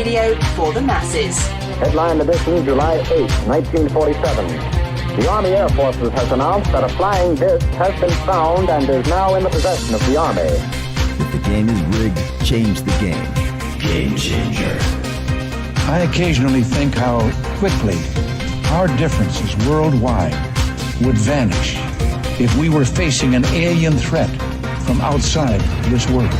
radio for the masses. Headline edition, July 8, 1947. The Army Air Forces has announced that a flying disc has been found and is now in the possession of the Army. If the game is rigged, change the game. Game changer. I occasionally think how quickly our differences worldwide would vanish if we were facing an alien threat from outside this world.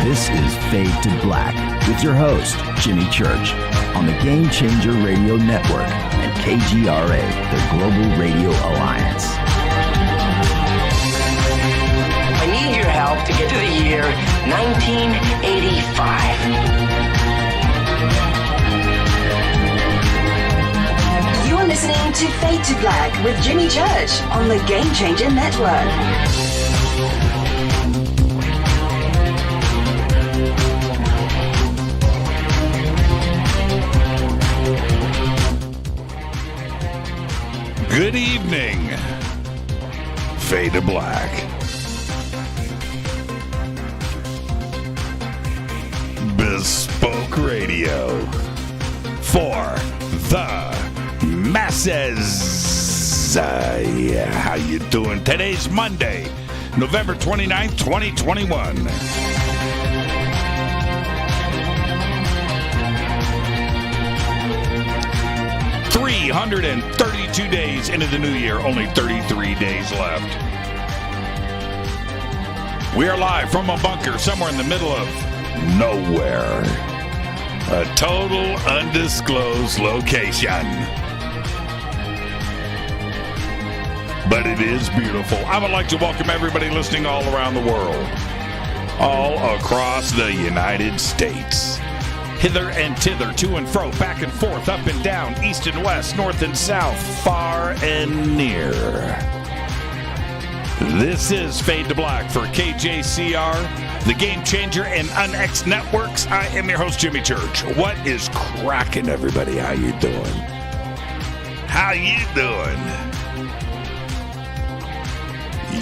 This is Fade to Black with your host, Jimmy Church, on the Game Changer Radio Network and KGRA, the Global Radio Alliance. I need your help to get to the year 1985. You're listening to Fade to Black with Jimmy Church on the Game Changer Network. Good evening. Fade to Black. Bespoke radio for the masses. Yeah, how you doing? Today's Monday, November 29th, 2021. 332 days into the new year, only 33 days left. We are live from a bunker somewhere in the middle of nowhere. A total undisclosed location. But it is beautiful. I would like to welcome everybody listening all around the world, all across the United States. Hither and thither, to and fro, back and forth, up and down, east and west, north and south, far and near. This is Fade to Black for KJCR, the Game Changer and UnX Networks. I am your host, Jimmy Church. What is cracking, everybody? How you doing? How you doing?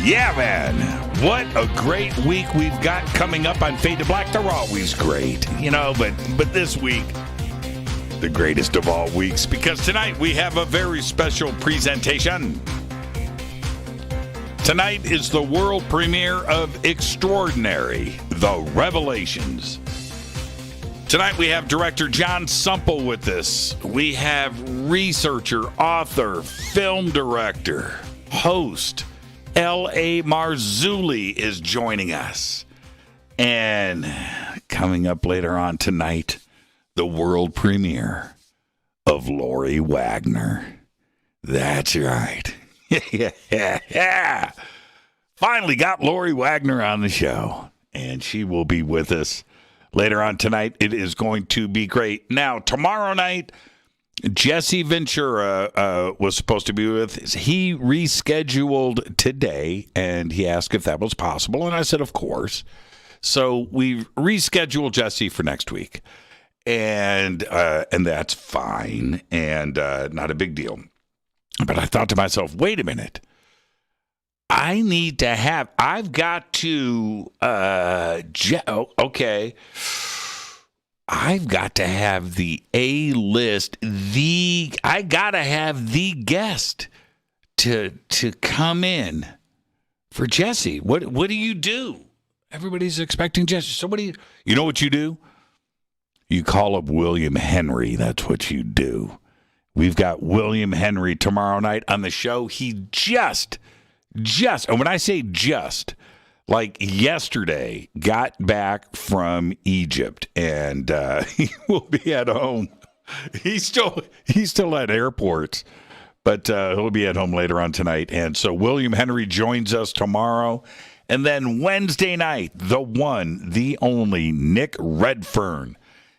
Yeah, man. What a great week we've got coming up on Fade to Black. They're always great, you know, but this week, the greatest of all weeks, because tonight we have a very special presentation. Tonight is the world premiere of Extraordinary, The Revelations. Tonight we have director Jon Sumple with us. We have researcher, author, film director, host, L.A. Marzulli is joining us. And coming up later on tonight, the world premiere of Lori Wagner. That's right. Yeah. Finally got Lori Wagner on the show. And she will be with us later on tonight. It is going to be great. Now, tomorrow night, Jesse Ventura was supposed to be with us. He rescheduled today, and he asked if that was possible, and I said, of course. So we rescheduled Jesse for next week, and that's fine, and not a big deal. But I thought to myself, wait a minute. I've got to have the A-list, I got to have the guest to come in for Jesse. What do you do? Everybody's expecting Jesse. So you know what you do? You call up William Henry. That's what you do. We've got William Henry tomorrow night on the show. He just, and when I say just, like yesterday, got back from Egypt, and he will be at home. He's still at airports, but he'll be at home later on tonight. And so William Henry joins us tomorrow. And then Wednesday night, the one, the only, Nick Redfern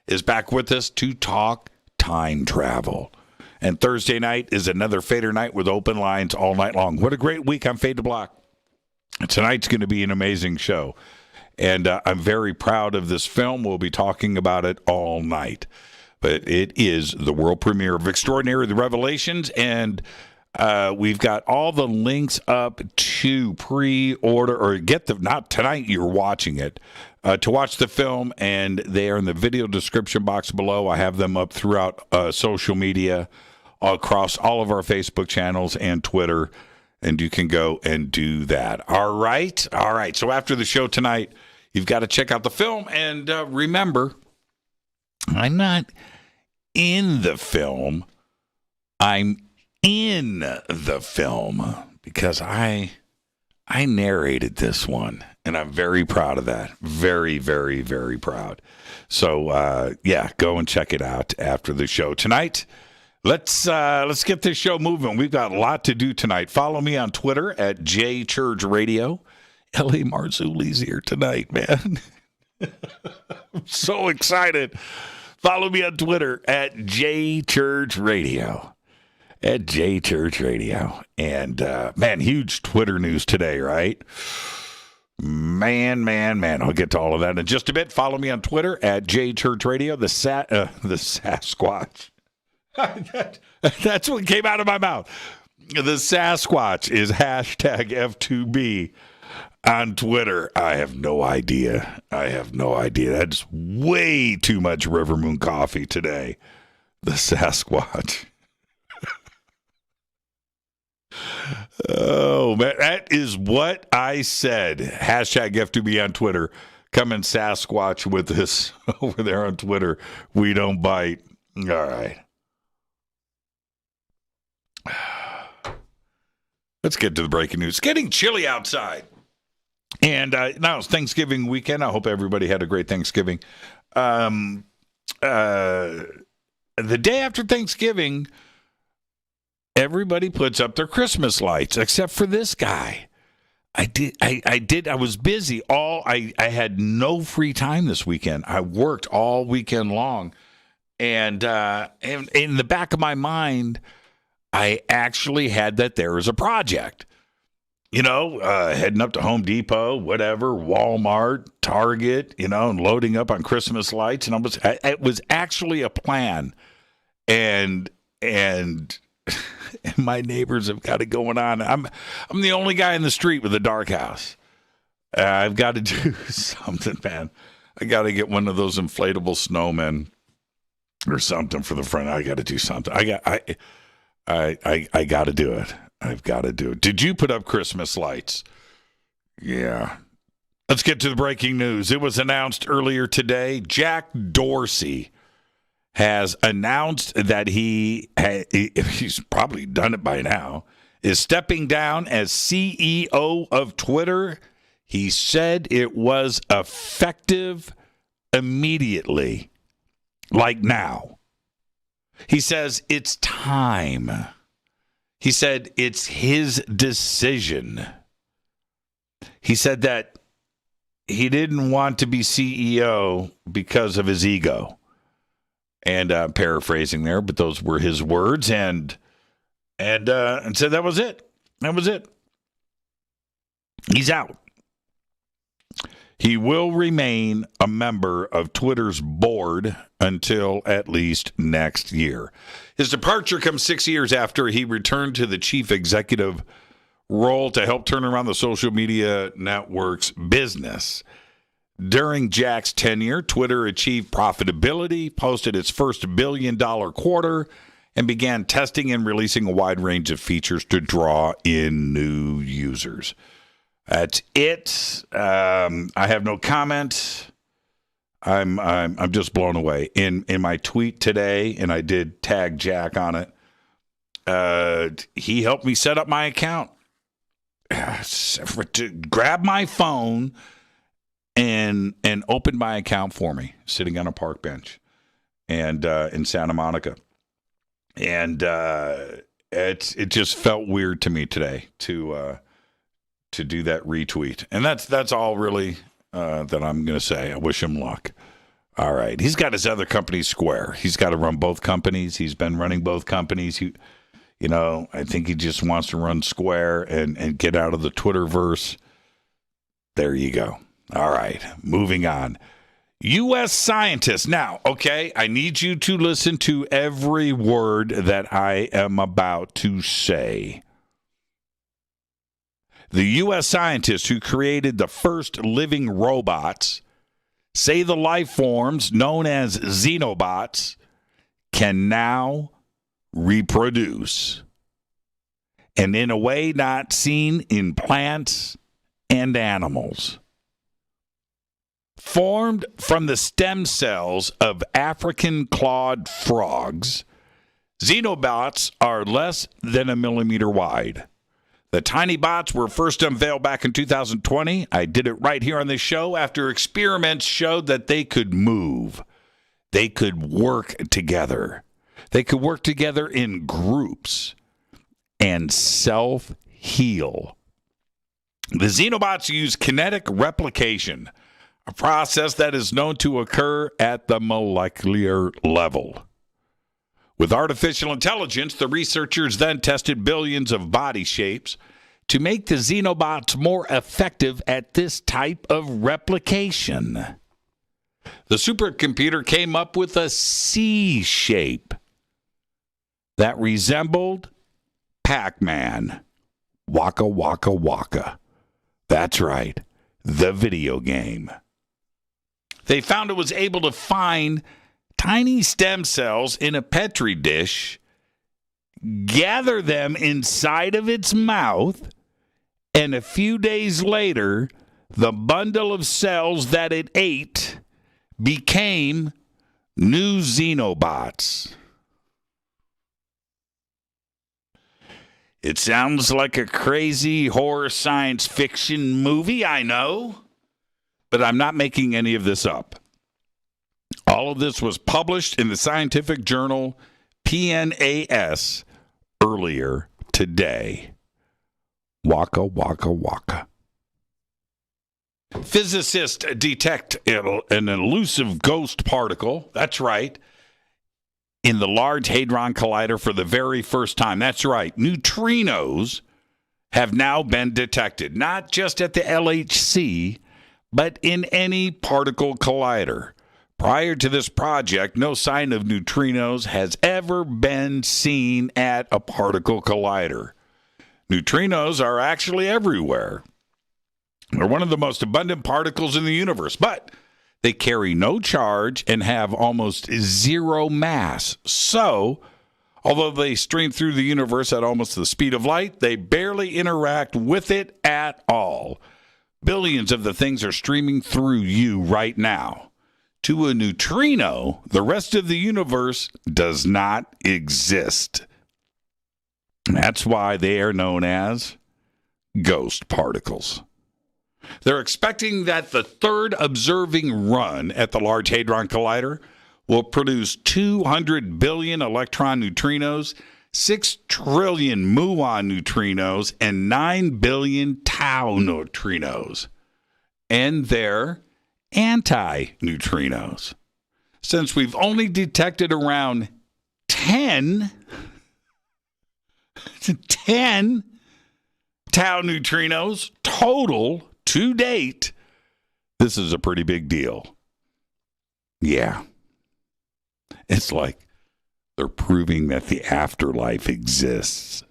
is back with us to talk time travel. And Thursday night is another Fader night with open lines all night long. What a great week on Fade to Black. Tonight's going to be an amazing show, and I'm very proud of this film. We'll be talking about it all night, but it is the world premiere of Extraordinary, The Revelations, and We've got all the links up to pre-order or not tonight, you're watching it, to watch the film, and they are in the video description box below. I have them up throughout social media, across all of our Facebook channels and Twitter, and you can go and do that. All right. So after the show tonight, you've got to check out the film, and remember, I'm not in the film. I'm in the film because I narrated this one, and I'm very proud of that. Very, very, very proud. So, go and check it out after the show tonight. Let's get this show moving. We've got a lot to do tonight. Follow me on Twitter at JChurchRadio. L.A. Marzulli's here tonight, man. I'm so excited. Follow me on Twitter at JChurchRadio. At JChurchRadio. And, huge Twitter news today, right? Man. I'll get to all of that in just a bit. Follow me on Twitter at JChurchRadio. The Sasquatch. That's what came out of my mouth. The Sasquatch is hashtag F2B on Twitter. I have no idea. That's way too much River Moon coffee today. The Sasquatch. Oh, man. That is what I said. Hashtag F2B on Twitter. Come and Sasquatch with us over there on Twitter. We don't bite. All right. Let's get to the breaking news. It's getting chilly outside. And now it's Thanksgiving weekend. I hope everybody had a great Thanksgiving. The day after Thanksgiving, everybody puts up their Christmas lights, except for this guy. I was busy. I had no free time this weekend. I worked all weekend long. And in the back of my mind, I actually had that there was a project, heading up to Home Depot, whatever, Walmart, Target, and loading up on Christmas lights. And it was actually a plan. And my neighbors have got it going on. I'm the only guy in the street with a dark house. I've got to do something, man. I got to get one of those inflatable snowmen or something for the front. I got to do something. I got to do it. I've got to do it. Did you put up Christmas lights? Yeah. Let's get to the breaking news. It was announced earlier today. Jack Dorsey has announced that he's probably done it by now, is stepping down as CEO of Twitter. He said it was effective immediately, like now. He says it's time. He said it's his decision. He said that he didn't want to be CEO because of his ego. And paraphrasing there, but those were his words. And said that was it. That was it. He's out. He will remain a member of Twitter's board until at least next year. His departure comes 6 years after he returned to the chief executive role to help turn around the social media network's business. During Jack's tenure, Twitter achieved profitability, posted its first $1 billion quarter, and began testing and releasing a wide range of features to draw in new users. That's it. I have no comment. I'm just blown away. In my tweet today, and I did tag Jack on it. He helped me set up my account. To grab my phone and open my account for me, sitting on a park bench, and in Santa Monica. And it just felt weird to me today to do that retweet. And that's all really that I'm going to say. I wish him luck. All right. He's got his other company, Square. He's got to run both companies. He's been running both companies. I think he just wants to run Square and get out of the Twitterverse. There you go. All right. Moving on. U.S. scientists. Now, okay, I need you to listen to every word that I am about to say. The U.S. scientists who created the first living robots say the life forms known as xenobots can now reproduce, and in a way not seen in plants and animals. Formed from the stem cells of African clawed frogs, xenobots are less than a millimeter wide. The tiny bots were first unveiled back in 2020. I did it right here on this show after experiments showed that they could move. They could work together. They could work together in groups and self-heal. The xenobots use kinetic replication, a process that is known to occur at the molecular level. With artificial intelligence, the researchers then tested billions of body shapes to make the xenobots more effective at this type of replication. The supercomputer came up with a C shape that resembled Pac-Man. Waka Waka Waka. That's right, the video game. They found it was able to find tiny stem cells in a petri dish, gather them inside of its mouth, and a few days later, the bundle of cells that it ate became new xenobots. It sounds like a crazy horror science fiction movie, I know. But I'm not making any of this up. All of this was published in the scientific journal PNAS earlier today. Waka, waka, waka. Physicists detect an elusive ghost particle. That's right. In the Large Hadron Collider for the very first time. That's right. Neutrinos have now been detected, not just at the LHC, but in any particle collider. Prior to this project, no sign of neutrinos has ever been seen at a particle collider. Neutrinos are actually everywhere. They're one of the most abundant particles in the universe, but they carry no charge and have almost zero mass. So, although they stream through the universe at almost the speed of light, they barely interact with it at all. Billions of the things are streaming through you right now. To a neutrino, the rest of the universe does not exist. That's why they are known as ghost particles. They're expecting that the third observing run at the Large Hadron Collider will produce 200 billion electron neutrinos, 6 trillion muon neutrinos, and 9 billion tau neutrinos. And they're anti-neutrinos. Since we've only detected around 10 tau neutrinos total to date, this is a pretty big deal. Yeah. It's like they're proving that the afterlife exists.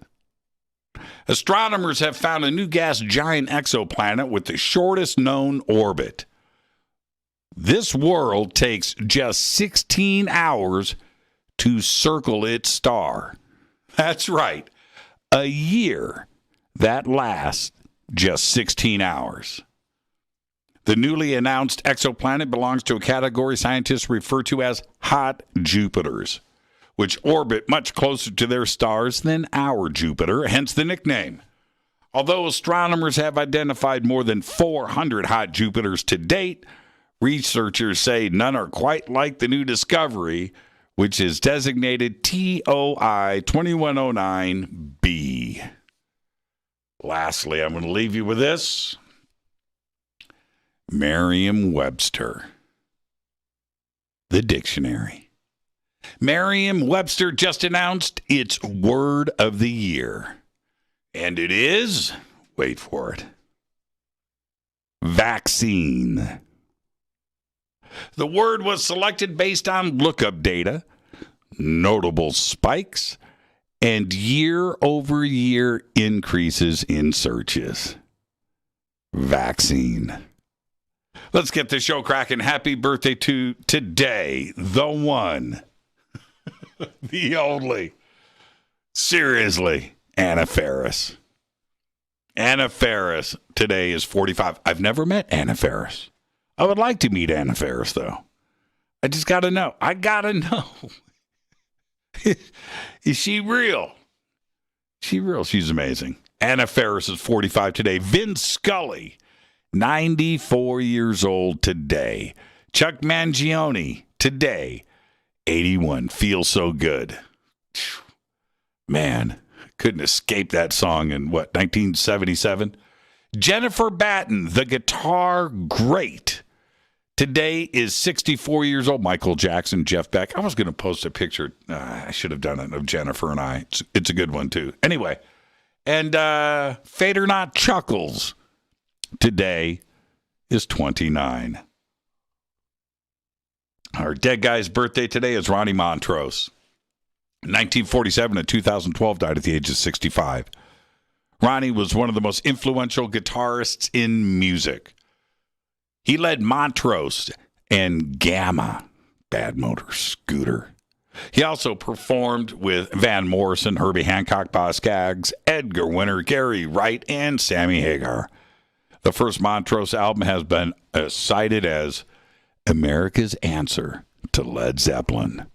Astronomers have found a new gas giant exoplanet with the shortest known orbit. This world takes just 16 hours to circle its star. That's right. A year that lasts just 16 hours. The newly announced exoplanet belongs to a category scientists refer to as hot Jupiters, which orbit much closer to their stars than our Jupiter, hence the nickname. Although astronomers have identified more than 400 hot Jupiters to date, researchers say none are quite like the new discovery, which is designated TOI 2109b. Lastly, I'm going to leave you with this. Merriam-Webster, the dictionary. Merriam-Webster just announced its word of the year. And it is, wait for it, vaccine. The word was selected based on lookup data, notable spikes, and year-over-year increases in searches. Vaccine. Let's get the show cracking. Happy birthday to today, the one, the only, seriously, Anna Faris. Anna Faris today is 45. I've never met Anna Faris. I would like to meet Anna Faris, though. I just got to know. I got to know. Is she real? She real. She's amazing. Anna Faris is 45 today. Vin Scully, 94 years old today. Chuck Mangione, today, 81. Feels so good. Man, couldn't escape that song in, 1977? Jennifer Batten, the guitar great, today is 64 years old. Michael Jackson, Jeff Beck. I was going to post a picture. I should have done it, of Jennifer and I. It's a good one, too. Anyway, and Fade or Not Chuckles today is 29. Our dead guy's birthday today is Ronnie Montrose. 1947 to 2012, died at the age of 65. Ronnie was one of the most influential guitarists in music. He led Montrose and Gamma, Bad Motor Scooter. He also performed with Van Morrison, Herbie Hancock, Boz Scaggs, Edgar Winter, Gary Wright, and Sammy Hagar. The first Montrose album has been cited as America's answer to Led Zeppelin.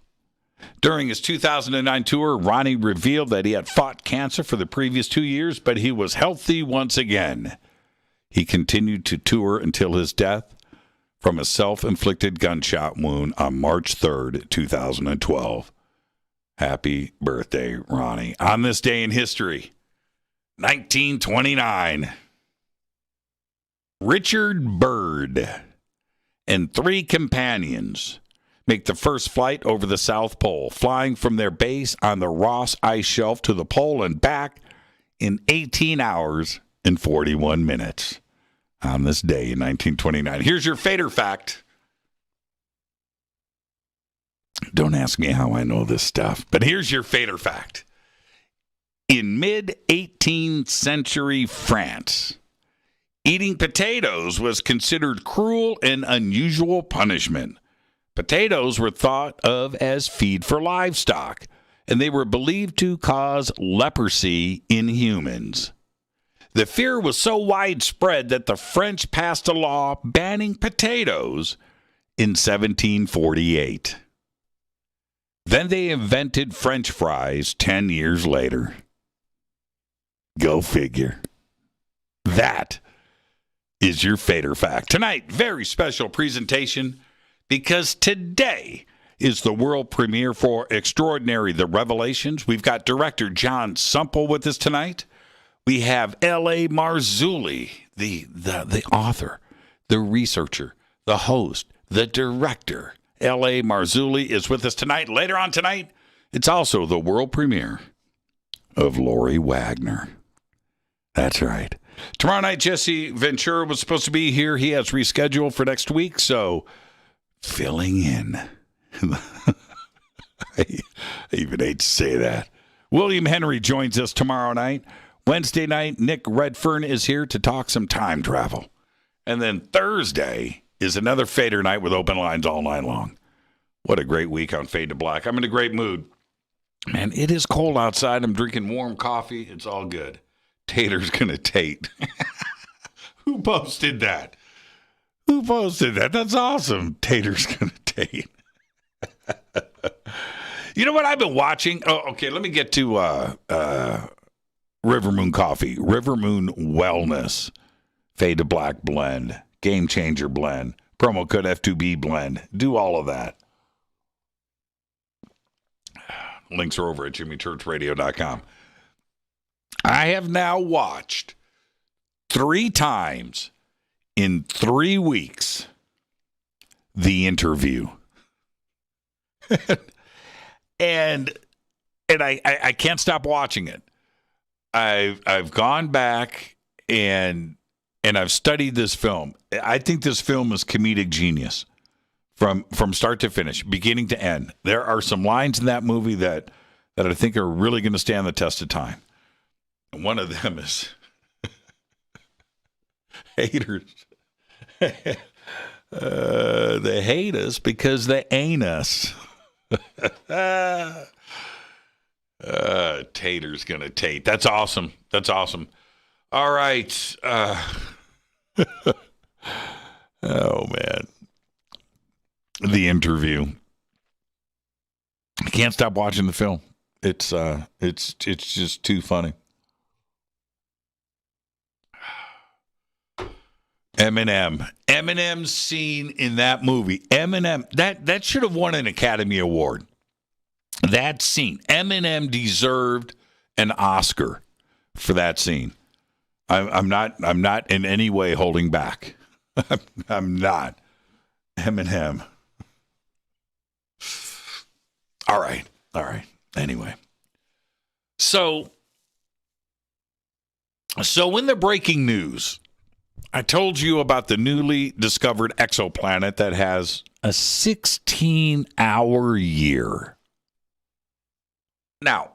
During his 2009 tour, Ronnie revealed that he had fought cancer for the previous 2 years, but he was healthy once again. He continued to tour until his death from a self-inflicted gunshot wound on March 3rd, 2012. Happy birthday, Ronnie. On this day in history, 1929, Richard Byrd and 3 companions make the first flight over the South Pole, flying from their base on the Ross Ice Shelf to the pole and back in 18 hours and 41 minutes on this day in 1929. Here's your Fader fact. Don't ask me how I know this stuff, but here's your Fader fact. In mid-18th century France, eating potatoes was considered cruel and unusual punishment. Potatoes were thought of as feed for livestock, and they were believed to cause leprosy in humans. The fear was so widespread that the French passed a law banning potatoes in 1748. Then they invented French fries 10 years later. Go figure. That is your Fader fact. Tonight, very special presentation, because today is the world premiere for Extraordinary, The Revelations. We've got director Jon Sumple with us tonight. We have L.A. Marzulli, the author, the researcher, the host, the director. L.A. Marzulli is with us tonight. Later on tonight, it's also the world premiere of Lori Wagner. That's right. Tomorrow night, Jesse Ventura was supposed to be here. He has rescheduled for next week, so filling in. I even hate to say that. William Henry joins us tomorrow night. Wednesday night, Nick Redfern is here to talk some time travel. And then Thursday is another Fader night with open lines all night long. What a great week on Fade to Black. I'm in a great mood. Man, it is cold outside. I'm drinking warm coffee. It's all good. Tater's going to Tate. Who posted that? Who posted that? That's awesome. Tater's going to Tate. You know what I've been watching? Oh, okay, let me get to River Moon Coffee. River Moon Wellness. Fade to Black blend. Game Changer blend. Promo code F2B blend. Do all of that. Links are over at jimmychurchradio.com. I have now watched 3 times in 3 weeks The Interview. and I can't stop watching it. I've gone back and I've studied this film. I think this film is comedic genius. from start to finish, beginning to end. There are some lines in that movie that I think are really going to stand the test of time. And one of them is haters. They hate us because they ain't us. Tater's going to tate. That's awesome. That's awesome. All right. Oh, man. The Interview. I can't stop watching the film. It's just too funny. Eminem's scene in that movie. Eminem, that should have won an Academy Award. That scene. Eminem deserved an Oscar for that scene. I'm not in any way holding back. I'm not. Eminem. All right. Anyway. So in the breaking news, I told you about the newly discovered exoplanet that has a 16-hour year. Now,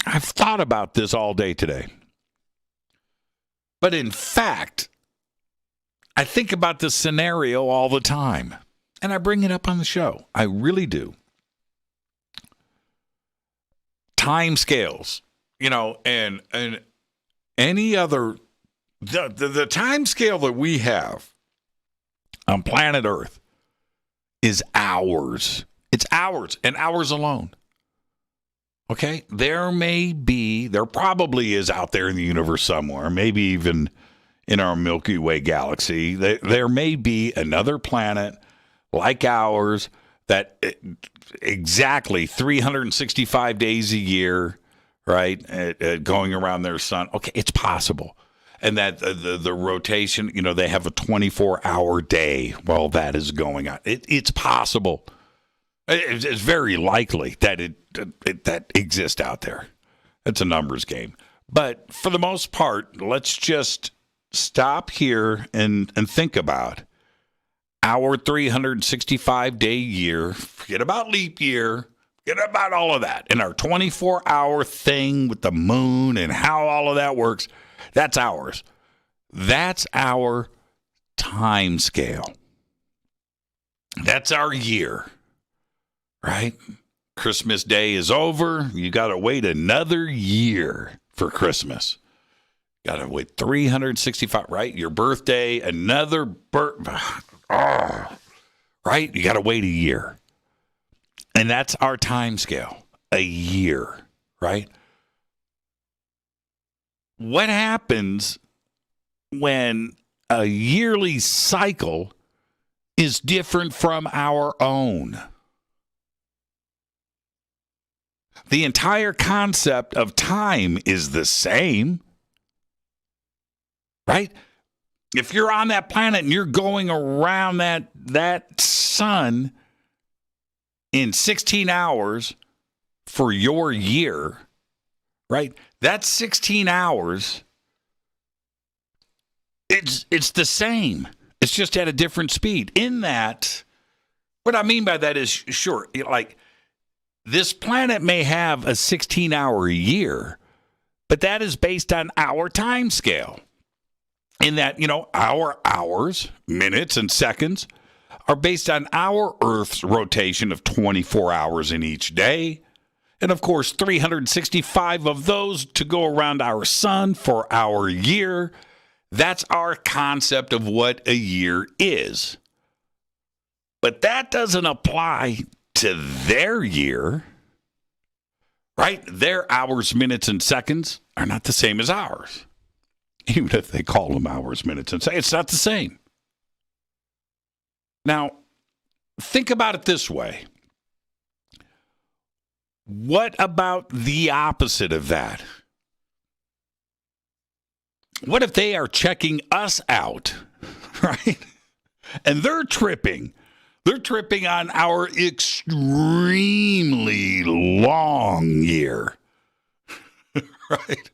I've thought about this all day today. But in fact, I think about this scenario all the time. And I bring it up on the show. I really do. Time scales, and any other, the time scale that we have on planet Earth is hours. It's hours and hours alone. Okay? There probably is out there in the universe somewhere, maybe even in our Milky Way galaxy, there may be another planet like ours that exactly 365 days a year, right, going around their sun. Okay, it's possible. And that the rotation, they have a 24-hour day while that is going on. It's possible. It's very likely that that exists out there. It's a numbers game. But for the most part, let's just stop here and think about our 365-day year. Forget about leap year. Forget about all of that. And our 24-hour thing with the moon and how all of that works, that's ours. That's our time scale. That's our year, right? Christmas Day is over. You got to wait another year for Christmas. Got to wait 365, right? Your birthday, another right? You got to wait a year. And that's our time scale, a year, right? What happens when a yearly cycle is different from our own? The entire concept of time is the same, right? If you're on that planet and you're going around that sun in 16 hours for your year, right? That's 16 hours. It's the same. It's just at a different speed. In that, what I mean by that is, sure, like this planet may have a 16-hour year, but that is based on our time scale. In that, our hours, minutes, and seconds are based on our Earth's rotation of 24 hours in each day. And of course, 365 of those to go around our sun for our year. That's our concept of what a year is. But that doesn't apply to their year, right? Their hours, minutes, and seconds are not the same as ours. Even if they call them hours, minutes, and seconds, it's not the same. Now, think about it this way. What about the opposite of that? What if they are checking us out, right? And they're tripping. They're tripping on our extremely long year, right?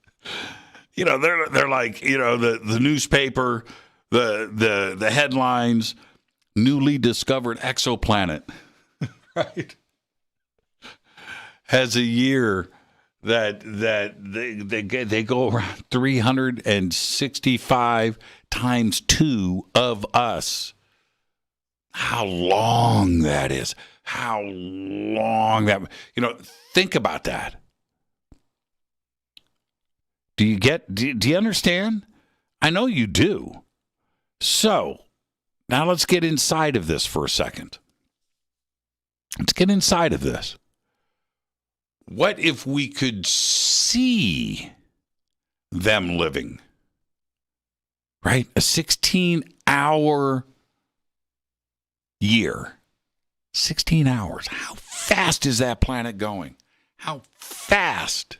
They're like, the newspaper, the headlines, newly discovered exoplanet, right? Has a year that they go around 365 times 2 of us. How long that is. How long that, think about that. Do you understand? I know you do. So, now let's get inside of this for a second. Let's get inside of this. What if we could see them living? Right? A 16-hour year. 16 hours. How fast is that planet going? How fast?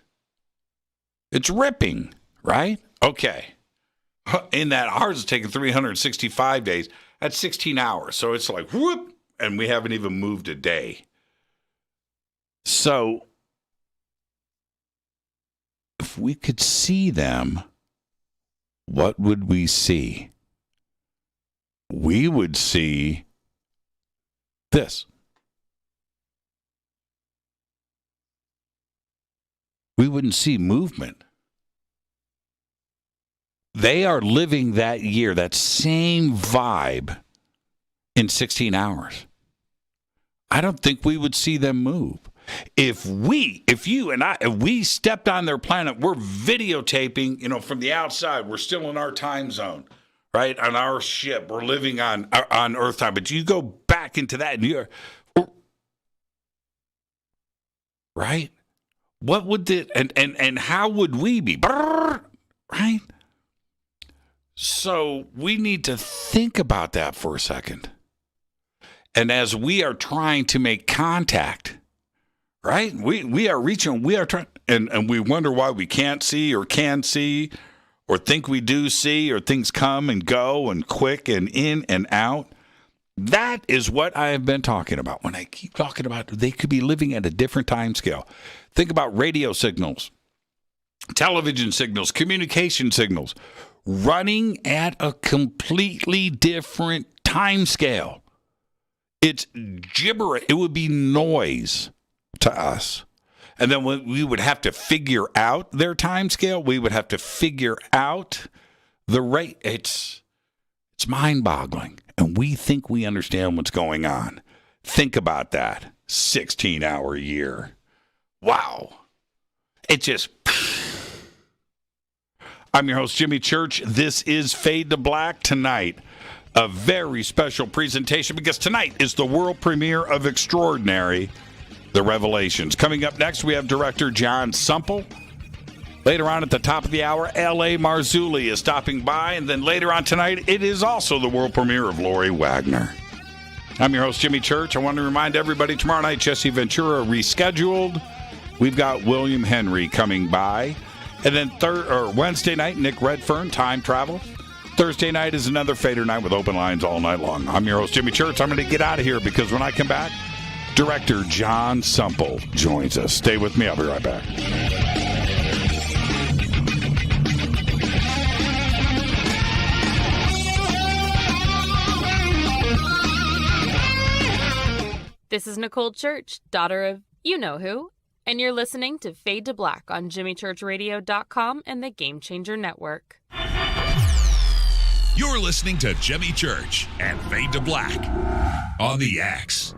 It's ripping, right? Okay. In that, ours is taking 365 days. That's 16 hours. So it's like, whoop, and we haven't even moved a day. So if we could see them, what would we see? We would see this. We wouldn't see movement. They are living that year, that same vibe, in 16 hours. I don't think we would see them move. If you and I, if we stepped on their planet, we're videotaping, from the outside. We're still in our time zone, right? On our ship. We're living on Earth time. But you go back into that, and you're, right? What would and how would we be? Right? So we need to think about that for a second. And as we are trying to make contact, right? We are reaching, we are trying, and we wonder why we can't see or can see or think we do see, or things come and go and quick and in and out. That is what I have been talking about. When I keep talking about they could be living at a different time scale. Think about radio signals, television signals, communication signals, running at a completely different time scale. It's gibberish. It would be noise to us. And then we would have to figure out their time scale. We would have to figure out the rate. It's mind-boggling. And we think we understand what's going on. Think about that. 16-hour year. Wow. It just... I'm your host, Jimmy Church. This is Fade to Black tonight. A very special presentation because tonight is the world premiere of Extraordinary, The Revelations. Coming up next, we have director Jon Sumple. Later on at the top of the hour, L.A. Marzulli is stopping by. And then later on tonight, it is also the world premiere of Lori Wagner. I'm your host, Jimmy Church. I want to remind everybody, tomorrow night, Jesse Ventura rescheduled. We've got William Henry coming by. And then Wednesday night, Nick Redfern, Time Travel. Thursday night is another Fader night with open lines all night long. I'm your host, Jimmy Church. I'm going to get out of here because when I come back, director Jon Sumple joins us. Stay with me. I'll be right back. This is Nicole Church, daughter of you-know-who, and you're listening to Fade to Black on JimmyChurchRadio.com and the Game Changer Network. You're listening to Jimmy Church and Fade to Black on the X.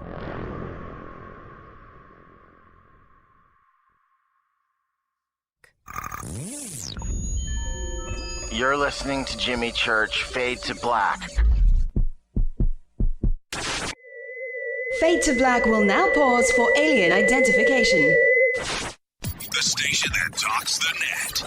You're listening to Jimmy Church, Fade to Black. Fade to Black will now pause for alien identification. The station that talks the net.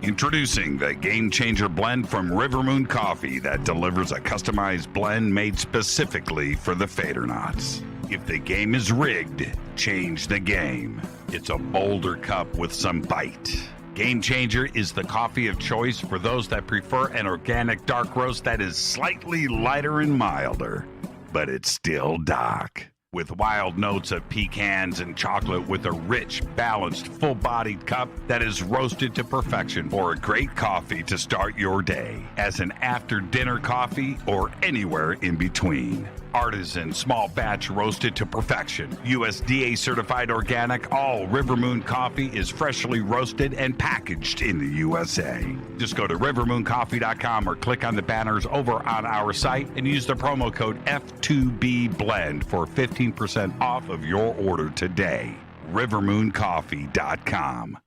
Introducing the Game Changer blend from Rivermoon Coffee that delivers a customized blend made specifically for the Fadernauts. If the game is rigged, change the game. It's a bolder cup with some bite. Game Changer is the coffee of choice for those that prefer an organic dark roast that is slightly lighter and milder, but it's still dark. with wild notes of pecans and chocolate with a rich, balanced, full-bodied cup that is roasted to perfection for a great coffee to start your day, as an after-dinner coffee or anywhere in between. Artisan, small batch roasted to perfection. USDA certified organic, all River Moon coffee is freshly roasted and packaged in the USA. Just go to rivermooncoffee.com or click on the banners over on our site and use the promo code F2B Blend for 15% off of your order today. rivermooncoffee.com.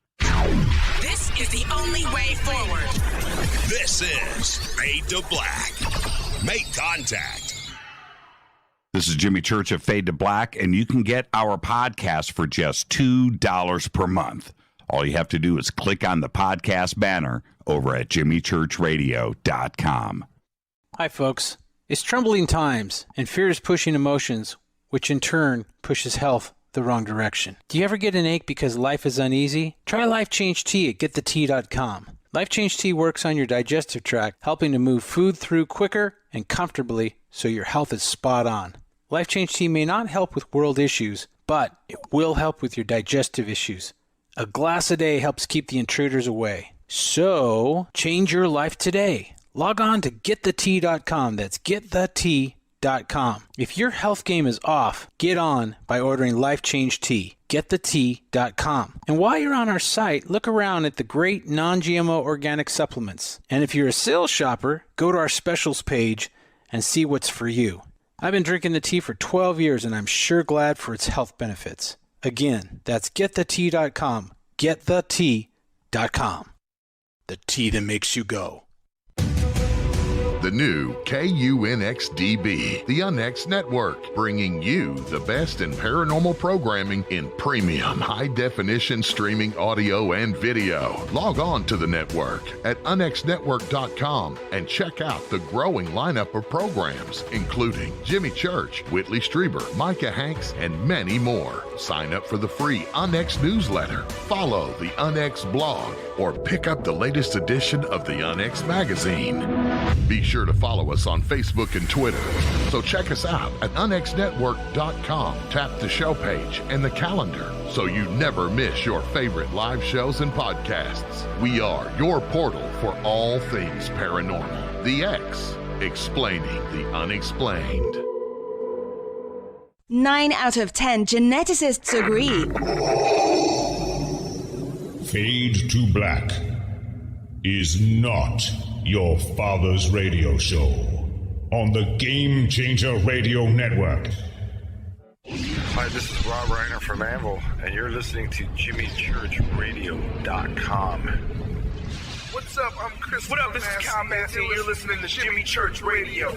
This is the only way forward. This is Fade to Black. Make contact. This is Jimmy Church of Fade to Black, and you can get our podcast for just $2 per month. All you have to do is click on the podcast banner over at jimmychurchradio.com. Hi, folks. It's troubling times, and fear is pushing emotions, which in turn pushes health the wrong direction. Do you ever get an ache because life is uneasy? Try Life Change Tea at gettheti.com. Life Change Tea works on your digestive tract, helping to move food through quicker and comfortably so your health is spot on. Life Change Tea may not help with world issues, but it will help with your digestive issues. A glass a day helps keep the intruders away. So, change your life today. Log on to gettheti.com. That's gettheti.com. If your health game is off, get on by ordering Life Change Tea. Gettheti.com. And while you're on our site, look around at the great non-GMO organic supplements. And if you're a sales shopper, go to our specials page and see what's for you. I've been drinking the tea for 12 years, and I'm sure glad for its health benefits. Again, that's gettheti.com. Gettheti.com. The tea that makes you go. The new KUNXDB, the UNX Network, bringing you the best in paranormal programming in premium high-definition streaming audio and video. Log on to the network at unxnetwork.com and check out the growing lineup of programs, including Jimmy Church, Whitley Strieber, Micah Hanks, and many more. Sign up for the free UNX newsletter, follow the UNX blog, or pick up the latest edition of the UNX magazine. Be sure to follow us on Facebook and Twitter. So check us out at unxnetwork.com. Tap the show page and the calendar so you never miss your favorite live shows and podcasts. We are your portal for all things paranormal. The X, explaining the unexplained. 9 out of 10 geneticists agree. Fade to Black is not your father's radio show on the Game Changer Radio Network. Hi, this is Rob Reiner from Anvil, and you're listening to JimmyChurchRadio.com. What's up? I'm Chris. What up? This is Kyle Massey, and you're listening to Jimmy Church Radio.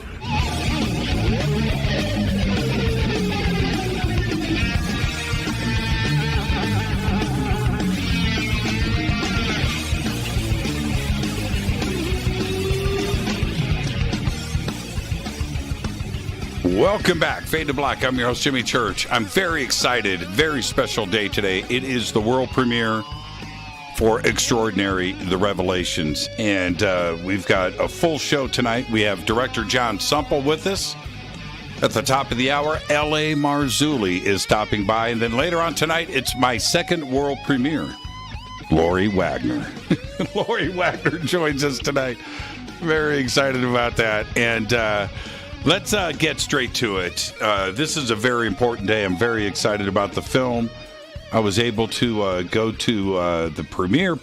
Welcome back, Fade to Black. I'm your host, Jimmy Church. I'm very excited. Very special day today. It is the world premiere for Extraordinary, The Revelations. And we've got a full show tonight. We have director Jon Sumple with us. At the top of the hour, L.A. Marzulli is stopping by. And then later on tonight, it's my second world premiere, Lori Wagner. Lori Wagner joins us tonight. Very excited about that. And let's get straight to it. This is a very important day. I'm very excited about the film. I was able to go to the premiere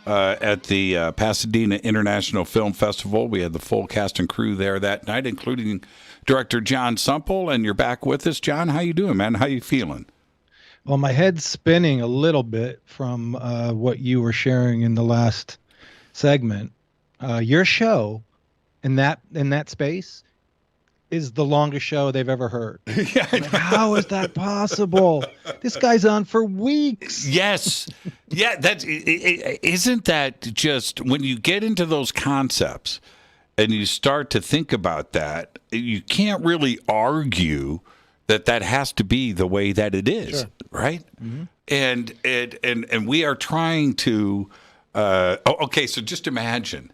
at the Pasadena International Film Festival. We had the full cast and crew there that night, including director Jon Sumple. And you're back with us, John. How you doing, man? How you feeling? Well, my head's spinning a little bit from what you were sharing in the last segment. Your show in that space is the longest show they've ever heard. Yeah, like, how is that possible? This guy's on for weeks. Yes. Yeah, isn't that just when you get into those concepts and you start to think about that, you can't really argue that has to be the way that it is, sure. Right? Mm-hmm. And we are trying to okay, so just imagine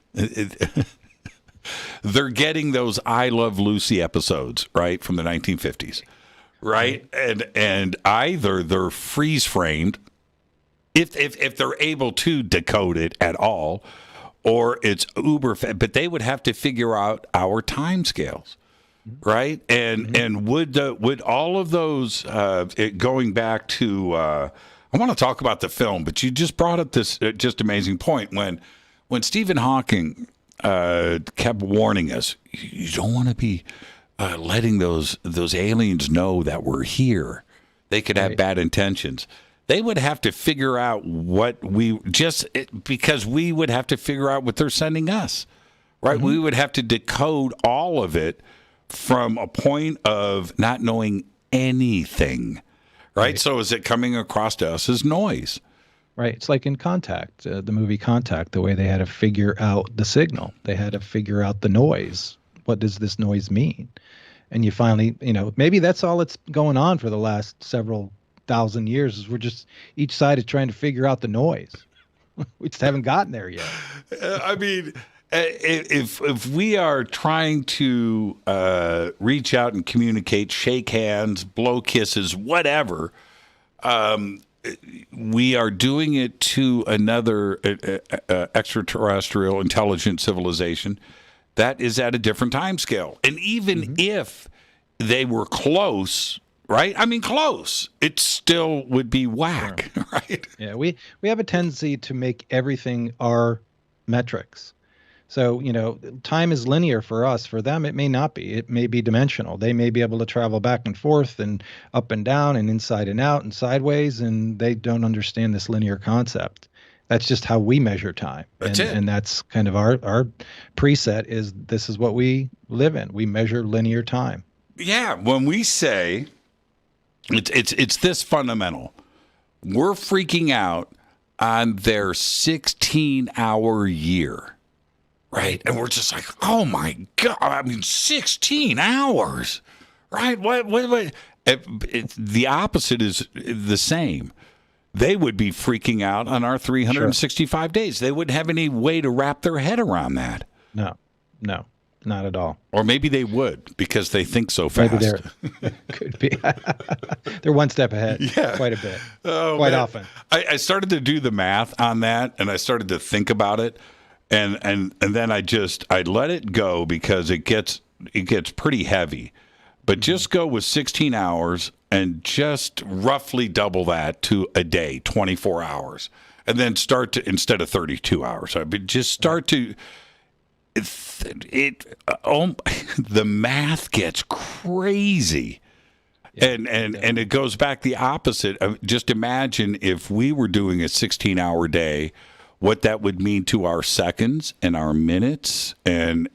they're getting those I Love Lucy episodes, right, from the 1950s, right? And either they're freeze framed, if they're able to decode it at all, or it's uber. But they would have to figure out our time scales. Right, and would all of those going back to? I want to talk about the film, but you just brought up this just amazing point when Stephen Hawking kept warning us, you don't want to be letting those aliens know that we're here. They could have bad intentions. They would have to figure out what because we would have to figure out what they're sending us. Right, we would have to decode all of it. From a point of not knowing anything, right? So is it coming across to us as noise? Right. It's like in Contact, the movie Contact, the way they had to figure out the signal. They had to figure out the noise. What does this noise mean? And you finally, maybe that's all that's going on for the last several thousand years is we're just, each side is trying to figure out the noise. We just haven't gotten there yet. I mean... If we are trying to reach out and communicate, shake hands, blow kisses, whatever, we are doing it to another extraterrestrial intelligent civilization that is at a different time scale. And even if they were close, right? I mean, close, it still would be whack, right? Yeah, we have a tendency to make everything our metrics. So, time is linear for us. For them, it may not be. It may be dimensional. They may be able to travel back and forth and up and down and inside and out and sideways, and they don't understand this linear concept. That's just how we measure time. And that's kind of our preset is this is what we live in. We measure linear time. Yeah, when we say it's this fundamental, we're freaking out on their 16-hour year. Right. And we're just like, oh, my God. I mean, 16 hours. Right. What? The opposite is the same. They would be freaking out on our 365 days. They wouldn't have any way to wrap their head around that. No, not at all. Or maybe they would because they think so fast. Maybe could be. They're one step ahead. Yeah. Quite a bit. Quite often. I started to do the math on that, and I started to think about it. And then I let it go because it gets pretty heavy. But just go with 16 hours and just roughly double that to a day, 24 hours. And then start to, instead of 32 hours, I mean, just start to, the math gets crazy. Yeah, and it goes back the opposite. Just imagine if we were doing a 16-hour day, what that would mean to our seconds and our minutes and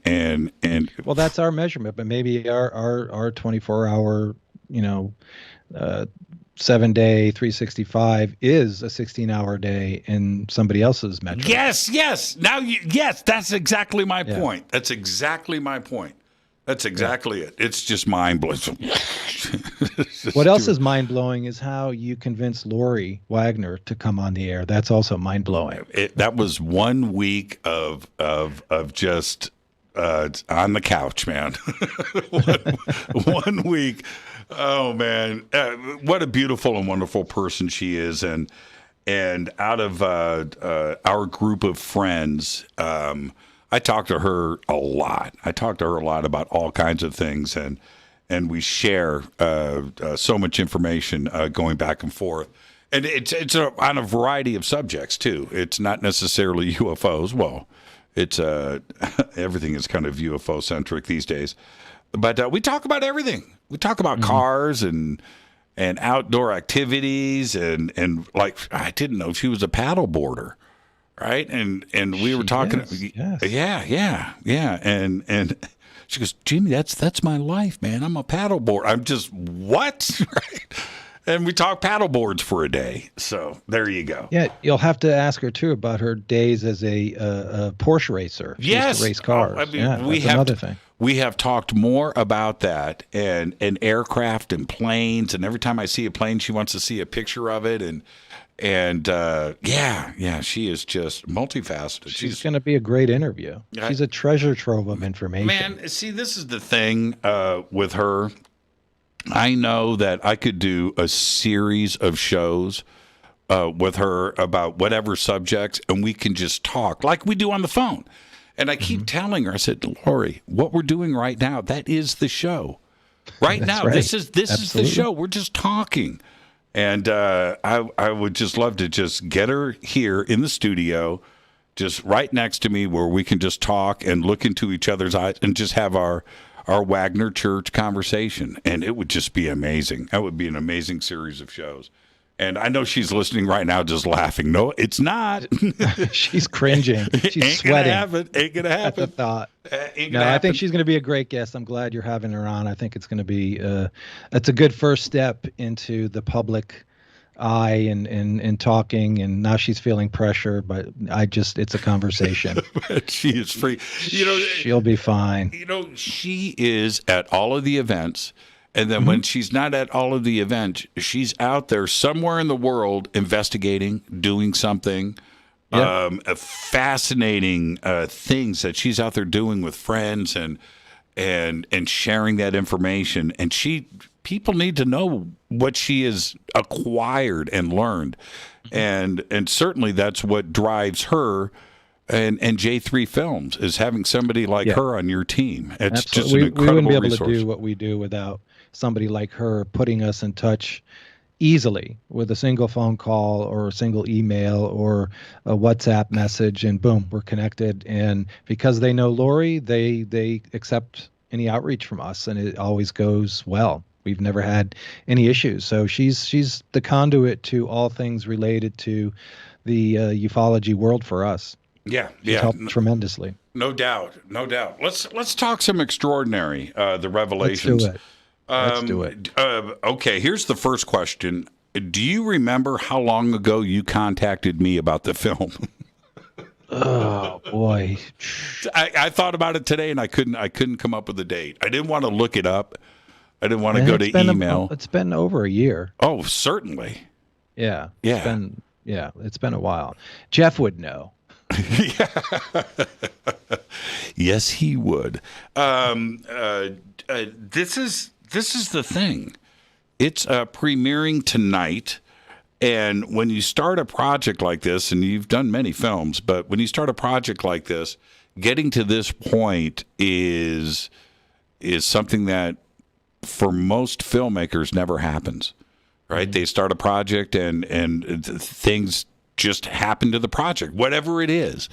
well, that's our measurement, but maybe our 24-hour 7-day 365 is a 16-hour day in somebody else's metric. Yes. Now that's exactly my point. That's exactly my point. That's exactly it. It's just mind-blowing. What else is mind-blowing is how you convinced Lori Wagner to come on the air. That's also mind-blowing. That was 1 week of just on the couch, man. one week. Oh, man. What a beautiful and wonderful person she is. And out of our group of friends, I talk to her a lot. I talk to her a lot about all kinds of things, and we share so much information going back and forth. And it's on a variety of subjects too. It's not necessarily UFOs. Well, it's everything is kind of UFO centric these days. But we talk about everything. We talk about cars and outdoor activities and like I didn't know she was a paddle boarder. Right. And we were talking. Yes. Yeah. And she goes, Jimmy, that's my life, man. I'm a paddleboard. I'm just what? Right. And we talk paddle boards for a day. So there you go. Yeah. You'll have to ask her too about her days as a Porsche racer. She used to race cars. I mean, another thing. We have talked more about that and aircraft and planes. And every time I see a plane, she wants to see a picture of it. And she is just multifaceted. She's going to be a great interview. She's a treasure trove of information. Man, see, this is the thing with her. I know that I could do a series of shows with her about whatever subjects, and we can just talk like we do on the phone. And I keep telling her, I said, Lori, what we're doing right now, that is the show. Right now, right. this is the show. We're just talking. And I would just love to just get her here in the studio, just right next to me, where we can just talk and look into each other's eyes and just have our Wagner Church conversation. And it would just be amazing. That would be an amazing series of shows. And I know she's listening right now just laughing. No, it's not. She's cringing. She's sweating. Ain't going to happen. At the thought. I think she's going to be a great guest. I'm glad you're having her on. I think it's going to be it's a good first step into the public eye and talking. And now she's feeling pressure, but it's a conversation. She is free. She'll be fine. She is at all of the events. And then when she's not at all of the events, she's out there somewhere in the world investigating, doing something, fascinating things that she's out there doing with friends and sharing that information. And people need to know what she has acquired and learned. And certainly that's what drives her and J3 Films, is having somebody like her on your team. It's just an incredible we wouldn't be able resource. to do what we do without somebody like her putting us in touch easily with a single phone call or a single email or a WhatsApp message, and boom, we're connected. And because they know Lori, they accept any outreach from us, and it always goes well. We've never had any issues. So she's the conduit to all things related to the ufology world for us. She's helped tremendously. No doubt. Let's talk some extraordinary, the revelations. Let's do it. Okay, here's the first question. Do you remember how long ago you contacted me about the film? Oh boy. I thought about it today and I couldn't come up with a date. I didn't want to look it up. I didn't want to go to email. It's been over a year. Oh, certainly. Yeah. Yeah. It's been a while. Jeff would know. Yes, he would. This is the thing. It's premiering tonight, and when you start a project like this, and you've done many films, but when you start a project like this, getting to this point is something that for most filmmakers never happens, right? They start a project and things just happen to the project, whatever it is.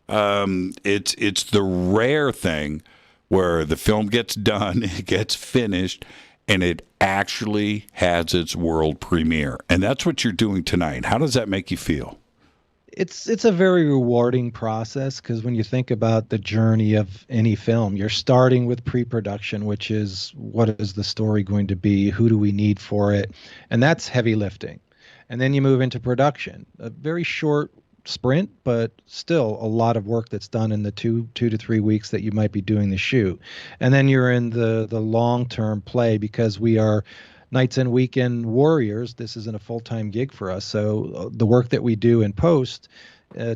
It's the rare thing where the film gets done, it gets finished, and it actually has its world premiere. And that's what you're doing tonight. How does that make you feel? It's a very rewarding process, because when you think about the journey of any film, you're starting with pre-production, which is, what is the story going to be? Who do we need for it? And that's heavy lifting. And then you move into production, a very short sprint, but still a lot of work that's done in the two to 3 weeks that you might be doing the shoot. And then you're in the long-term play, because we are nights and weekend warriors. This isn't a full-time gig for us. So the work that we do in post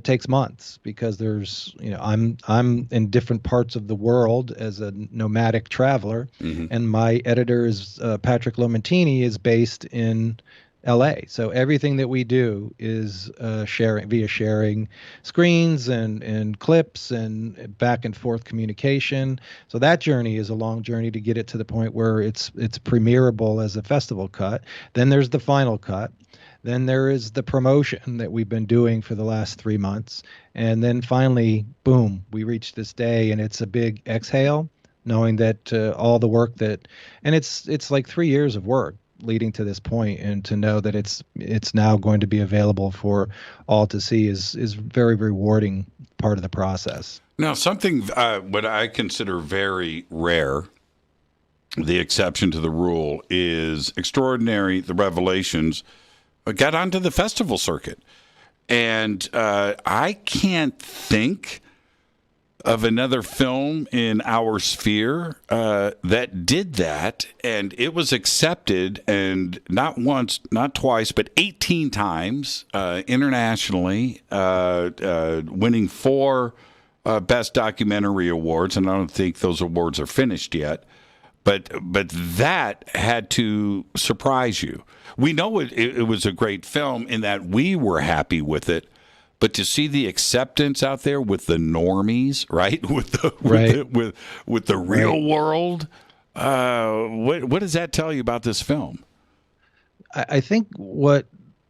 takes months, because there's, I'm in different parts of the world as a nomadic traveler, and my editor is Patrick Lomentini, is based in LA. So everything that we do is sharing screens and clips and back and forth communication. So that journey is a long journey to get it to the point where it's premierable as a festival cut. Then there's the final cut. Then there is the promotion that we've been doing for the last 3 months. And then finally, boom, we reach this day, and it's a big exhale, knowing that all the work and it's like 3 years of work leading to this point, and to know that it's now going to be available for all to see is very rewarding part of the process. Now, something what I consider very rare, the exception to the rule, is Extraordinary, the Revelations, got onto the festival circuit. And I can't think of another film in our sphere that did that, and it was accepted, and not once, not twice, but 18 times internationally, winning 4 Best Documentary awards, and I don't think those awards are finished yet. But that had to surprise you. We know it was a great film in that we were happy with it, but to see the acceptance out there with the normies, right? With the real world, what does that tell you about this film? I think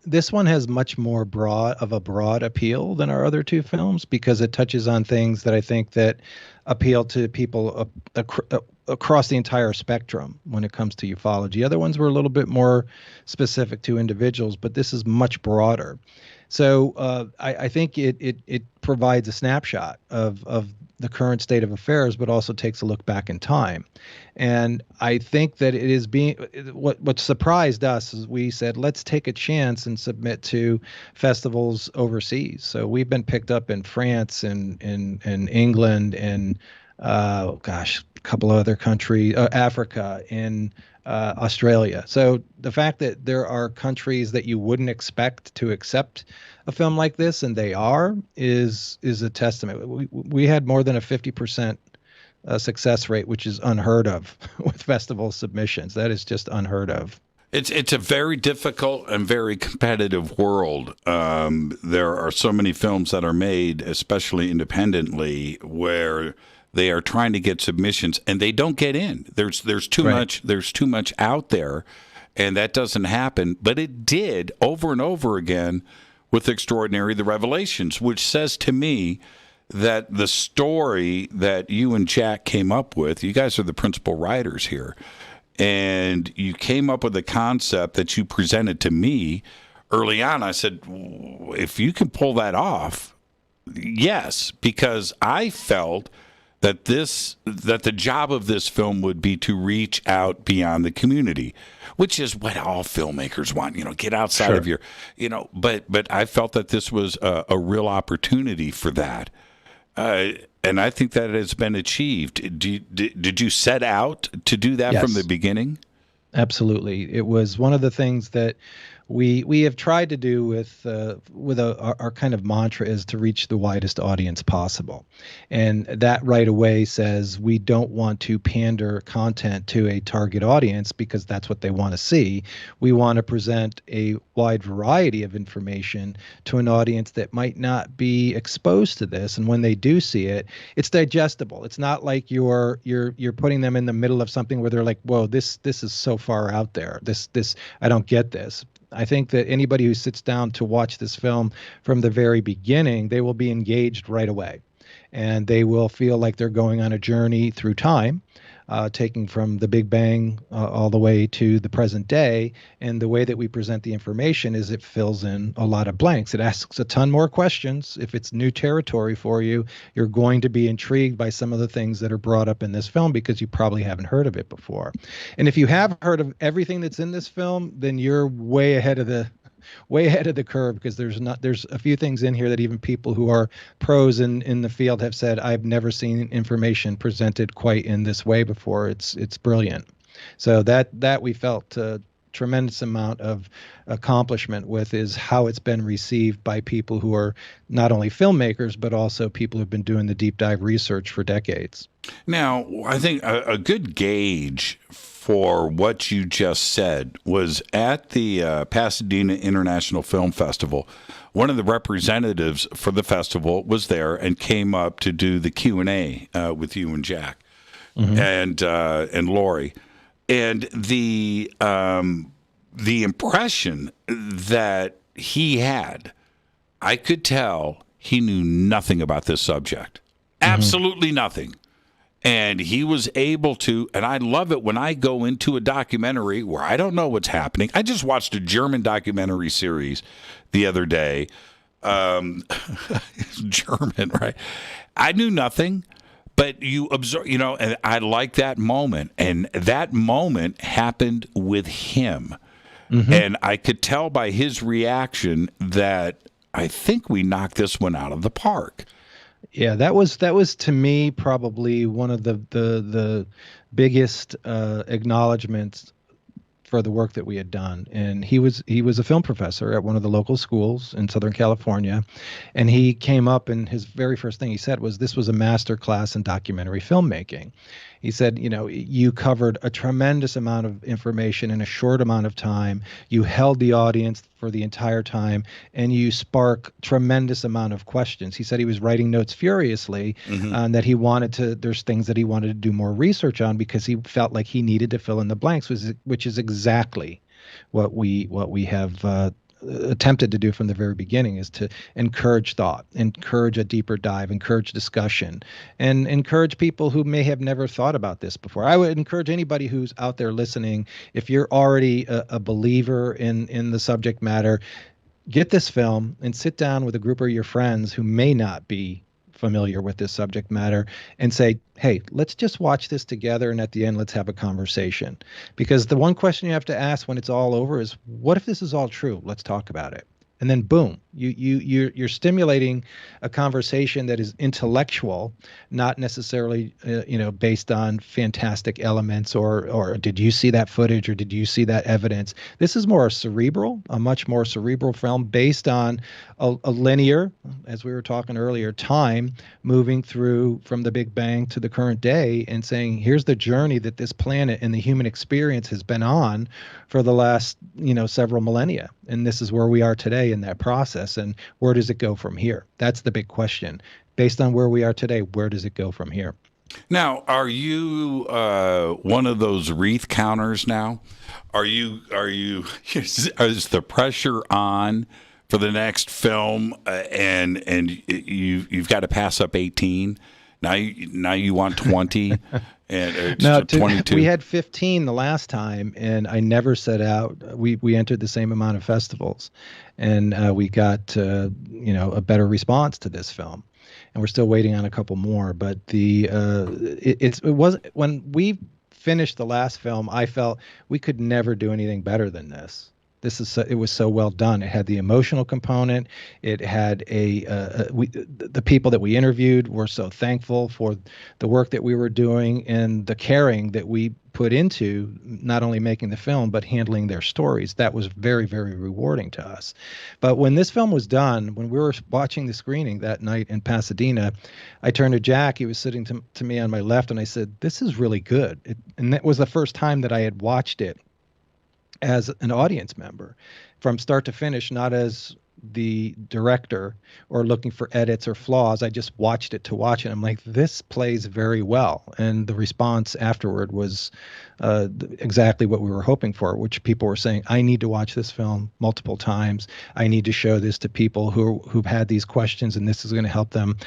this one has much more broad appeal than our other two films, because it touches on things that I think that appeal to people across the entire spectrum when it comes to ufology. Other ones were a little bit more specific to individuals, but this is much broader. So I think it provides a snapshot of the current state of affairs, but also takes a look back in time. And I think that it is what surprised us is we said, let's take a chance and submit to festivals overseas. So we've been picked up in France and in England and a couple of other countries, Africa and Australia. So the fact that there are countries that you wouldn't expect to accept a film like this, and they are, is a testament. We had more than a 50% success rate, which is unheard of with festival submissions. That is just unheard of. It's a very difficult and very competitive world. There are so many films that are made, especially independently, where they are trying to get submissions and they don't get in. There's too much. There's too much out there, and that doesn't happen. But it did over and over again with Extraordinary, the Revelations, which says to me that the story that you and Jack came up with, you guys are the principal writers here, and you came up with a concept that you presented to me early on. I said, if you can pull that off, yes, because I felt that the job of this film would be to reach out beyond the community, which is what all filmmakers want, get outside of your, but I felt that this was a real opportunity for that. And I think that it has been achieved. Did you set out to do that from the beginning? Absolutely. It was one of the things that we have tried to do with our kind of mantra is to reach the widest audience possible. And that right away says we don't want to pander content to a target audience because that's what they want to see. We want to present a wide variety of information to an audience that might not be exposed to this. And when they do see it, it's digestible. It's not like you're putting them in the middle of something where they're like, whoa, this is so far out there. This I don't get this. I think that anybody who sits down to watch this film from the very beginning, they will be engaged right away. And they will feel like they're going on a journey through time, taking from the Big Bang all the way to the present day. And the way that we present the information is it fills in a lot of blanks. It asks a ton more questions. If it's new territory for you, you're going to be intrigued by some of the things that are brought up in this film because you probably haven't heard of it before. And if you have heard of everything that's in this film, then you're way ahead of the curve, because there's a few things in here that even people who are pros in the field have said, I've never seen information presented quite in this way before. It's brilliant. So that we felt a tremendous amount of accomplishment with is how it's been received by people who are not only filmmakers, but also people who've been doing the deep dive research for decades. Now, I think a good gauge for what you just said was at the Pasadena International Film Festival. One of the representatives for the festival was there and came up to do the Q&A with you and Jack and Lori. And the impression that he had, I could tell he knew nothing about this subject. Absolutely nothing. And he was able to, and I love it when I go into a documentary where I don't know what's happening. I just watched a German documentary series the other day. German, right? I knew nothing, but you observe, and I like that moment. And that moment happened with him. And I could tell by his reaction that I think we knocked this one out of the park. Yeah, that was to me probably one of the biggest acknowledgments for the work that we had done. And he was a film professor at one of the local schools in Southern California, and he came up and his very first thing he said was this was a master class in documentary filmmaking. He said, you covered a tremendous amount of information in a short amount of time. You held the audience for the entire time, and you spark tremendous amount of questions. He said he was writing notes furiously, that there's things that he wanted to do more research on because he felt like he needed to fill in the blanks, which is exactly what we have attempted to do from the very beginning, is to encourage thought, encourage a deeper dive, encourage discussion, and encourage people who may have never thought about this before. I would encourage anybody who's out there listening, if you're already a believer in the subject matter, get this film and sit down with a group of your friends who may not be familiar with this subject matter and say, hey, let's just watch this together, and at the end, let's have a conversation. Because the one question you have to ask when it's all over is, what if this is all true? Let's talk about it. And then boom, you're stimulating a conversation that is intellectual, not necessarily based on fantastic elements or did you see that footage or did you see that evidence? This is a much more cerebral film based on a linear, as we were talking earlier, time moving through from the Big Bang to the current day, and saying, here's the journey that this planet and the human experience has been on for the last several millennia, and this is where we are today in that process. And where does it go from here? That's the big question. Based on where we are today, where does it go from here? Now, are you one of those wreath counters now? Is the pressure on for the next film, and you've got to pass up 18? Now you want 20 and no, 22. We had 15 the last time, and I never set out. We entered the same amount of festivals, and we got a better response to this film, and we're still waiting on a couple more. But it was when we finished the last film, I felt we could never do anything better than this. It was so well done. It had the emotional component. It had the people that we interviewed were so thankful for the work that we were doing and the caring that we put into not only making the film, but handling their stories. That was very, very rewarding to us. But when this film was done, when we were watching the screening that night in Pasadena, I turned to Jack. He was sitting to me on my left, and I said, this is really good. And that was the first time that I had watched it as an audience member from start to finish, not as the director or looking for edits or flaws. I just watched it to watch it. I'm like, this plays very well. And the response afterward was exactly what we were hoping for, which people were saying, I need to watch this film multiple times. I need to show this to people who've had these questions, and this is going to help them,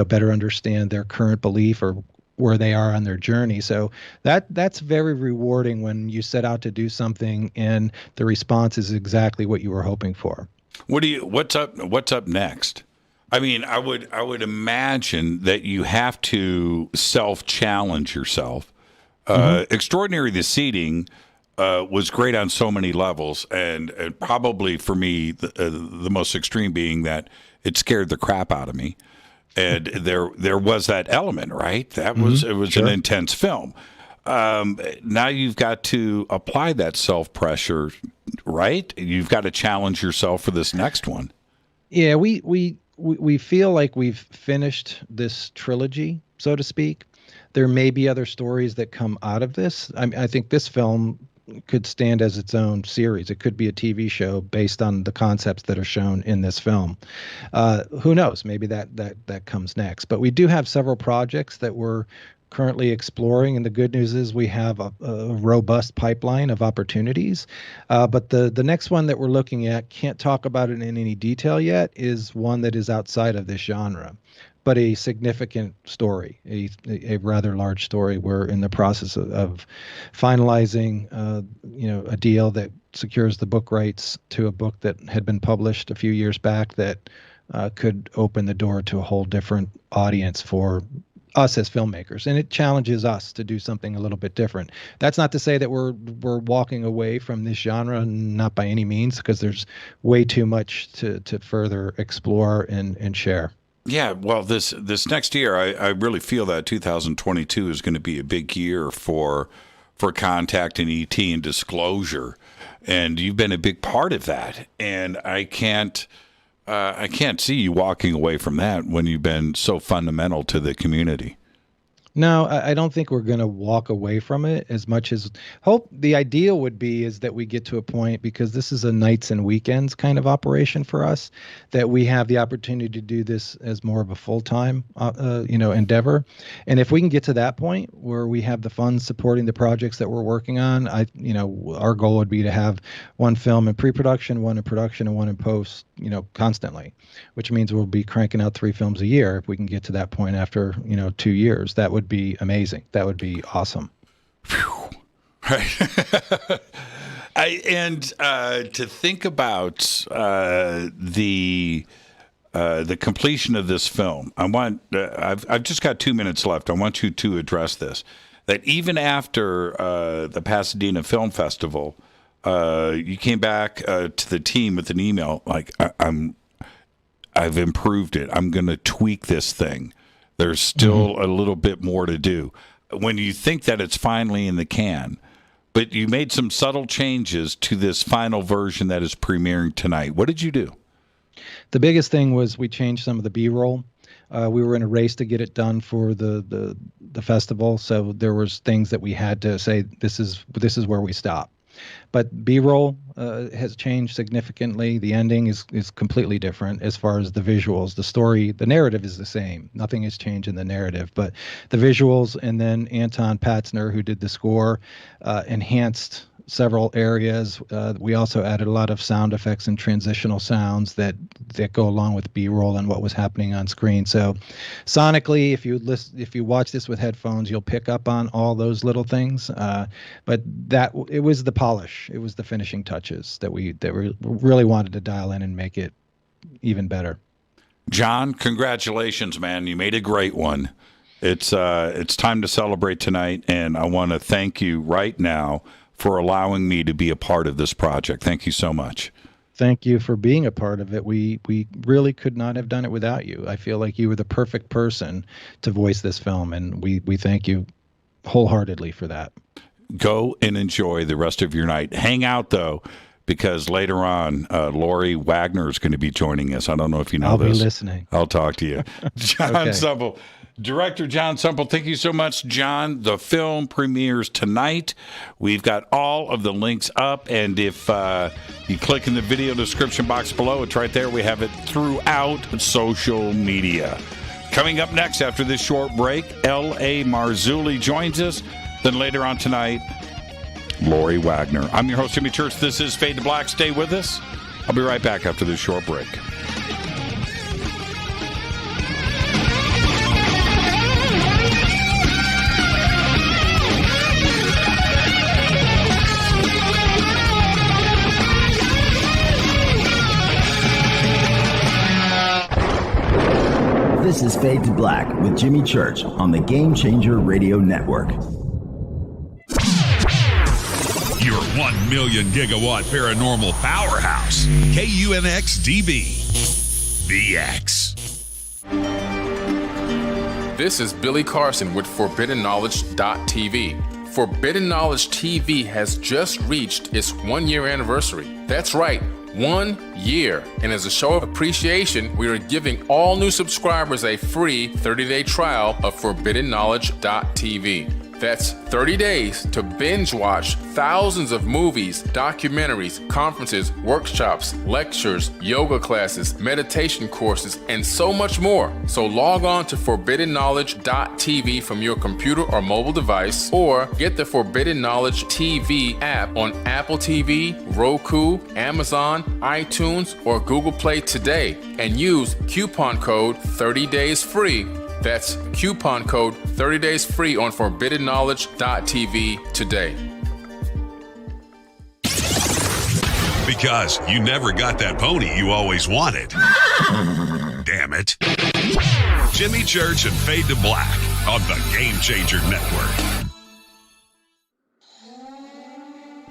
better understand their current belief or where they are on their journey. So that's very rewarding when you set out to do something and the response is exactly what you were hoping for. What's up next? I mean, I would imagine that you have to self-challenge yourself. Extraordinary, the seating was great on so many levels, and probably for me the most extreme being that it scared the crap out of me. And there was that element, right? It was an intense film. Now you've got to apply that self-pressure, right? You've got to challenge yourself for this next one. Yeah, we feel like we've finished this trilogy, so to speak. There may be other stories that come out of this. I think this film could stand as its own series. It could be a TV show based on the concepts that are shown in this film. Who knows? Maybe that comes next. But we do have several projects that we're currently exploring, and the good news is we have a robust pipeline of opportunities. But the next one that we're looking at, can't talk about it in any detail yet, is one that is outside of this genre, but a significant story, a rather large story. We're in the process of finalizing, a deal that secures the book rights to a book that had been published a few years back that could open the door to a whole different audience for us as filmmakers, and it challenges us to do something a little bit different. That's not to say that we're walking away from this genre, not by any means, because there's way too much to further explore and share. Yeah, well, this next year, I really feel that 2022 is going to be a big year for Contact and ET and disclosure, and you've been a big part of that. And I can't see you walking away from that when you've been so fundamental to the community. No, I don't think we're going to walk away from it as much as hope. The ideal would be is that we get to a point, because this is a nights and weekends kind of operation for us, that we have the opportunity to do this as more of a full-time, endeavor. And if we can get to that point where we have the funds supporting the projects that we're working on, our goal would be to have one film in pre-production, one in production, and one in post, constantly, which means we'll be cranking out 3 films a year. If we can get to that point after, 2 years, that would be amazing. That would be awesome. Right. To think about the completion of this film, I've just got 2 minutes left. I want you to address this. That even after the Pasadena Film Festival, you came back to the team with an email like, I've improved it. I'm going to tweak this thing. There's still a little bit more to do. When you think that it's finally in the can, but you made some subtle changes to this final version that is premiering tonight. What did you do? The biggest thing was we changed some of the B-roll. We were in a race to get it done for the festival, so there was things that we had to say, this is where we stop. But B-roll has changed significantly. The ending is completely different as far as the visuals. The story, the narrative is the same. Nothing has changed in the narrative, but the visuals, and then Anton Patzner, who did the score, enhanced several areas. We also added a lot of sound effects and transitional sounds that go along with B-roll and what was happening on screen. So sonically, if you watch this with headphones, you'll pick up on all those little things. But it was the polish. It was the finishing touches that we really wanted to dial in and make it even better. John, congratulations, man. You made a great one. It's time to celebrate tonight, and I want to thank you right now for allowing me to be a part of this project. Thank you so much. Thank you for being a part of it. We really could not have done it without you. I feel like you were the perfect person to voice this film, and we thank you wholeheartedly for that. Go and enjoy the rest of your night. Hang out, though, because later on, Lori Wagner is going to be joining us. I don't know if you know this. I'll be listening. I'll talk to you. John Okay. Sumple. Director Jon Sumple, thank you so much, John. The film premieres tonight. We've got all of the links up, and if you click in the video description box below, it's right there. We have it throughout social media. Coming up next after this short break, L.A. Marzulli joins us. Then later on tonight, Lori Wagner. I'm your host, Jimmy Church. This is Fade to Black. Stay with us. I'll be right back after this short break. This is Fade to Black with Jimmy Church on the Game Changer Radio Network. Your 1 million gigawatt paranormal powerhouse, KUNX-DB, VX. This is Billy Carson with ForbiddenKnowledge.tv. Forbidden Knowledge TV has just reached its 1-year anniversary. That's right, 1 year. And as a show of appreciation, we are giving all new subscribers a free 30-day trial of ForbiddenKnowledge.tv. That's 30 days to binge watch thousands of movies, documentaries, conferences, workshops, lectures, yoga classes, meditation courses, and so much more. So log on to ForbiddenKnowledge.tv from your computer or mobile device, or get the Forbidden Knowledge TV app on Apple TV, Roku, Amazon, iTunes, or Google Play today, and use coupon code 30daysfree. That's coupon code 30daysfree on ForbiddenKnowledge.tv today. Because you never got that pony you always wanted. Damn it. Jimmy Church and Fade to Black on the Game Changer Network.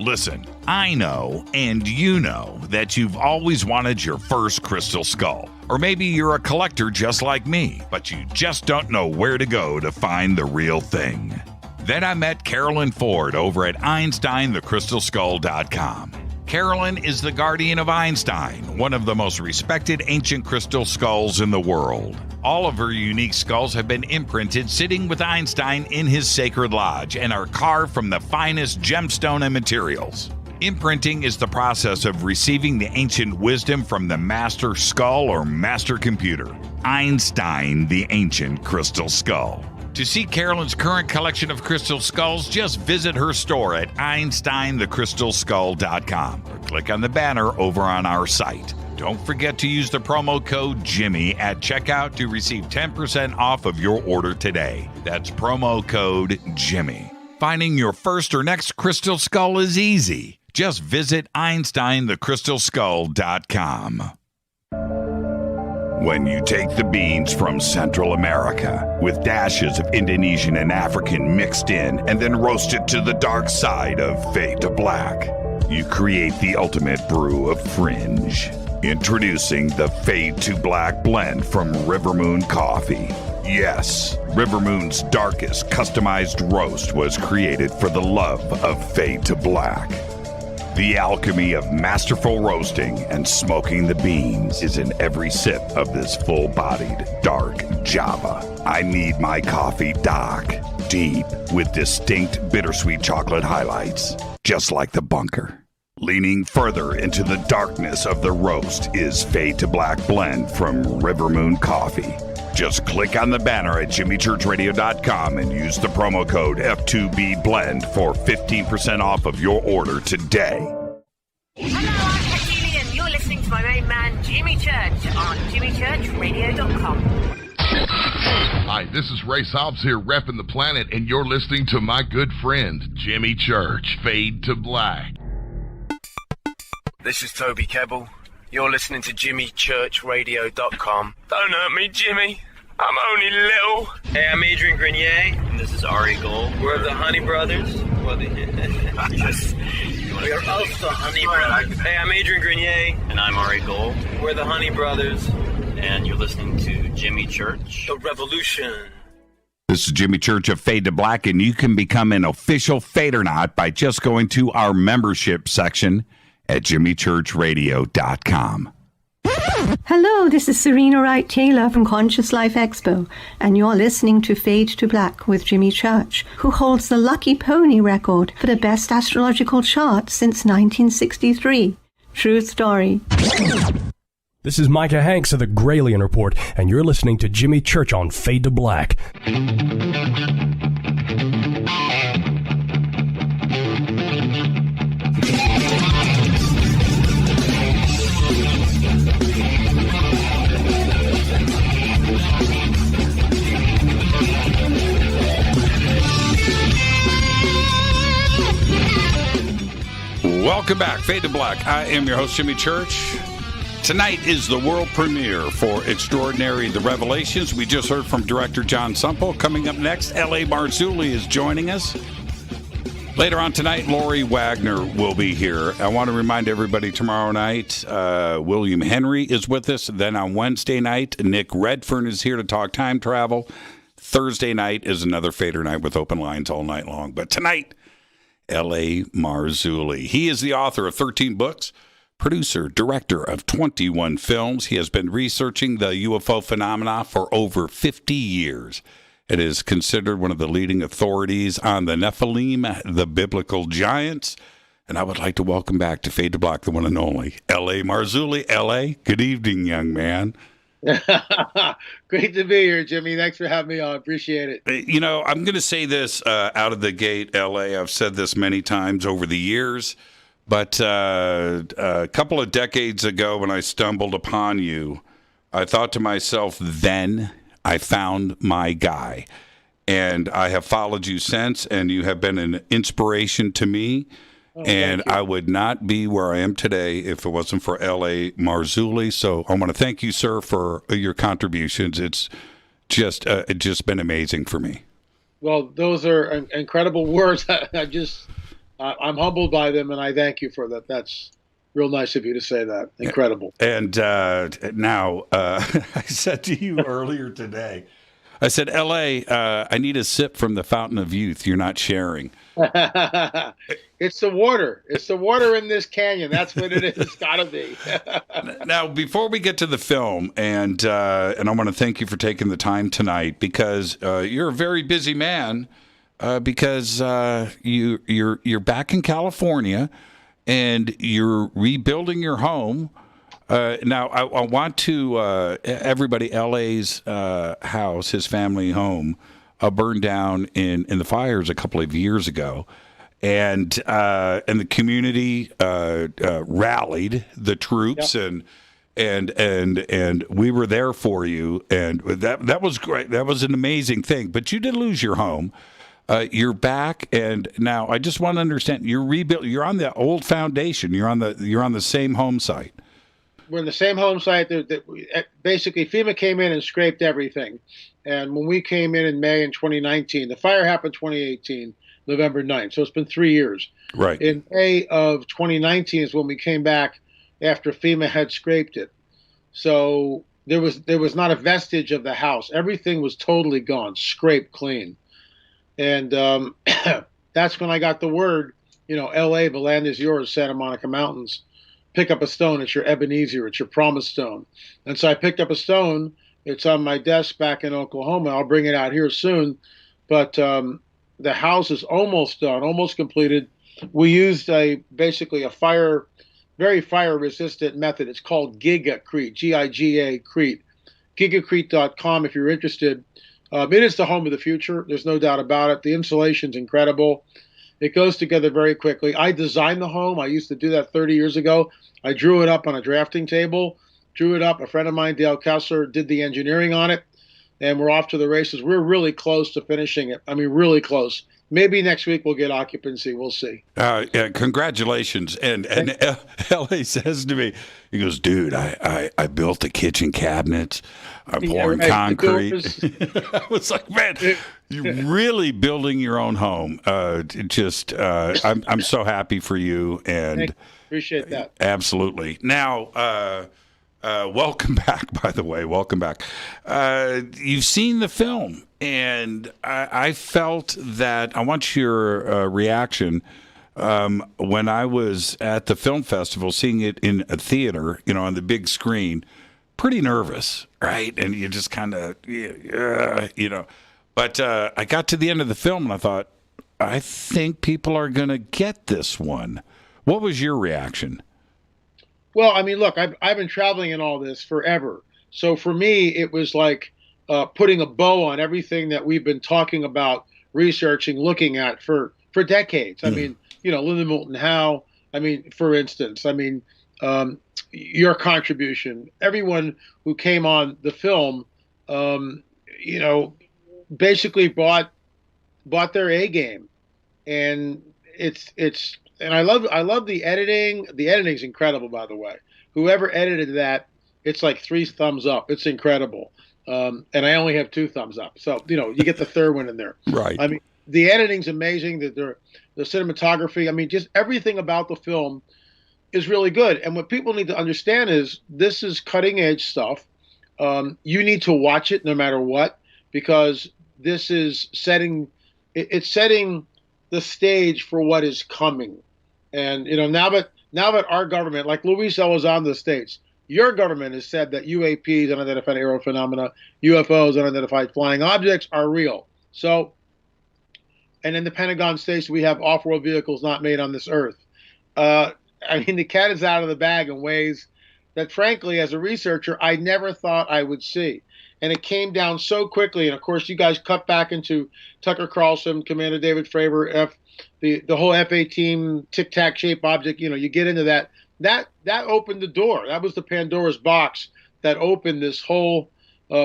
Listen, I know, and you know, that you've always wanted your first crystal skull. Or maybe you're a collector just like me, but you just don't know where to go to find the real thing. Then I met Carolyn Ford over at EinsteinTheCrystalSkull.com. Carolyn is the guardian of Einstein, one of the most respected ancient crystal skulls in the world. All of her unique skulls have been imprinted sitting with Einstein in his sacred lodge and are carved from the finest gemstone and materials. Imprinting is the process of receiving the ancient wisdom from the master skull or master computer, Einstein, the ancient crystal skull. To see Carolyn's current collection of crystal skulls, just visit her store at EinsteinTheCrystalSkull.com or click on the banner over on our site. Don't forget to use the promo code Jimmy at checkout to receive 10% off of your order today. That's promo code Jimmy. Finding your first or next crystal skull is easy. Just visit EinsteinTheCrystalSkull.com. When you take the beans from Central America with dashes of Indonesian and African mixed in and then roast it to the dark side of fade to black, you create the ultimate brew of fringe. Introducing the Fade to Black blend from Rivermoon Coffee. Yes, Rivermoon's darkest customized roast was created for the love of Fade to Black. The alchemy of masterful roasting and smoking the beans is in every sip of this full-bodied, dark Java. I need my coffee dark, deep, with distinct bittersweet chocolate highlights, just like the bunker. Leaning further into the darkness of the roast is Fade to Black blend from Rivermoon Coffee. Just click on the banner at jimmychurchradio.com and use the promo code F2B Blend for 15% off of your order today. Hello, I'm Katie, and you're listening to my main man, Jimmy Church, on jimmychurchradio.com. Hi, this is Ray Hobbs here, repping the planet, and you're listening to my good friend, Jimmy Church, Fade to Black. This is Toby Kebbell. You're listening to JimmyChurchRadio.com. Don't hurt me, Jimmy. I'm only little. Hey, I'm Adrian Grenier. And this is Ari Gold. We're the Honey Brothers. We're also Honey Brothers. Hey, I'm Adrian Grenier. And I'm Ari Gold. We're the Honey Brothers. And you're listening to Jimmy Church. The Revolution. This is Jimmy Church of Fade to Black, and you can become an official Fadernaut by just going to our membership section at jimmychurchradio.com. Hello, this is Serena Wright Taylor from Conscious Life Expo, and you're listening to Fade to Black with Jimmy Church, who holds the Lucky Pony record for the best astrological chart since 1963. True story. This is Micah Hanks of the Gralien Report, and you're listening to Jimmy Church on Fade to Black. Welcome back, Fade to Black. I am your host, Jimmy Church. Tonight is the world premiere for Extraordinary, The Revelations. We just heard from director Jon Sumple. Coming up next, L.A. Marzulli is joining us. Later on tonight, Lori Wagner will be here. I want to remind everybody tomorrow night, William Henry is with us. Then on Wednesday night, Nick Redfern is here to talk time travel. Thursday night is another Fader night with open lines all night long. But tonight, L.A. Marzulli. He is the author of 13 books, producer, director of 21 films. He has been researching the UFO phenomena for over 50 years. It is considered one of the leading authorities on the Nephilim, the biblical giants. And I would like to welcome back to Fade to Black, the one and only L.A. Marzulli. L.A., good evening, young man. Great to be here, Jimmy. Thanks for having me on. Appreciate it. You know, I'm going to say this out of the gate, L.A. I've said this many times over the years, but a couple of decades ago when I stumbled upon you, I thought to myself, then I found my guy. And I have followed you since, and you have been an inspiration to me. And I would not be where I am today if it wasn't for L.A. Marzulli. So I want to thank you, sir, for your contributions. It's just been amazing for me. Well, those are incredible words. I'm humbled by them, and I thank you for that. That's real nice of you to say that. Incredible. And now, I said to you earlier today, I said, L.A., I need a sip from the fountain of youth. You're not sharing. It's the water. It's the water in this canyon. That's what it is. It's got to be. Now, before we get to the film, and I want to thank you for taking the time tonight, because you're a very busy man, because you're back in California and you're rebuilding your home. Now, I want to everybody. LA's house, his family home, burned down in the fires a couple of years ago, and the community rallied the troops, Yep. and we were there for you, and that was great. That was an amazing thing. But you did lose your home. You're back, and now I just want to understand. You're rebuilt. You're on the old foundation. You're on the same home site. We're in the same home site. Basically, FEMA came in and scraped everything. And when we came in May in 2019, the fire happened 2018, November 9th. So it's been 3 years. Right. In May of 2019 is when we came back after FEMA had scraped it. So there was not a vestige of the house. Everything was totally gone, scraped clean. And that's when I got the word, LA, the land is yours, Santa Monica Mountains. Pick up a stone. It's your Ebenezer. It's your promise stone. And so I picked up a stone. It's on my desk back in Oklahoma. I'll bring it out here soon. But the house is almost done, almost completed. We used basically a very fire-resistant method. It's called Gigacrete, Gigacrete. Gigacrete.com if you're interested. It is the home of the future. There's no doubt about it. The insulation's incredible. It goes together very quickly. I designed the home. I used to do that 30 years ago. I drew it up on a drafting table, drew it up. A friend of mine, Dale Kessler, did the engineering on it, and we're off to the races. We're really close to finishing it. I mean, really close. Maybe next week we'll get occupancy. We'll see. Yeah, congratulations. And LA says to me, he goes, dude, I built the kitchen cabinets. I'm pouring concrete. I was like, man, you're really building your own home. I'm so happy for you. And appreciate that. Absolutely. Now, welcome back, by the way. Welcome back. You've seen the film, and I felt that I want your reaction. When I was at the film festival, seeing it in a theater, on the big screen, pretty nervous, right? And you just kind of, But I got to the end of the film, and I thought, I think people are going to get this one. What was your reaction? Well, I mean, look, I've been traveling in all this forever. So for me, it was like putting a bow on everything that we've been talking about, researching, looking at for decades. I mean, Linda Moulton Howe, for instance, your contribution, everyone who came on the film, basically bought their A game. And and I love the editing. The editing's incredible, by the way. Whoever edited that, it's like 3 thumbs up. It's incredible. And I only have 2 thumbs up. So, you get the third one in there. Right. The editing's amazing. The cinematography, just everything about the film is really good. And what people need to understand is this is cutting edge stuff. You need to watch it no matter what, because this is setting the stage for what is coming. And now that our government, like Luis Elizondo states, your government has said that UAPs, unidentified aerial phenomena, UFOs, unidentified flying objects, are real. So, and in the Pentagon states we have off-world vehicles not made on this earth. The cat is out of the bag in ways that, frankly, as a researcher, I never thought I would see. And it came down so quickly. And of course, you guys cut back into Tucker Carlson, Commander David Fravor, the whole F-18 tic-tac shape object. You get into that. That opened the door. That was the Pandora's box that opened this whole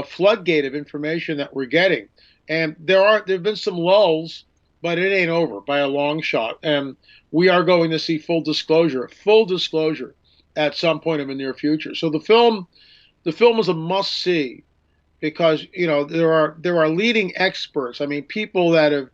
floodgate of information that we're getting. And there've been some lulls, but it ain't over by a long shot. And we are going to see full disclosure at some point in the near future. So the film is a must-see, because there are leading experts. People that have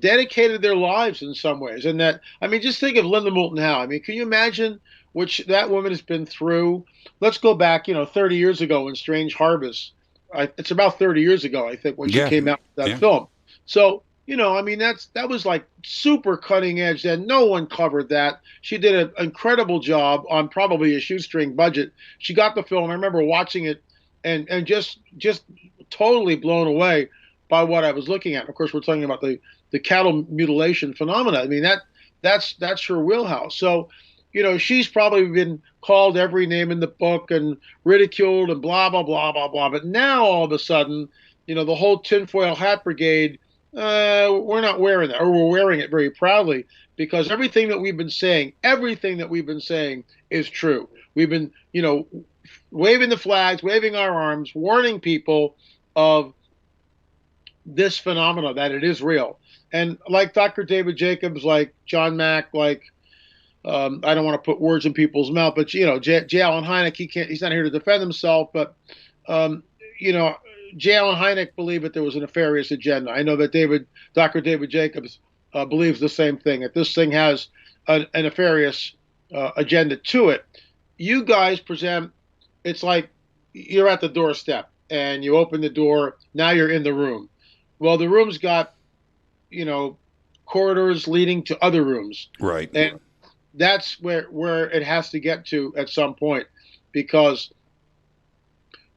dedicated their lives in some ways, and that just think of Linda Moulton Howe. Can you imagine what that woman has been through? Let's go back 30 years ago when Strange Harvest it's about 30 years ago, I think, when she came out with that film. So, I mean, that was like super cutting edge. And no one covered that. She did an incredible job on probably a shoestring budget. She got the film. I remember watching it and just totally blown away by what I was looking at. Of course, we're talking about the cattle mutilation phenomena. I mean, that's her wheelhouse. So, she's probably been called every name in the book and ridiculed and blah, blah, blah, blah, blah. But now all of a sudden, the whole tinfoil hat brigade, we're not wearing that, or we're wearing it very proudly, because everything that we've been saying is true. We've been, waving the flags, waving our arms, warning people of this phenomena, that it is real. And like Dr. David Jacobs, like John Mack, like, I don't want to put words in people's mouth, but J. Allen Hynek, he's not here to defend himself, but J. Allen Hynek believed that there was a nefarious agenda. I know that Dr. David Jacobs believes the same thing, that this thing has a nefarious agenda to it. You guys present, it's like you're at the doorstep and you open the door, now you're in the room. Well, the room's got, corridors leading to other rooms. Right. And that's where it has to get to at some point, because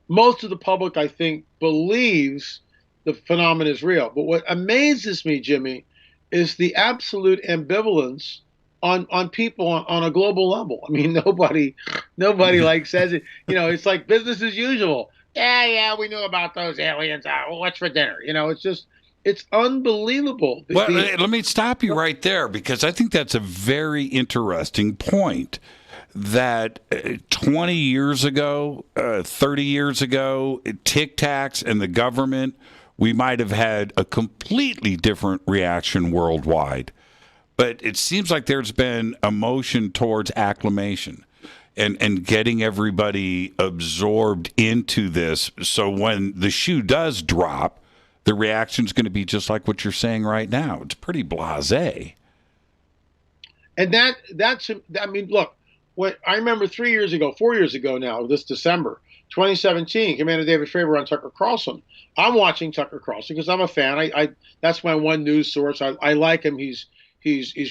most of the public, I think, believes the phenomenon is real. But what amazes me, Jimmy, is the absolute ambivalence on people on a global level. I mean, nobody like says it. It's like business as usual. Yeah, we knew about those aliens. What's for dinner? It's unbelievable. Well, let me stop you right there, because I think that's a very interesting point. That 20 years ago, 30 years ago, Tic Tacs and the government, we might have had a completely different reaction worldwide. But it seems like there's been a motion towards acclimation and getting everybody absorbed into this. So when the shoe does drop, the reaction is going to be just like what you're saying right now. It's pretty blasé. And that's, I mean, look, what I remember 4 years ago now, this December, 2017, Commander David Fravor on Tucker Carlson. I'm watching Tucker Carlson because I'm a fan. I that's my one news source. I like him. He's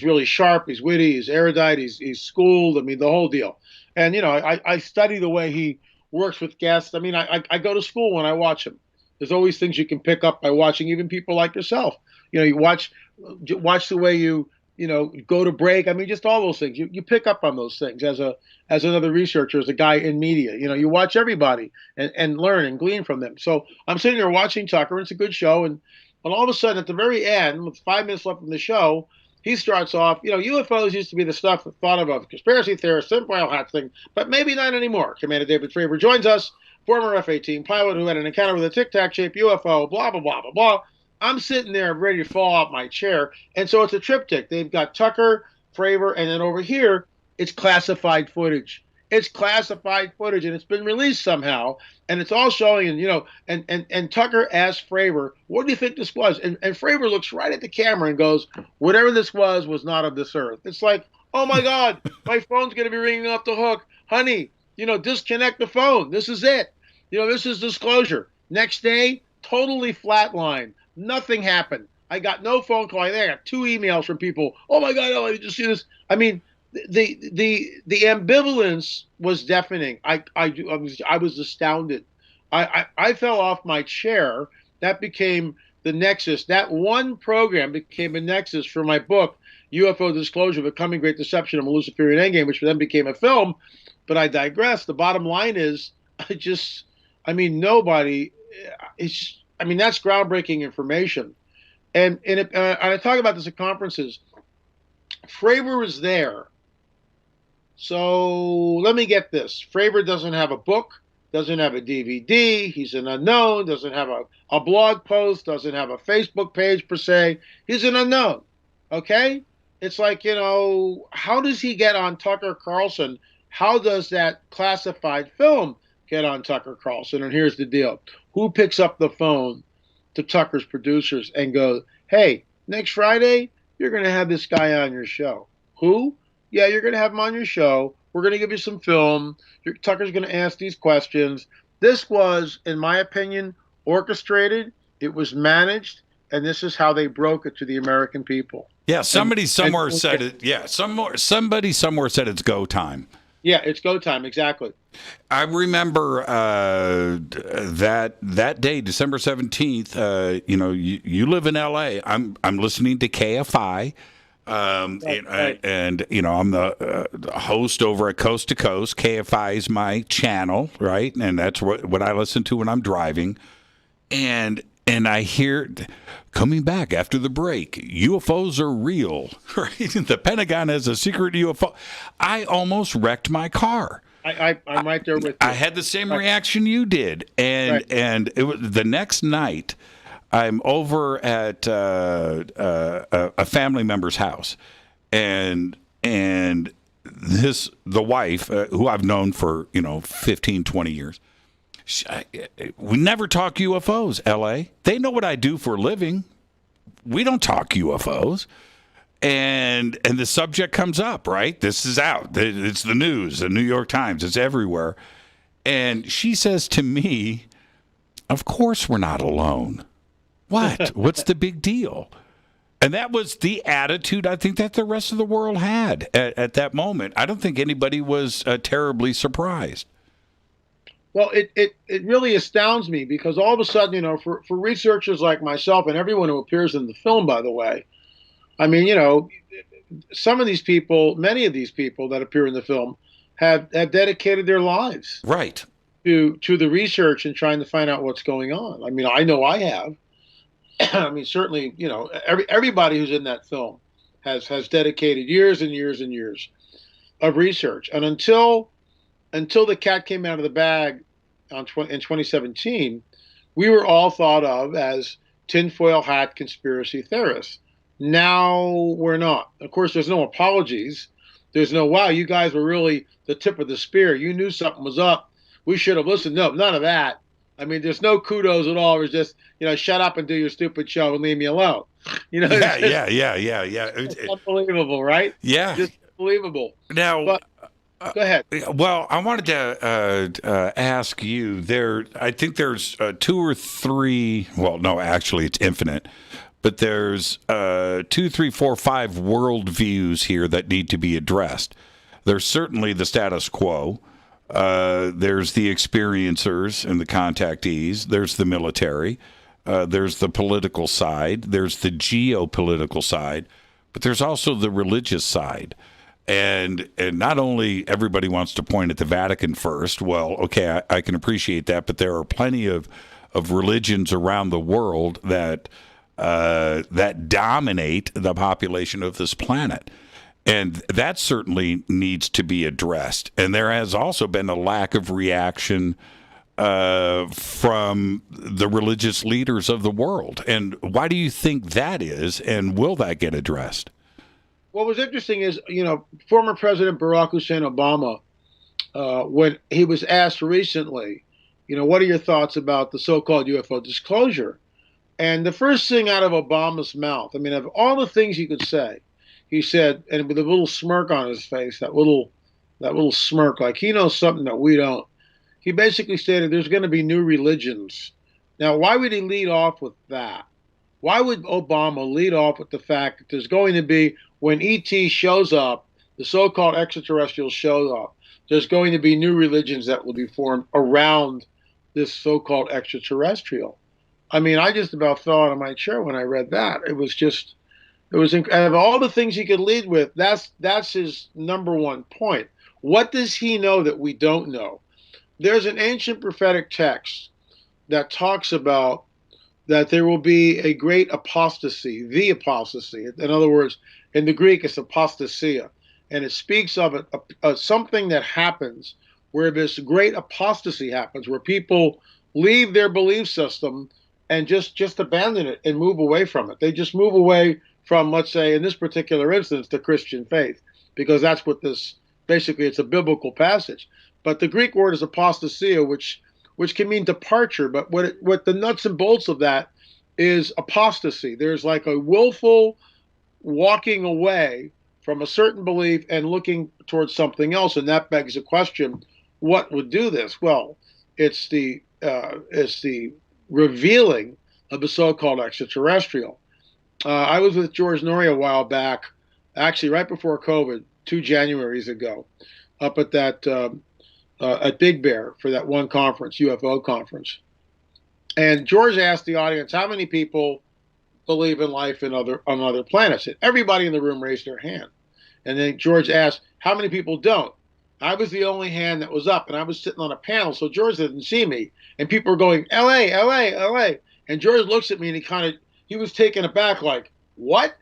really sharp. He's witty. He's erudite. He's schooled. I mean, the whole deal. And I study the way he works with guests. I mean, I go to school when I watch him. There's always things you can pick up by watching even people like yourself. You watch the way you go to break. I mean, just all those things. You pick up on those things as another researcher, as a guy in media. You watch everybody and learn and glean from them. So I'm sitting there watching Tucker, and it's a good show. And all of a sudden, at the very end, with 5 minutes left in the show, he starts off, UFOs used to be the stuff thought of conspiracy theorists, tinfoil hat thing, but maybe not anymore. Commander David Fravor joins us, former F-18 pilot who had an encounter with a Tic Tac-shaped UFO, blah, blah, blah, blah, blah. I'm sitting there ready to fall out my chair. And so it's a triptych. They've got Tucker, Fravor, and then over here, it's classified footage. It's classified footage, and it's been released somehow. And it's all showing, and Tucker asked Fravor, what do you think this was? And Fravor looks right at the camera and goes, whatever this was not of this earth. It's like, oh my God, my phone's going to be ringing off the hook. Honey, disconnect the phone. This is it. This is disclosure. Next day, totally flatline. Nothing happened. I got no phone call. I got 2 emails from people. Oh my God, did you see this? I mean, the ambivalence was deafening. I was astounded. I fell off my chair. That became the nexus. That one program became a nexus for my book, UFO Disclosure: The Coming Great Deception of a Luciferian Endgame, which then became a film. But I digress. The bottom line is, nobody. That's groundbreaking information. And I talk about this at conferences. Fravor is there. So let me get this. Fravor doesn't have a book, doesn't have a DVD. He's an unknown, doesn't have a blog post, doesn't have a Facebook page per se. He's an unknown. Okay? It's like, how does he get on Tucker Carlson? How does that classified film get on Tucker Carlson? And here's the deal. Who picks up the phone to Tucker's producers and goes, hey, next Friday, you're going to have this guy on your show. Who? Yeah, you're going to have him on your show. We're going to give you some film. Tucker's going to ask these questions. This was, in my opinion, orchestrated. It was managed, and this is how they broke it to the American people. Yeah, somebody somewhere said it. Yeah, somebody somewhere said it's go time. Yeah, it's go time, exactly. I remember that day, December 17th. You live in L.A. I'm listening to KFI, right. And I'm the host over at Coast to Coast. KFI is my channel, right? And that's what I listen to when I'm driving. And I hear, coming back after the break, UFOs are real, right? The Pentagon has a secret UFO. I almost wrecked my car. I'm right there with you. I had the same reaction you did. And it was the next night, I'm over at a family member's house. And the wife, who I've known for, 15, 20 years, we never talk UFOs, L.A. They know what I do for a living. We don't talk UFOs. And the subject comes up, right? This is out. It's the news, the New York Times. It's everywhere. And she says to me, of course we're not alone. What? What's the big deal? And that was the attitude I think that the rest of the world had at that moment. I don't think anybody was terribly surprised. Well, it really astounds me because all of a sudden, for researchers like myself and everyone who appears in the film, by the way, I mean, some of these people, many of these people that appear in the film have dedicated their lives right to the research and trying to find out what's going on. I mean, I know I have. I mean, certainly, everybody who's in that film has dedicated years and years and years of research. And until the cat came out of the bag in 2017, we were all thought of as tinfoil hat conspiracy theorists. Now we're not. Of course, there's no apologies. There's no, wow, you guys were really the tip of the spear. You knew something was up. We should have listened. No, none of that. I mean, there's no kudos at all. It's just, shut up and do your stupid show and leave me alone. Yeah. It's unbelievable, right? Yeah. Just unbelievable. Now, go ahead. Well, I wanted to ask you, I think there's 2 or 3, well, no, actually it's infinite, but there's 2, 3, 4, 5 worldviews here that need to be addressed. There's certainly the status quo. There's the experiencers and the contactees. There's the military. There's the political side. There's the geopolitical side. But there's also the religious side. And not only everybody wants to point at the Vatican first. Well, okay, I can appreciate that. But there are plenty of religions around the world that dominate the population of this planet. And that certainly needs to be addressed. And there has also been a lack of reaction from the religious leaders of the world. And why do you think that is? And will that get addressed? What was interesting is, former President Barack Hussein Obama, when he was asked recently, what are your thoughts about the so-called UFO disclosure? And the first thing out of Obama's mouth, I mean, of all the things he could say, he said, and with a little smirk on his face, that little smirk, like he knows something that we don't. He basically stated there's going to be new religions. Now, why would he lead off with that? Why would Obama lead off with the fact that there's going to be, when ET shows up, the so-called extraterrestrials show up, there's going to be new religions that will be formed around this so-called extraterrestrial? I mean, I just about fell out of my chair when I read that. It was of all the things he could lead with, that's his number one point. What does he know that we don't know? There's an ancient prophetic text that talks about that there will be a great apostasy, the apostasy. In other words, in the Greek, it's apostasia. And it speaks of something that happens where this great apostasy happens, where people leave their belief system and just abandon it and move away from it. They just move away from, let's say, in this particular instance, the Christian faith, because that's what this, basically, it's a biblical passage. But the Greek word is apostasia, which can mean departure. But what the nuts and bolts of that is apostasy. There's like a willful walking away from a certain belief and looking towards something else. And that begs the question, what would do this? Well, It's the revealing of the so-called extraterrestrial. I was with George Norrie a while back, actually right before COVID, 2 Januaries ago, up at that at Big Bear for that one conference, UFO conference. And George asked the audience, how many people believe in life on other planets? And everybody in the room raised their hand. And then George asked, how many people don't? I was the only hand that was up, and I was sitting on a panel, so George didn't see me. And people were going, LA, LA, LA. And George looks at me, and he was taken aback, like, what?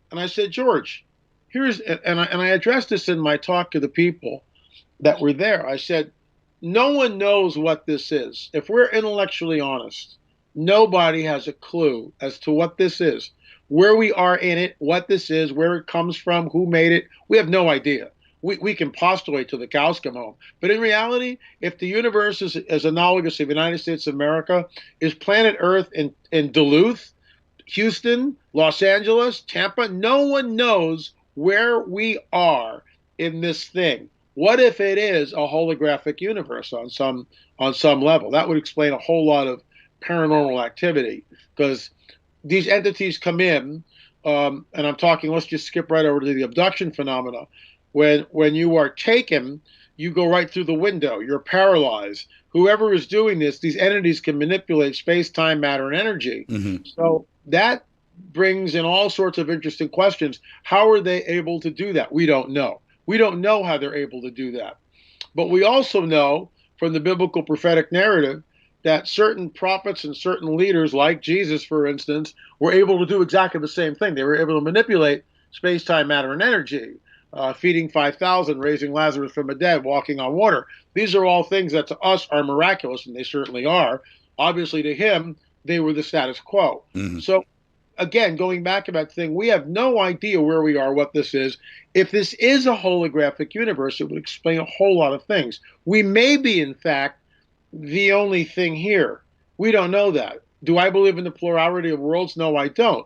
And I said, George, and I addressed this in my talk to the people that were there. I said, no one knows what this is. If we're intellectually honest, nobody has a clue as to what this is, where we are in it, what this is, where it comes from, who made it. We have no idea. We can postulate till the cows come home. But in reality, if the universe is as analogous to the United States of America, is planet Earth in Duluth, Houston, Los Angeles, Tampa, no one knows where we are in this thing. What if it is a holographic universe on some level? That would explain a whole lot of paranormal activity, because these entities come in, and I'm talking, let's just skip right over to the abduction phenomena. When you are taken, you go right through the window. You're paralyzed. Whoever is doing this, these entities can manipulate space, time, matter, and energy. Mm-hmm. So that brings in all sorts of interesting questions. How are they able to do that? We don't know. We don't know how they're able to do that. But we also know from the biblical prophetic narrative that certain prophets and certain leaders, like Jesus, for instance, were able to do exactly the same thing. They were able to manipulate space, time, matter, and energy. Feeding 5,000, raising Lazarus from the dead, walking on water. These are all things that to us are miraculous, and they certainly are. Obviously, to him, they were the status quo. Mm-hmm. So, again, going back to that thing, we have no idea where we are, what this is. If this is a holographic universe, it would explain a whole lot of things. We may be, in fact, the only thing here. We don't know that. Do I believe in the plurality of worlds? No, I don't.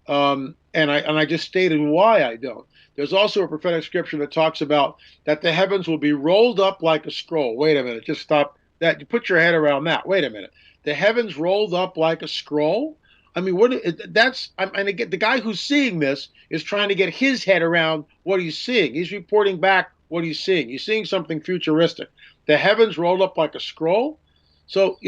And I just stated why I don't. There's also a prophetic scripture that talks about that the heavens will be rolled up like a scroll. Wait a minute, just stop that. You put your head around that. Wait a minute. The heavens rolled up like a scroll? I mean, and again, the guy who's seeing this is trying to get his head around what he's seeing. He's reporting back what he's seeing. He's seeing something futuristic. The heavens rolled up like a scroll? So,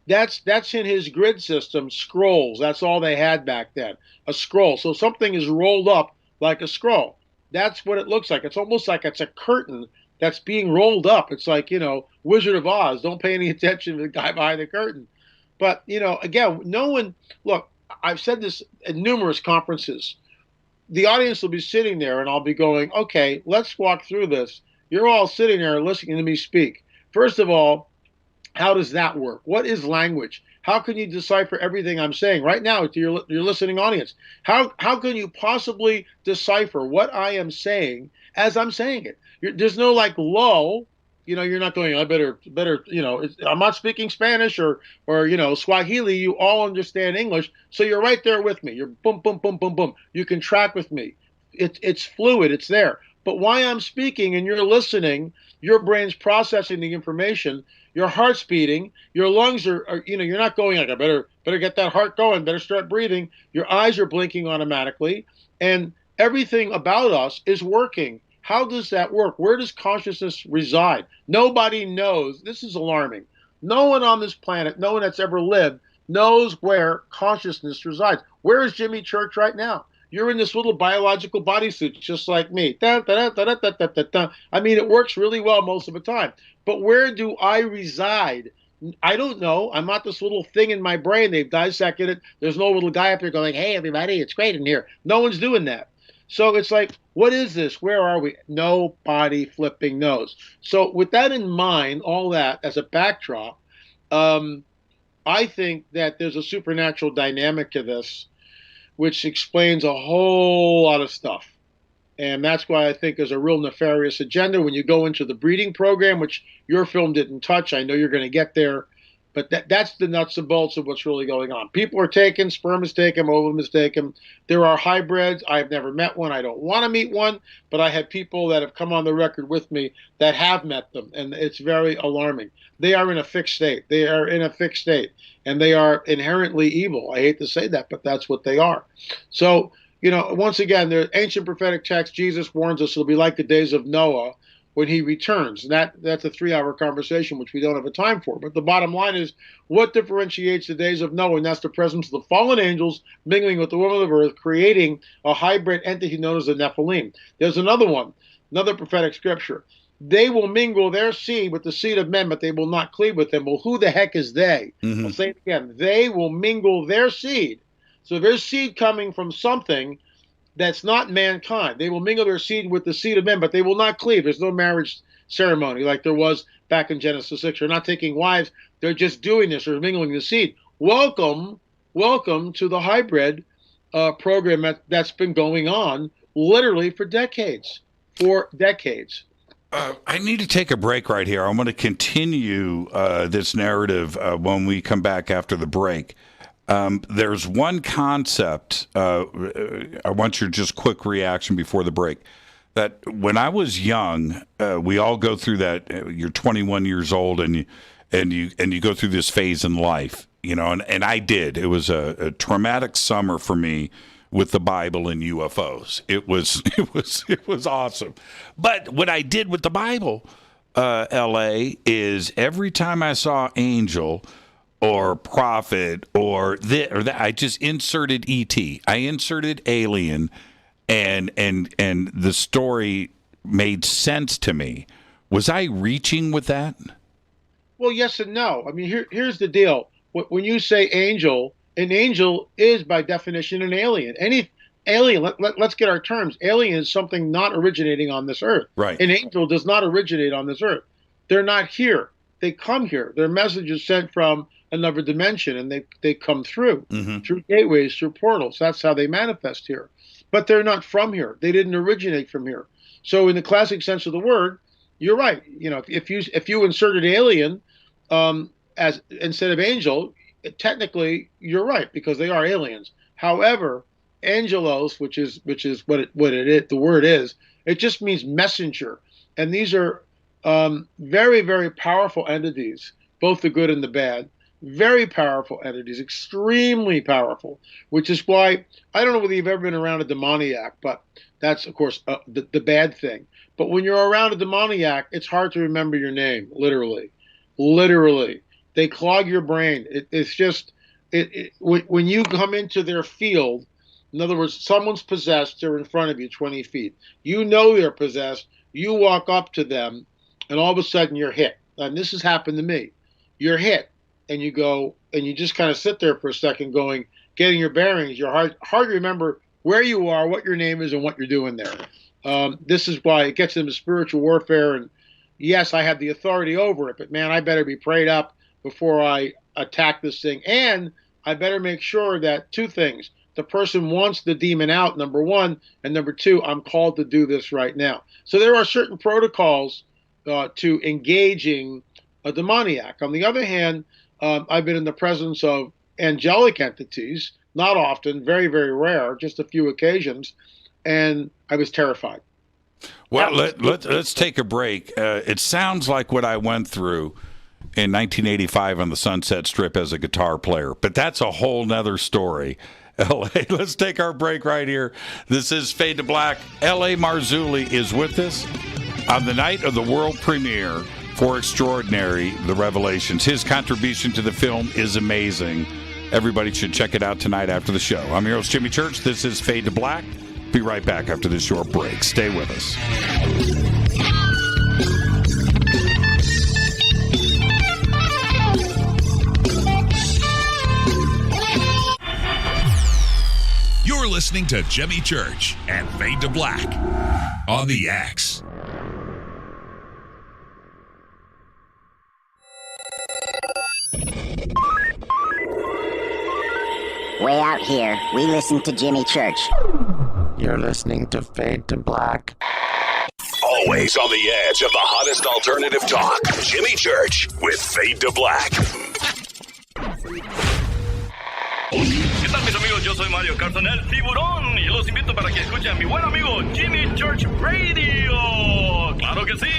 that's in his grid system, scrolls. That's all they had back then, a scroll. So something is rolled up like a scroll. That's what it looks like. It's almost like it's a curtain that's being rolled up. It's like, Wizard of Oz. Don't pay any attention to the guy behind the curtain. But, again, no one, look, I've said this at numerous conferences. The audience will be sitting there and I'll be going, okay, let's walk through this. You're all sitting there listening to me speak. First of all, how does that work? What is language? How can you decipher everything I'm saying right now to your listening audience? How can you possibly decipher what I am saying as I'm saying it? There's no like lull. You're not going, I better. I'm not speaking Spanish or Swahili. You all understand English, so you're right there with me. You're boom, boom, boom, boom, boom. You can track with me. It's fluid. It's there. But while I'm speaking and you're listening, your brain's processing the information. Your heart's beating, your lungs are you're not going like, I better get that heart going, better start breathing. Your eyes are blinking automatically, and everything about us is working. How does that work? Where does consciousness reside? Nobody knows. This is alarming. No one on this planet, no one that's ever lived, knows where consciousness resides. Where is Jimmy Church right now? You're in this little biological bodysuit, just like me. Da, da, da, da, da, da, da, da. I mean, it works really well most of the time. But where do I reside? I don't know. I'm not this little thing in my brain. They've dissected it. There's no little guy up there going, hey, everybody, it's great in here. No one's doing that. So it's like, what is this? Where are we? Nobody flipping knows. So with that in mind, all that as a backdrop, I think that there's a supernatural dynamic to this, which explains a whole lot of stuff. And that's why I think there's a real nefarious agenda when you go into the breeding program, which your film didn't touch. I know you're going to get there. But that's the nuts and bolts of what's really going on. People are taken, sperm is taken, ovum is taken. There are hybrids. I've never met one. I don't want to meet one, but I have people that have come on the record with me that have met them, and it's very alarming. They are in a fixed state. And they are inherently evil. I hate to say that, but that's what they are. So, once again, the ancient prophetic text, Jesus warns us it'll be like the days of Noah when he returns. And that's a 3-hour conversation, which we don't have a time for. But the bottom line is, what differentiates the days of Noah? And that's the presence of the fallen angels mingling with the woman of earth, creating a hybrid entity known as the Nephilim. There's another one, another prophetic scripture. They will mingle their seed with the seed of men, but they will not cleave with them. Well, who the heck is they? I'll say it again. They will mingle their seed. So there's seed coming from something that's not mankind. They will mingle their seed with the seed of men, but they will not cleave. There's no marriage ceremony like there was back in Genesis 6. They're not taking wives. They're just doing this. They're mingling the seed. Welcome to the hybrid program that's been going on literally for decades. I need to take a break right here. I'm going to continue this narrative when we come back after the break. There's one concept. I want your just quick reaction before the break. That when I was young, we all go through that. You're 21 years old, and you go through this phase in life, and I did. It was a traumatic summer for me with the Bible and UFOs. It was awesome. But what I did with the Bible, LA, is every time I saw angel or prophet or this or that, I just inserted ET. I inserted alien, and the story made sense to me. Was I reaching with that? Well, yes and no. I mean, here's the deal. When you say angel, an angel is by definition an alien. Any alien, let's get our terms. Alien is something not originating on this earth. Right. An angel does not originate on this earth. They're not here. They come here. Their message is sent from another dimension, and they come through gateways, through portals. That's how they manifest here. But they're not from here. They didn't originate from here. So in the classic sense of the word, you're right. If you inserted alien as instead of angel, technically you're right, because they are aliens. However, angelos, which is what it is, the word is, it just means messenger, and these are very, very powerful entities, both the good and the bad. Very powerful entities, extremely powerful, which is why I don't know whether you've ever been around a demoniac, but that's, of course, the bad thing. But when you're around a demoniac, it's hard to remember your name, literally. They clog your brain. It's just, when you come into their field, in other words, someone's possessed, they're in front of you 20 feet. You know they're possessed. You walk up to them, and all of a sudden you're hit. And this has happened to me. You're hit. And you go, and you just kind of sit there for a second getting your bearings. You're hard to remember where you are, what your name is, and what you're doing there. This is why it gets into spiritual warfare. And yes, I have the authority over it, but man, I better be prayed up before I attack this thing. And I better make sure that two things. The person wants the demon out, number one, and number two, I'm called to do this right now. So there are certain protocols to engaging a demoniac. On the other hand, I've been in the presence of angelic entities, not often, very, very rare, just a few occasions, and I was terrified. Well, let's take a break. It sounds like what I went through in 1985 on the Sunset Strip as a guitar player, but that's a whole nother story. L.A., let's take our break right here. This is Fade to Black. L.A. Marzulli is with us on the night of the world premiere for Extraordinary, The Revelations. His contribution to the film is amazing. Everybody should check it out tonight after the show. I'm your host, Jimmy Church. This is Fade to Black. Be right back after this short break. Stay with us. You're listening to Jimmy Church and Fade to Black on the X. Way out here, we listen to Jimmy Church. You're listening to Fade to Black. Always on the edge of the hottest alternative talk. Jimmy Church with Fade to Black. ¿Qué tal, mis amigos? Yo soy Mario Carson, el tiburón, y los invito para que escuchen a mi buen amigo Jimmy Church Radio. ¡Claro que sí!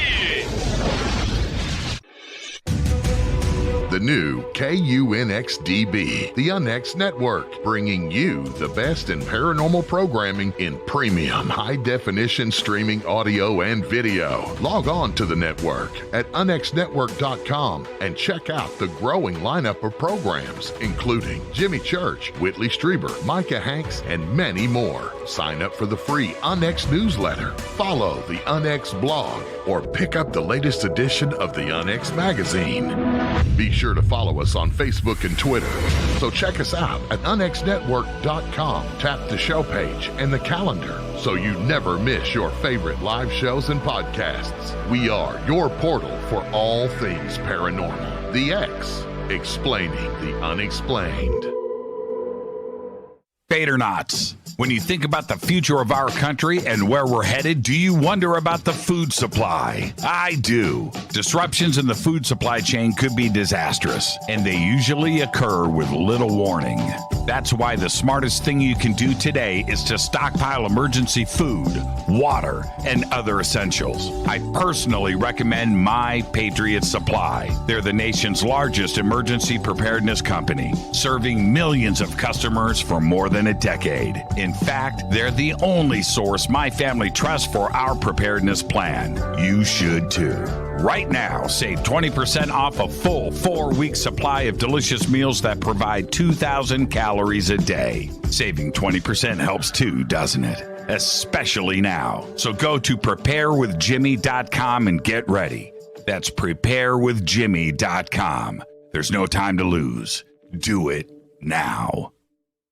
The new KUNXDB, the UNX Network, bringing you the best in paranormal programming in premium high-definition streaming audio and video. Log on to the network at unxnetwork.com and check out the growing lineup of programs, including Jimmy Church, Whitley Strieber, Micah Hanks, and many more. Sign up for the free UNX newsletter, follow the UNX blog, or pick up the latest edition of the UNX magazine. Be sure to follow us on Facebook and Twitter. So check us out at unxnetwork.com. Tap the show page and the calendar so you never miss your favorite live shows and podcasts. We are your portal for all things paranormal. The X, explaining the unexplained. Fadernauts. When you think about the future of our country and where we're headed, do you wonder about the food supply? I do. Disruptions in the food supply chain could be disastrous, and they usually occur with little warning. That's why the smartest thing you can do today is to stockpile emergency food, water, and other essentials. I personally recommend My Patriot Supply. They're the nation's largest emergency preparedness company, serving millions of customers for more than a decade. In fact, they're the only source my family trusts for our preparedness plan. You should too. Right now, save 20% off a full 4-week supply of delicious meals that provide 2,000 calories a day. Saving 20% helps too, doesn't it? Especially now. So go to preparewithjimmy.com and get ready. That's preparewithjimmy.com. There's no time to lose. Do it now.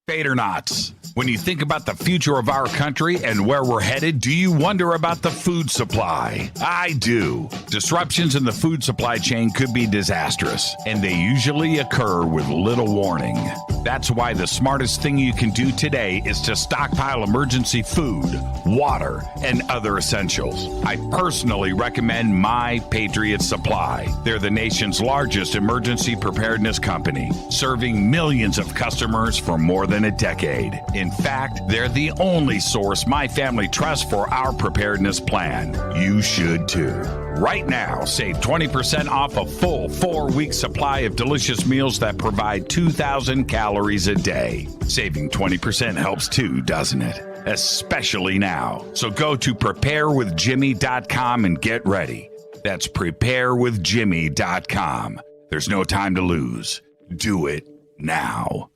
Fadernauts. When you think about the future of our country and where we're headed, do you wonder about the food supply? I do. Disruptions in the food supply chain could be disastrous, and they usually occur with little warning. That's why the smartest thing you can do today is to stockpile emergency food, water, and other essentials. I personally recommend My Patriot Supply. They're the nation's largest emergency preparedness company, serving millions of customers for more than a decade. In fact, they're the only source my family trusts for our preparedness plan. You should too. Right now, save 20% off a full 4-week supply of delicious meals that provide 2,000 calories a day. Saving 20% helps too, doesn't it? Especially now. So go to preparewithjimmy.com and get ready. That's preparewithjimmy.com. There's no time to lose. Do it now.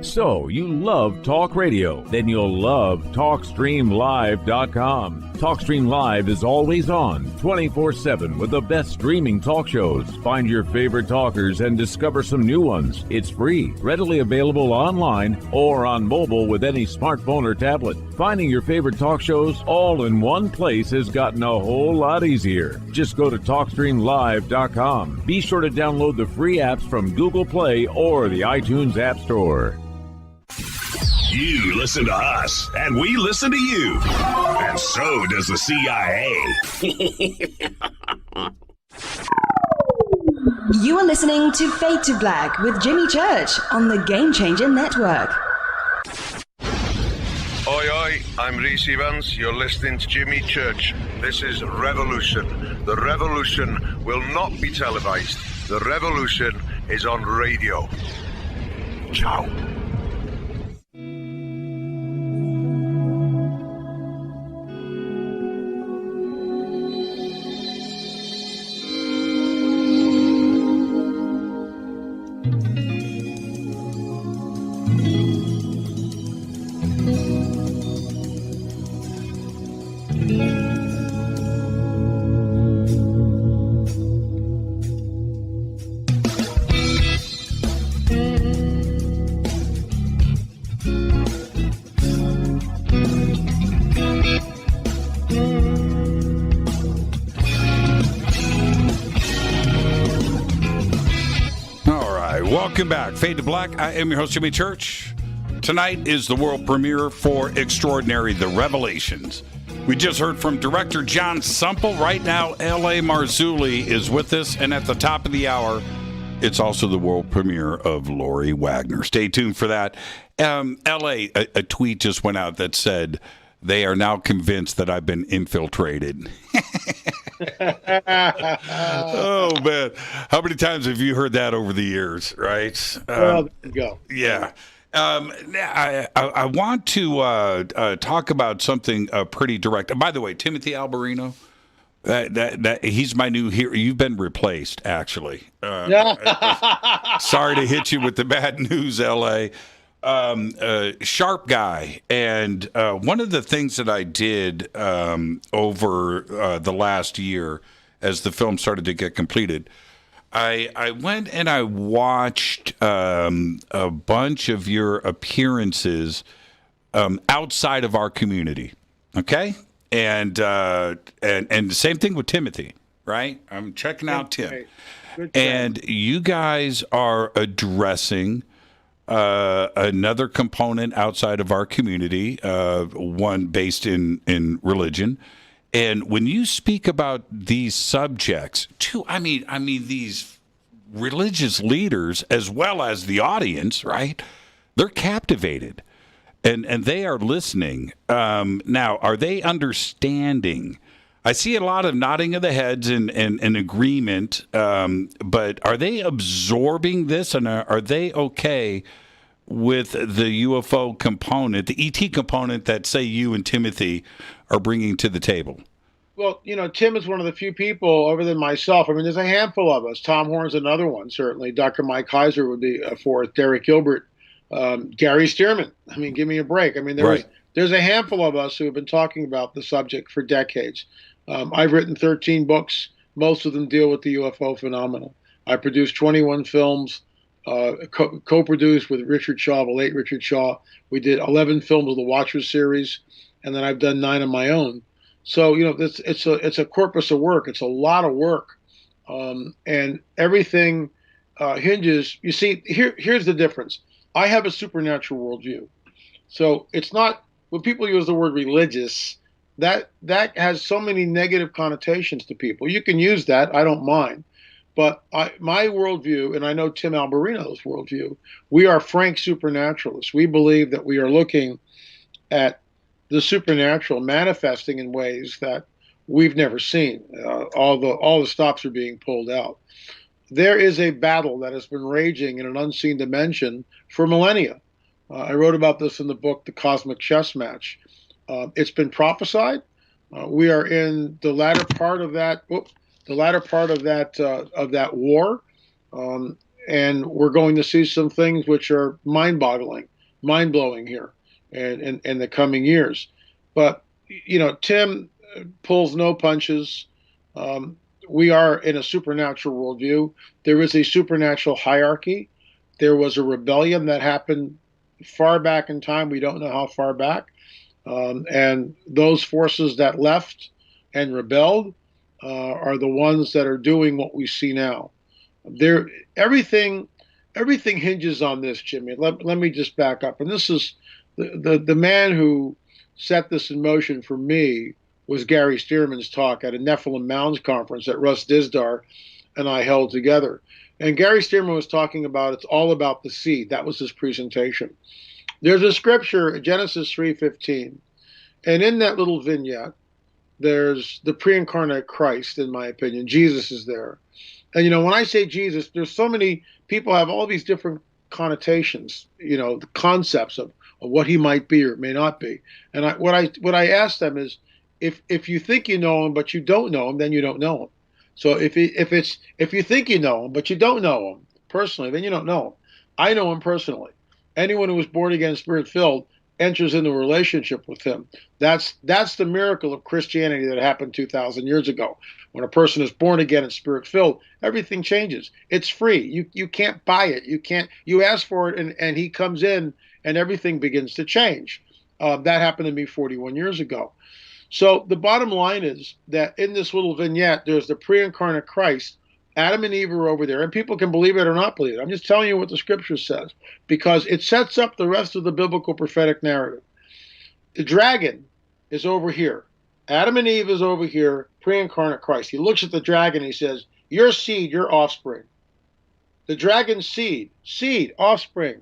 So, you love talk radio? Then you'll love TalkStreamLive.com. TalkStream Live is always on, 24/7 with the best streaming talk shows. Find your favorite talkers and discover some new ones. It's free, readily available online or on mobile with any smartphone or tablet. Finding your favorite talk shows all in one place has gotten a whole lot easier. Just go to TalkStreamLive.com. Be sure to download the free apps from Google Play or the iTunes App Store. You listen to us, and we listen to you. And so does the CIA. You are listening to Fade to Black with Jimmy Church on the Game Changer Network. Oi, oi, I'm Reese Evans. You're listening to Jimmy Church. This is Revolution. The revolution will not be televised. The revolution is on radio. Ciao. Welcome back. Fade to Black. I am your host, Jimmy Church. Tonight is the world premiere for Extraordinary, The Revelations. We just heard from director Jon Sumple. Right now, L.A. Marzulli is with us. And at the top of the hour, It's also the world premiere of Lori Wagner. Stay tuned for that. L.A., a tweet just went out that said, they are now convinced that I've been infiltrated. Oh, man. How many times have you heard that over the years, right? Well, there you go. Yeah. I want to talk about something pretty direct. By the way, Timothy Alberino, that he's my new hero. You've been replaced, actually. Sorry to hit you with the bad news, L.A. Sharp guy. And one of the things that I did over the last year as the film started to get completed, I went and I watched a bunch of your appearances outside of our community. Okay? And the same thing with Timothy, right? I'm checking out Tim. And you guys are addressing another component outside of our community, one based in religion. And when you speak about these subjects, too, I mean these religious leaders as well as the audience, right? They're captivated, and they are listening. Now, are they understanding? I see a lot of nodding of the heads and agreement, but are they absorbing this, and are they okay with the UFO component, the ET component that, say, you and Timothy are bringing to the table? Well, Tim is one of the few people, other than myself. I mean, there's a handful of us. Tom Horn's another one, certainly. Dr. Mike Heiser would be a fourth. Derek Gilbert, Gary Stearman. I mean, give me a break. I mean, there's a handful of us who have been talking about the subject for decades. I've written 13 books. Most of them deal with the UFO phenomenon. I produced 21 films, co-produced with Richard Shaw, the late Richard Shaw. We did 11 films of the Watchers series, and then I've done 9 of my own. So, it's a corpus of work. It's a lot of work. And everything hinges. You see, here's the difference. I have a supernatural worldview. So it's not, when people use the word religious, that has so many negative connotations to people. You can use that. I don't mind. But my worldview, and I know Tim Alberino's worldview, we are frank supernaturalists. We believe that we are looking at the supernatural manifesting in ways that we've never seen. All the stops are being pulled out. There is a battle that has been raging in an unseen dimension for millennia. I wrote about this in the book, The Cosmic Chess Match. It's been prophesied. We are in the latter part of that. Of that war, and we're going to see some things which are mind-blowing here, and in the coming years. But Tim pulls no punches. We are in a supernatural worldview. There is a supernatural hierarchy. There was a rebellion that happened far back in time. We don't know how far back, and those forces that left and rebelled are the ones that are doing what we see now. Everything hinges on this, Jimmy. Let me just back up. And this is the man who set this in motion for me was Gary Stearman's talk at a Nephilim Mounds conference that Russ Dizdar and I held together. And Gary Stearman was talking about it's all about the seed. That was his presentation. There's a scripture, Genesis 3:15, and in that little vignette, there's the pre-incarnate Christ, in my opinion. Jesus is there. And, when I say Jesus, there's so many people have all these different connotations, the concepts of what he might be or may not be. And what I ask them is, if you think you know him, but you don't know him, then you don't know him. So if you think you know him, but you don't know him personally, then you don't know him. I know him personally. Anyone who was born again, spirit-filled, enters into a relationship with him. That's the miracle of Christianity that happened 2,000 years ago. When a person is born again and spirit-filled, everything changes. It's free. You can't buy it. You ask for it, and he comes in, and everything begins to change. That happened to me 41 years ago. So the bottom line is that in this little vignette, there's the pre-incarnate Christ. Adam and Eve are over there, and people can believe it or not believe it. I'm just telling you what the scripture says, because it sets up the rest of the biblical prophetic narrative. The dragon is over here. Adam and Eve is over here, pre-incarnate Christ. He looks at the dragon, he says, your seed, your offspring. The dragon's seed, offspring,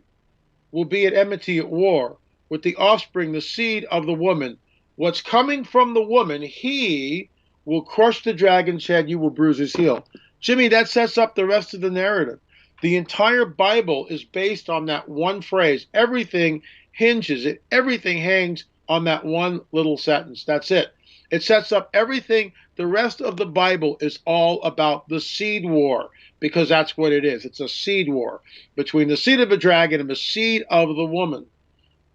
will be at enmity, at war with the offspring, the seed of the woman. What's coming from the woman, he will crush the dragon's head, you will bruise his heel. Jimmy, that sets up the rest of the narrative. The entire Bible is based on that one phrase. Everything everything hangs on that one little sentence. That's it. It sets up everything. The rest of the Bible is all about the seed war, because that's what it is. It's a seed war between the seed of a dragon and the seed of the woman.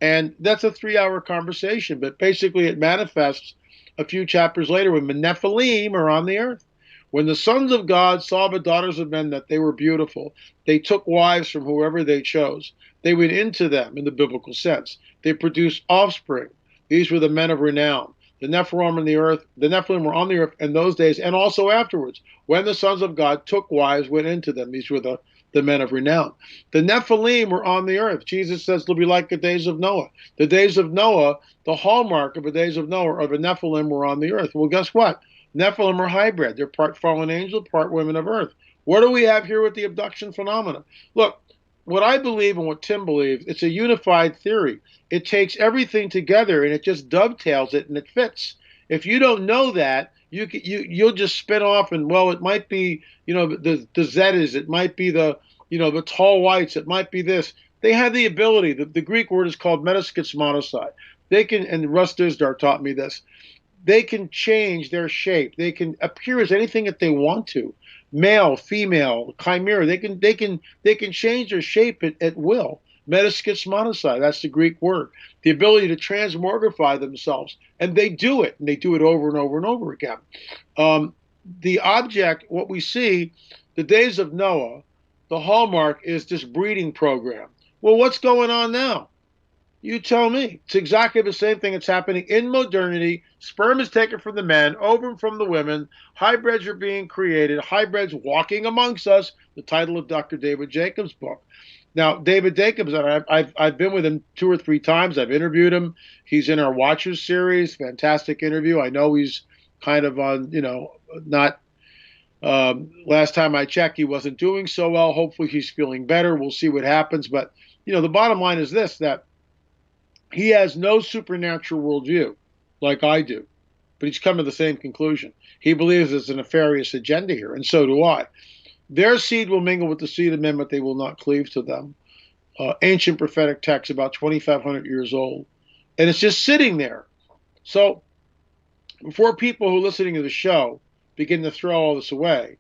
And that's a 3-hour conversation, but basically it manifests a few chapters later when the Nephilim are on the earth. When the sons of God saw the daughters of men that they were beautiful, they took wives from whoever they chose. They went into them in the biblical sense. They produced offspring. These were the men of renown. The Nephilim were on the earth in those days and also afterwards. When the sons of God took wives, went into them. These were the men of renown. The Nephilim were on the earth. Jesus says they'll be like the days of Noah. The days of Noah, the hallmark of the days of Noah, or the Nephilim were on the earth. Well, guess what? Nephilim are hybrid. They're part fallen angel, part women of earth. What do we have here with the abduction phenomena? Look, what I believe and what Tim believes, it's a unified theory. It takes everything together and it just dovetails it and it fits. If you don't know that, you'll just spin off and, well, it might be, the Zetas, it might be the tall whites, it might be this. They have the ability. The Greek word is called metaskismonosai. They can, and Russ Dizdar taught me this. They can change their shape. They can appear as anything that they want to. Male, female, chimera. They can change their shape at will. Metaskismonosai, that's the Greek word. The ability to transmogrify themselves. And they do it. And they do it over and over and over again. The object, what we see, the days of Noah, the hallmark is this breeding program. Well, what's going on now? You tell me. It's exactly the same thing that's happening in modernity. Sperm is taken from the men, ovum from the women. Hybrids are being created. Hybrids walking amongst us. The title of Dr. David Jacobs' book. Now, David Jacobs, I've been with him 2 or 3 times. I've interviewed him. He's in our Watchers series. Fantastic interview. I know he's kind of on, not. Last time I checked, he wasn't doing so well. Hopefully he's feeling better. We'll see what happens. But, the bottom line is this, that he has no supernatural worldview like I do, but he's come to the same conclusion. He believes there's a nefarious agenda here, and so do I. Their seed will mingle with the seed of men, but they will not cleave to them. Ancient prophetic text, about 2,500 years old. And it's just sitting there. So before people who are listening to the show begin to throw all this away,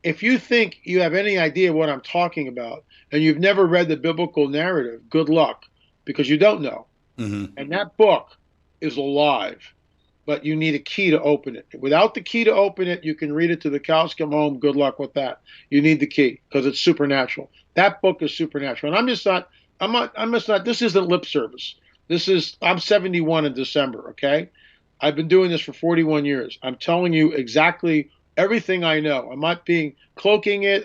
if you think you have any idea what I'm talking about, and you've never read the biblical narrative, good luck. Because you don't know. Mm-hmm. And that book is alive, but you need a key to open it. Without the key to open it, you can read it to the cows come home. Good luck with that. You need the key because it's supernatural. That book is supernatural. And I'm just not, this isn't lip service. I'm 71 in December, okay? I've been doing this for 41 years. I'm telling you exactly everything I know. I'm not cloaking it.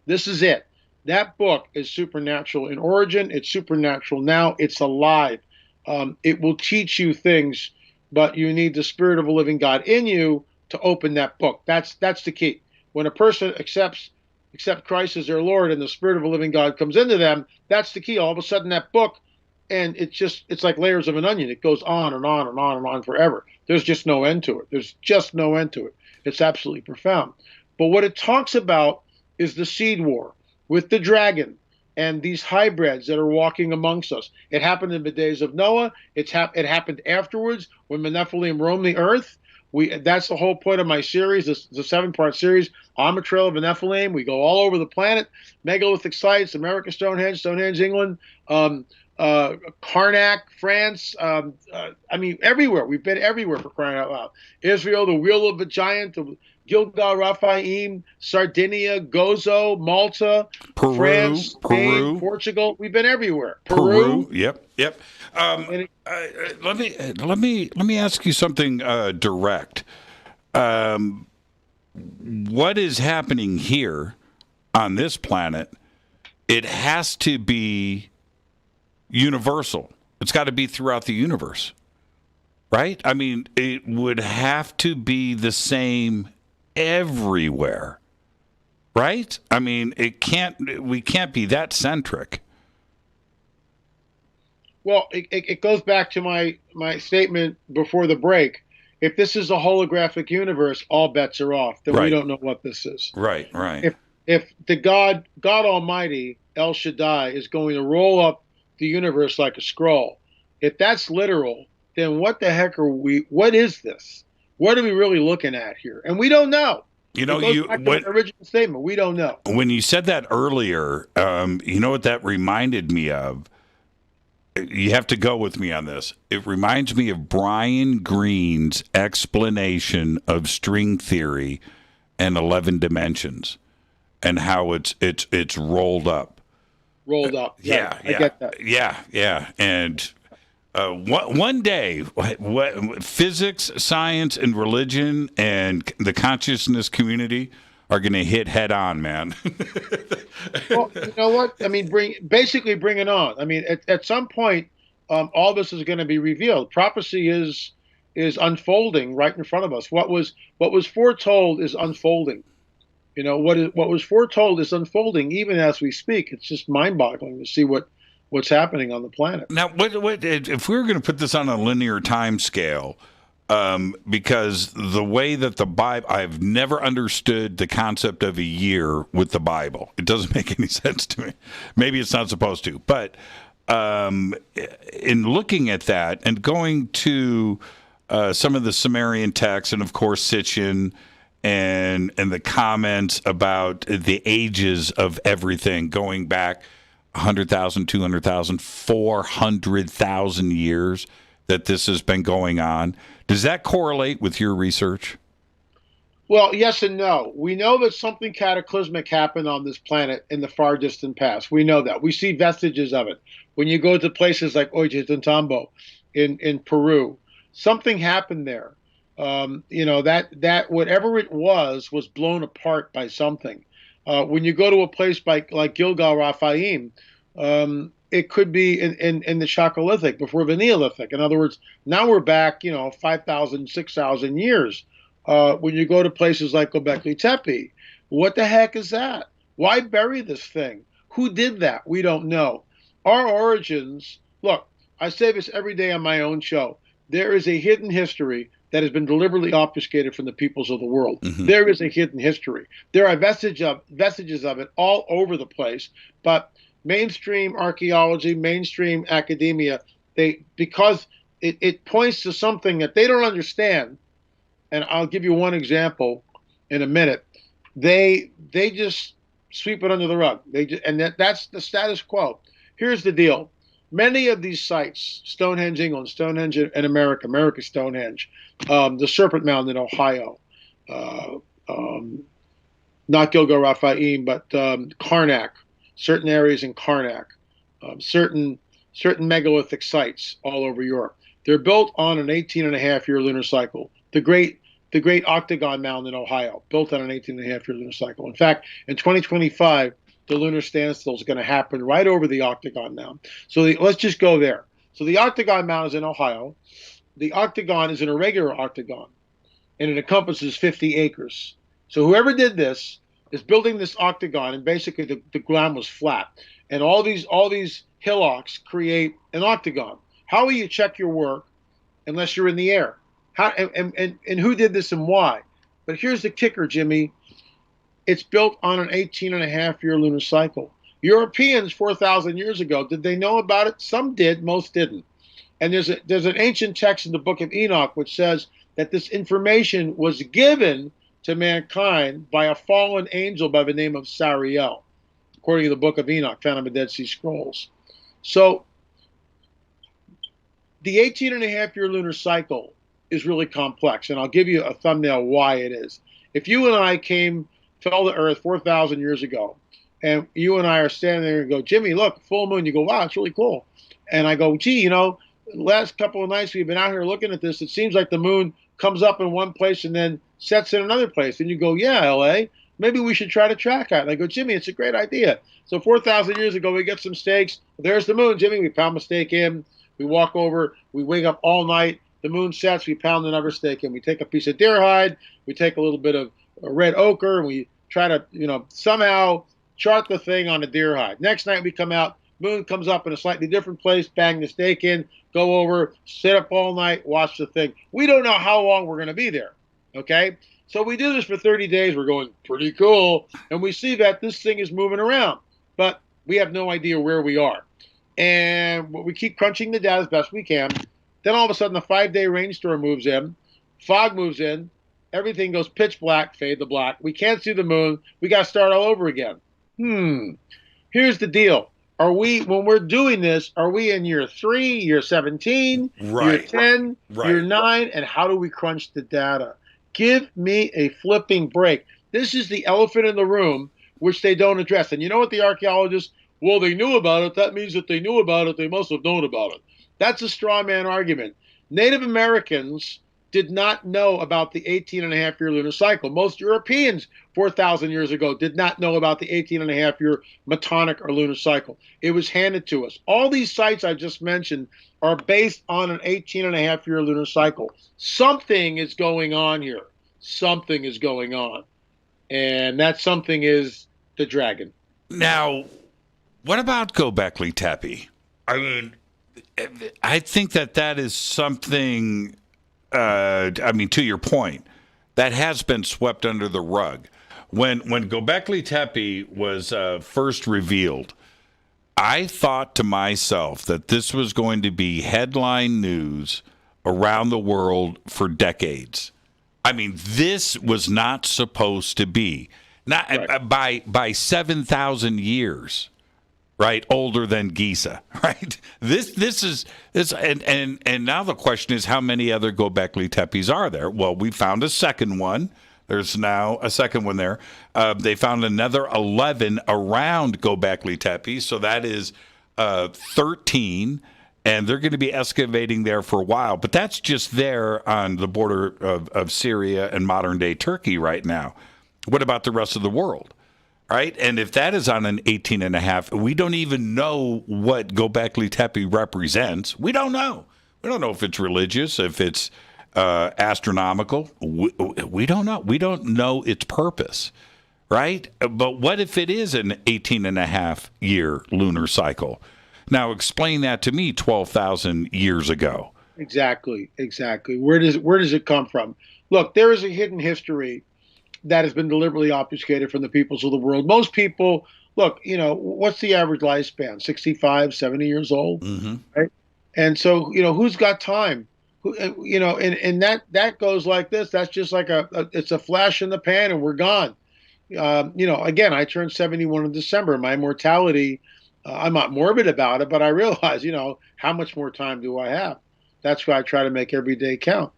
This is it. That book is supernatural in origin. It's supernatural now. It's alive. It will teach you things, but you need the Spirit of a living God in you to open that book. That's the key. When a person accepts Christ as their Lord and the Spirit of a living God comes into them, that's the key. All of a sudden that book, and it's like layers of an onion. It goes on and on and on and on forever. There's just no end to it. There's just no end to it. It's absolutely profound. But what it talks about is the seed war with the dragon and these hybrids that are walking amongst us. It happened in the days of Noah. It happened afterwards when the Nephilim roamed the earth. That's the whole point of my series, the 7-part series, On the Trail of the Nephilim. We go all over the planet, megalithic sites, America, Stonehenge, England, Karnak, France. Everywhere. We've been everywhere, for crying out loud. Israel, the Wheel of the Giant, the Gilgal, Raphaim, Sardinia, Gozo, Malta, Peru, France, Spain, Portugal. We've been everywhere. Peru. Yep. Let me ask you something direct. What is happening here on this planet? It has to be universal. It's got to be throughout the universe, right? I mean, it would have to be the same everywhere. right? I mean, we can't be that centric. Well, it goes back to my statement before the break. If this is a holographic universe, all bets are off. Then we don't know what this is. Right. If the God Almighty, El Shaddai, is going to roll up the universe like a scroll, if that's literal, then what the heck what is this? What are we really looking at here? And we don't know. You know, the original statement, we don't know. When you said that earlier, you know what that reminded me of? You have to go with me on this. It reminds me of Brian Greene's explanation of string theory and 11 dimensions and how it's rolled up. Rolled up. Yeah, I get that. Yeah. And one day, what physics, science, and religion and the consciousness community are going to hit head on, man. Well, you know what? I mean, bring it on. I mean, at some point, all this is going to be revealed. Prophecy is unfolding right in front of us. What was foretold is unfolding. You know, what was foretold is unfolding even as we speak. It's just mind-boggling to see what's happening on the planet. Now, what if we were going to put this on a linear time scale? Because the way that the Bible, I've never understood the concept of a year with the Bible. It doesn't make any sense to me. Maybe it's not supposed to. But in looking at that and going to some of the Sumerian texts and, of course, Sitchin and the comments about the ages of everything going back 100,000, 200,000, 400,000 years that this has been going on. Does that correlate with your research? Well, yes and no. We know that something cataclysmic happened on this planet in the far distant past. We know that. We see vestiges of it. When you go to places like Ollantaytambo in Peru, something happened there. You know, that whatever it was blown apart by something. When you go to a place like Gilgal Raphaim, it could be in the Chalcolithic before the Neolithic. In other words, now we're back, 5,000, 6,000 years. When you go to places like Göbekli Tepe, what the heck is that? Why bury this thing? Who did that? We don't know. Our origins, look, I say this every day on my own show. There is a hidden history that has been deliberately obfuscated from the peoples of the world. Mm-hmm. There is a hidden history. There are vestiges of it all over the place, but mainstream archaeology, mainstream academia, because it points to something that they don't understand. And I'll give you one example in a minute. They just sweep it under the rug. That's the status quo. Here's the deal. Many of these sites, Stonehenge, England, Stonehenge in America, Stonehenge, the Serpent Mound in Ohio, not Gilgal Raphaim, but Karnak, certain areas in Karnak, certain megalithic sites all over Europe. They're built on an 18-and-a-half-year lunar cycle. The great Octagon Mound in Ohio, built on an 18-and-a-half-year lunar cycle. In fact, in 2025, the lunar standstill is going to happen right over the Octagon Mound. So let's just go there. So the Octagon Mound is in Ohio. The Octagon is an irregular octagon, and it encompasses 50 acres. So whoever did this is building this octagon, and basically the ground was flat. And all these hillocks create an octagon. How will you check your work unless you're in the air? How and who did this and why? But here's the kicker, Jimmy. It's built on an 18-and-a-half-year lunar cycle. Europeans 4,000 years ago, did they know about it? Some did, most didn't. And there's an ancient text in the book of Enoch which says that this information was given to mankind by a fallen angel by the name of Sariel, according to the book of Enoch, found in the Dead Sea Scrolls. So the 18-and-a-half-year lunar cycle is really complex, and I'll give you a thumbnail why it is. If you and I fell to Earth 4,000 years ago, and you and I are standing there and go, Jimmy, look, full moon. You go, wow, it's really cool. And I go, gee, last couple of nights we've been out here looking at this. It seems like the moon comes up in one place and then sets in another place. And you go, yeah, LA, maybe we should try to track that. And I go, Jimmy, it's a great idea. So 4,000 years ago, we get some stakes. There's the moon, Jimmy. We pound the stake in. We walk over. We wake up all night. The moon sets. We pound another stake in. We take a piece of deer hide. We take a little bit of red ochre, and we try to, somehow chart the thing on a deer hide. Next night we come out, moon comes up in a slightly different place, bang the stake in, go over, sit up all night, watch the thing. We don't know how long we're going to be there, okay? So we do this for 30 days. We're going, pretty cool. And we see that this thing is moving around, but we have no idea where we are. And we keep crunching the data as best we can. Then all of a sudden, a 5-day rainstorm moves in, fog moves in, everything goes pitch black, fade to black. We can't see the moon. We got to start all over again. Here's the deal. When we're doing this, are we in year 3, year 17, year 10, year 9, and how do we crunch the data? Give me a flipping break. This is the elephant in the room, which they don't address. And you know what the archaeologists, well, they knew about it. That means that they knew about it. They must have known about it. That's a straw man argument. Native Americans did not know about the 18-and-a-half-year lunar cycle. Most Europeans 4,000 years ago did not know about the 18-and-a-half-year metonic or lunar cycle. It was handed to us. All these sites I just mentioned are based on an 18-and-a-half-year lunar cycle. Something is going on here. Something is going on. And that something is the dragon. Now, what about Göbekli Tepe? I mean, I think that is something, to your point, that has been swept under the rug. When Göbekli Tepe was first revealed, I thought to myself that this was going to be headline news around the world for decades. I mean, this was not supposed to be. Not by 7,000 years. Right, older than Giza, right? This is and now the question is, how many other Göbekli Tepes are there? Well, we found a second one. There's now a second one there. They found another 11 around Göbekli Tepe, so that is 13, and they're going to be excavating there for a while. But that's just there on the border of Syria and modern-day Turkey right now. What about the rest of the world? Right, and if that is on an 18-and-a-half, we don't even know what Göbekli Tepe represents. We don't know. We don't know if it's religious, if it's astronomical. We don't know. We don't know its purpose, right? But what if it is an 18-and-a-half-year lunar cycle? Now, explain that to me 12,000 years ago. Exactly. Where does it come from? Look, there is a hidden history that has been deliberately obfuscated from the peoples of the world. Most people, look, what's the average lifespan? 65, 70 years old, right? And so, who's got time? And that goes like this. That's just like it's a flash in the pan and we're gone. Again, I turned 71 in December. My mortality, I'm not morbid about it, but I realize, how much more time do I have? That's why I try to make every day count.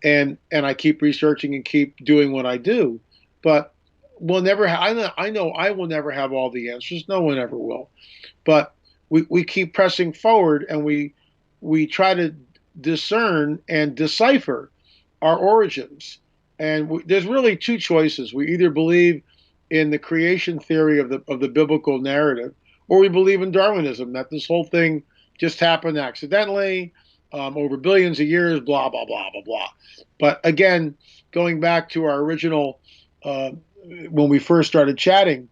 And I keep researching and keep doing what I do, but we'll never. I know I will never have all the answers. No one ever will, but we keep pressing forward, and we try to discern and decipher our origins. And there's really two choices. We either believe in the creation theory of the biblical narrative, or we believe in Darwinism, that this whole thing just happened accidentally. Over billions of years, blah, blah, blah, blah, blah. But again, going back to our original, when we first started chatting,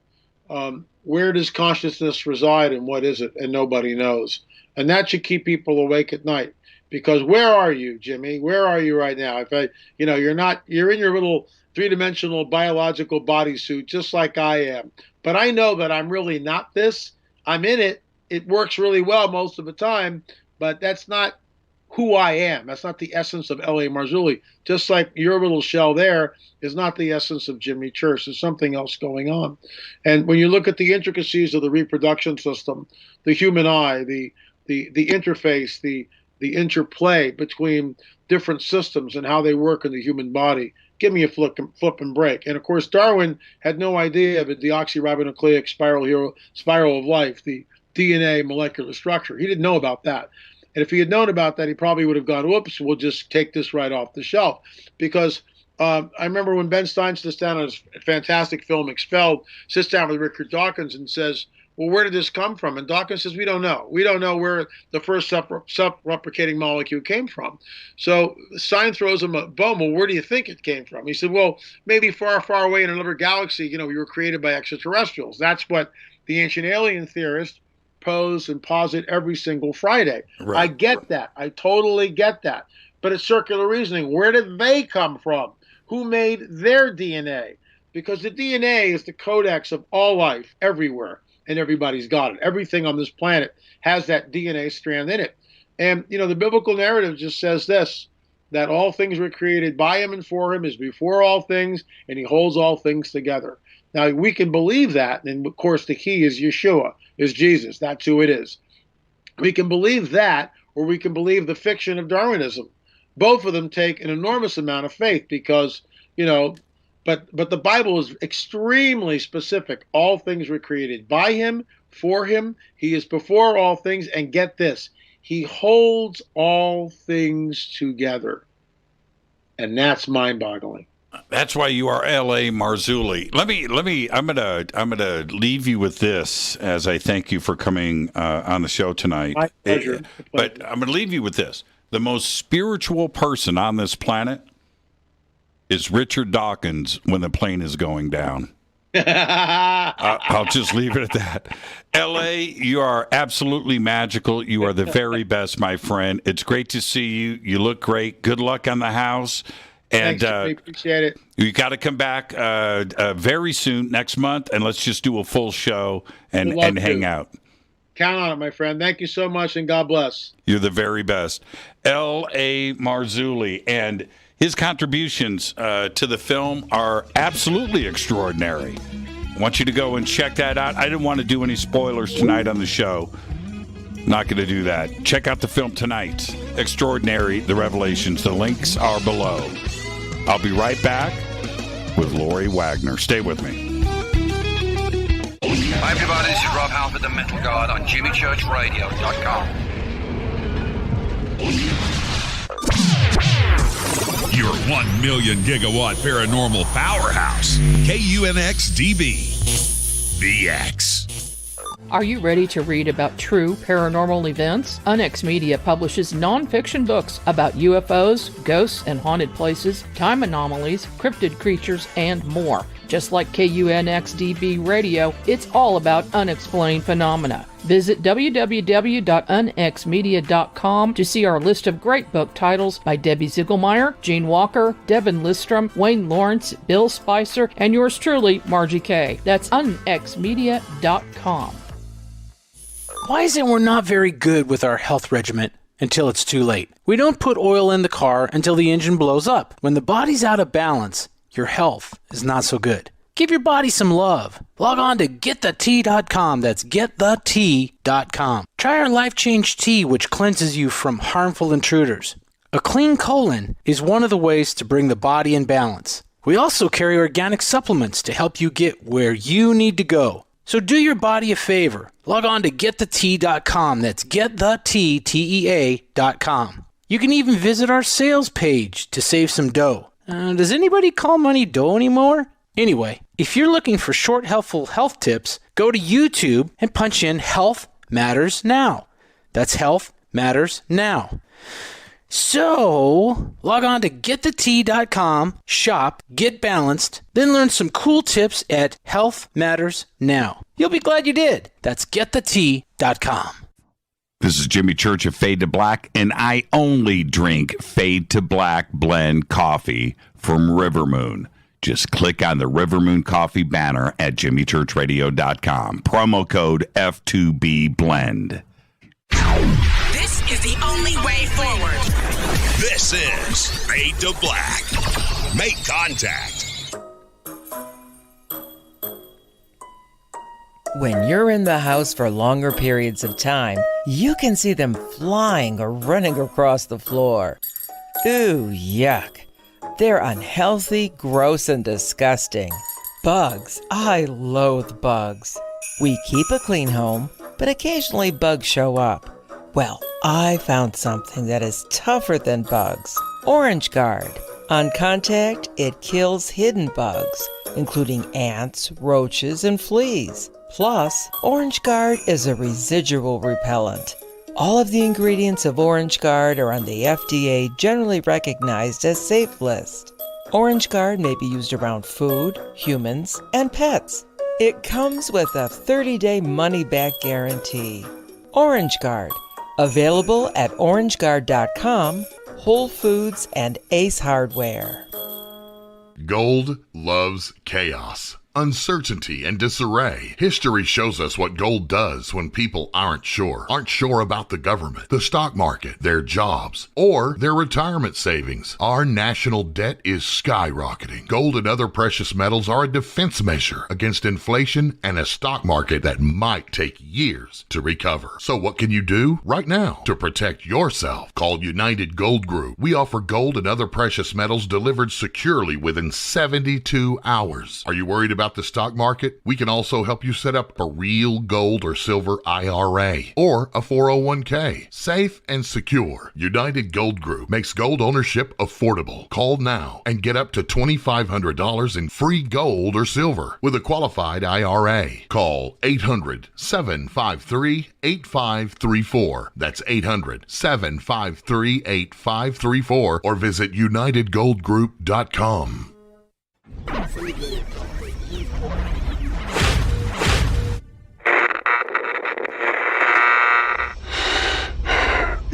where does consciousness reside and what is it? And nobody knows. And that should keep people awake at night. Because where are you, Jimmy? Where are you right now? You're in your little 3-dimensional biological bodysuit, just like I am. But I know that I'm really not this. I'm in it. It works really well most of the time, but that's not who I am. That's not the essence of L.A. Marzulli. Just like your little shell there is not the essence of Jimmy Church. There's something else going on. And when you look at the intricacies of the reproduction system, the human eye, the interface, the interplay between different systems and how they work in the human body, give me a flip and break. And of course, Darwin had no idea of the deoxyribonucleic spiral of life, the DNA molecular structure. He didn't know about that. And if he had known about that, he probably would have gone, whoops, we'll just take this right off the shelf. Because I remember when Ben Stein sits down on his fantastic film Expelled, sits down with Richard Dawkins and says, well, where did this come from? And Dawkins says, we don't know. We don't know where the first self-replicating molecule came from. So Stein throws him a bone. Well, where do you think it came from? He said, well, maybe far, far away in another galaxy, we were created by extraterrestrials. That's what the ancient alien theorists pose and posit every single Friday. Right. I get that. I totally get that. But it's circular reasoning. Where did they come from? Who made their DNA? Because the DNA is the codex of all life everywhere, and everybody's got it. Everything on this planet has that DNA strand in it. And, the biblical narrative just says this, that all things were created by him and for him, is before all things, and he holds all things together. Now, we can believe that, and of course the key is Yeshua, is Jesus. That's who it is. We can believe that, or we can believe the fiction of Darwinism. Both of them take an enormous amount of faith because, but the Bible is extremely specific. All things were created by him, for him. He is before all things, and get this, he holds all things together. And that's mind-boggling. That's why you are L.A. Marzulli. I'm gonna leave you with this as I thank you for coming on the show tonight. My pleasure. But I'm gonna leave you with this. The most spiritual person on this planet is Richard Dawkins when the plane is going down. I'll just leave it at that. L.A., you are absolutely magical. You are the very best, my friend. It's great to see you. You look great. Good luck on the house. And thanks, appreciate it. You got to come back very soon, next month, and let's just do a full show and hang out. Count on it, my friend. Thank you so much, and God bless. You're the very best. L.A. Marzulli, and his contributions to the film are absolutely extraordinary. I want you to go and check that out. I didn't want to do any spoilers tonight on the show. Not going to do that. Check out the film tonight. Extraordinary, The Revelations. The links are below. I'll be right back with Lori Wagner. Stay with me. Hi, everybody. This is Rob Halford, the Metal Guard on JimmyChurchRadio.com. Your 1 million gigawatt paranormal powerhouse, KUNX-DB, The X. Are you ready to read about true paranormal events? UNX Media publishes nonfiction books about UFOs, ghosts and haunted places, time anomalies, cryptid creatures, and more. Just like KUNX-DB Radio, it's all about unexplained phenomena. Visit www.unxmedia.com to see our list of great book titles by Debbie Ziegelmeyer, Gene Walker, Devin Listrom, Wayne Lawrence, Bill Spicer, and yours truly, Margie Kay. That's unxmedia.com. Why is it we're not very good with our health regimen until it's too late? We don't put oil in the car until the engine blows up. When the body's out of balance, your health is not so good. Give your body some love. Log on to wtih.com. That's wtih.com. Try our Life Change Tea, which cleanses you from harmful intruders. A clean colon is one of the ways to bring the body in balance. We also carry organic supplements to help you get where you need to go. So do your body a favor. Log on to wtih.com. That's wtih.com. You can even visit our sales page to save some dough. Does anybody call money dough anymore? Anyway, if you're looking for short, helpful health tips, go to YouTube and punch in Health Matters Now. That's Health Matters Now. So, log on to wtih.com, shop, get balanced, then learn some cool tips at Health Matters Now. You'll be glad you did. That's wtih.com. This is Jimmy Church of Fade to Black, and I only drink Fade to Black blend coffee from Rivermoon. Just click on the Rivermoon Coffee banner at jimmychurchradio.com. Promo code F2B Blend. This is the only way forward. This is Fade to Black. Make contact. When you're in the house for longer periods of time, you can see them flying or running across the floor. Ooh, yuck. They're unhealthy, gross, and disgusting. Bugs. I loathe bugs. We keep a clean home, but occasionally bugs show up. Well, I found something that is tougher than bugs. Orange Guard. On contact, it kills hidden bugs, including ants, roaches, and fleas. Plus, Orange Guard is a residual repellent. All of the ingredients of Orange Guard are on the FDA generally recognized as safe list. Orange Guard may be used around food, humans, and pets. It comes with a 30-day money-back guarantee. Orange Guard, available at orangeguard.com, Whole Foods, and Ace Hardware. Gold loves chaos, uncertainty, and disarray. History shows us what gold does when people aren't sure about the government, the stock market, their jobs, or their retirement savings. Our national debt is skyrocketing. Gold and other precious metals are a defense measure against inflation and a stock market that might take years to recover. So what can you do right now to protect yourself? Call United Gold Group. We offer gold and other precious metals delivered securely within 72 hours. Are you worried about the stock market? We can also help you set up a real gold or silver IRA or a 401k. Safe and secure. United Gold Group makes gold ownership affordable. Call now and get up to $2,500 in free gold or silver with a qualified IRA. Call 800-753-8534. That's 800-753-8534 or visit UnitedGoldGroup.com.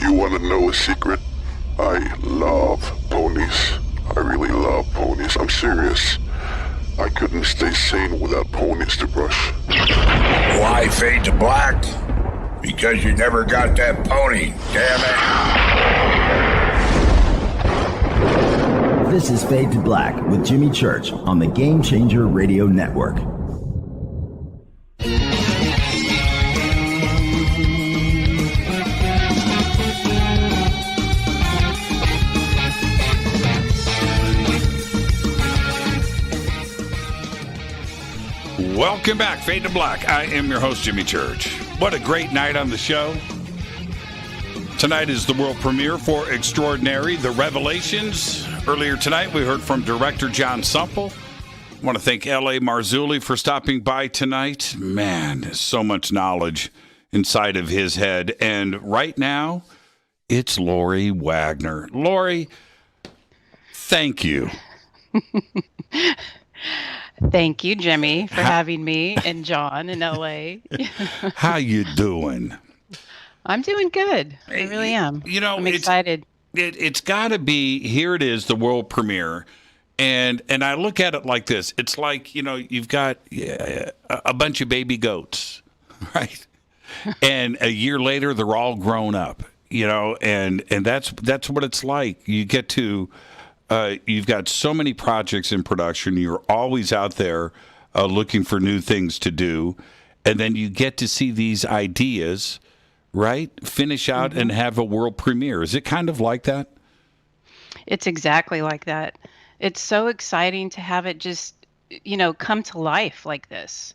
You want to know a secret? I love ponies. I really love ponies. I'm serious. I couldn't stay sane without ponies to brush. Why fade to black? Because you never got that pony, damn it. This is Fade to Black with Jimmy Church on the Game Changer Radio Network. Welcome back, Fade to Black. I am your host, Jimmy Church. What a great night on the show. Tonight is the world premiere for Extraordinary, The Revelations. Earlier tonight, we heard from director Jon Sumple. I want to thank L.A. Marzulli for stopping by tonight. Man, so much knowledge inside of his head. And right now, it's Lori Wagner. Lori, thank you. Thank you, Jimmy, for having me and John in L.A. How you doing? I'm doing good. I really am. You know, I'm excited. It's got to be, here it is, the world premiere. And I look at it like this. It's like, you know, you've got a bunch of baby goats, right? And a year later, they're all grown up, you know, and that's what it's like. You get to, you've got so many projects in production. You're always out there looking for new things to do. And then you get to see these ideas, right, finish out and have a world premiere. Is it kind of like that? It's exactly like that. It's so exciting to have it just, you know, come to life like this.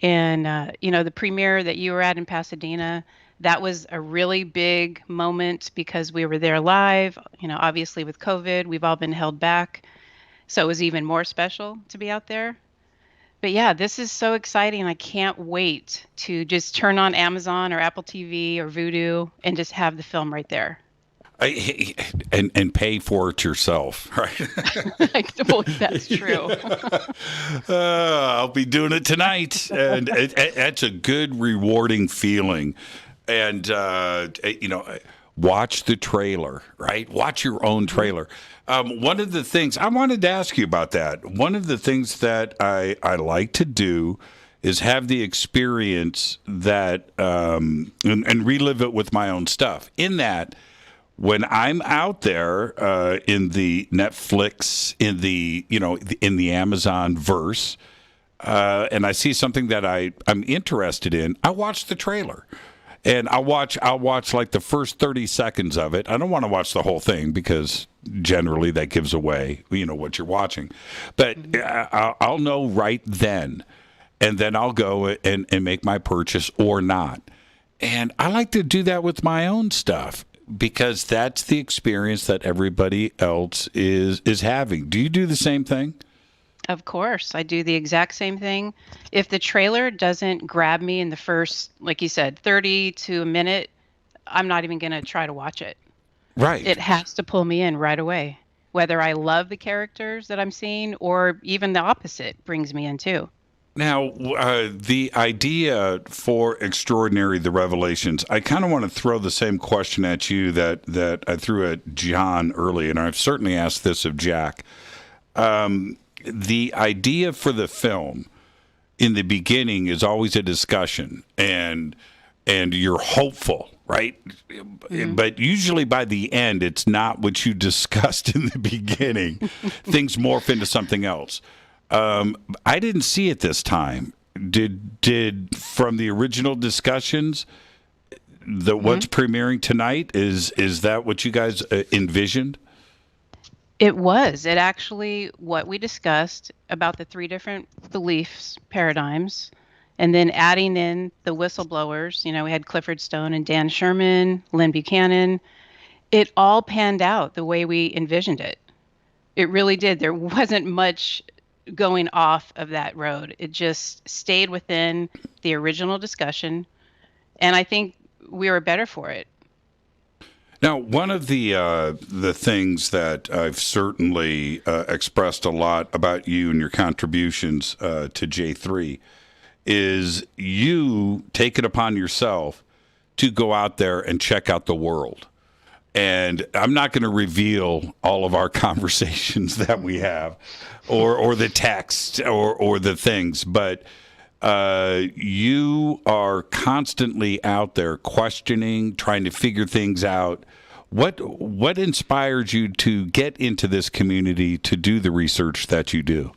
And, you know, the premiere that you were at in Pasadena, that was a really big moment because we were there live. You know, obviously with COVID, we've all been held back. So it was even more special to be out there. But yeah, this is so exciting. I can't wait to just turn on Amazon or Apple TV or Vudu and just have the film right there. And pay for it yourself, right? Well, that's true. I'll be doing it tonight, and it's a good, rewarding feeling. And you know, watch the trailer, right? Watch your own trailer. One of the things I wanted to ask you about that. One of the things that I like to do is have the experience that and relive it with my own stuff. In that, when I'm out there in the Netflix, in the in the Amazon verse, and I see something that I'm interested in, I watch the trailer. And I'll watch like the first 30 seconds of it. I don't want to watch the whole thing because generally that gives away, you know, what you're watching. But I'll know right then, and then I'll go and make my purchase or not. And I like to do that with my own stuff. because that's the experience that everybody else is having. Do you do the same thing? Of course, I do the exact same thing. If the trailer doesn't grab me in the first, like you said, 30 to a minute, I'm not even going to try to watch it. Right. It has to pull me in right away, whether I love the characters that I'm seeing or even the opposite brings me in too. Now, the idea for Extraordinary, the Revelations, I kind of want to throw the same question at you that I threw at John early, and I've certainly asked this of Jack. The idea for the film in the beginning is always a discussion, and you're hopeful, right? Mm-hmm. But usually by the end, it's not what you discussed in the beginning. Things morph into something else. I didn't see it this time. Did from the original discussions, what's premiering tonight, is that what you guys envisioned? It was. It actually, what we discussed about the 3 different beliefs, paradigms, and then adding in the whistleblowers. You know, we had Clifford Stone and Dan Sherman, Lynn Buchanan. It all panned out the way we envisioned it. It really did. There wasn't much going off of that road. It just stayed within the original discussion, and I think we were better for it. Now, one of the things that I've certainly expressed a lot about you and your contributions to J3 is you take it upon yourself to go out there and check out the world. And I'm not going to reveal all of our conversations that we have or the text or the things, but you are constantly out there questioning, trying to figure things out. What inspires you to get into this community to do the research that you do?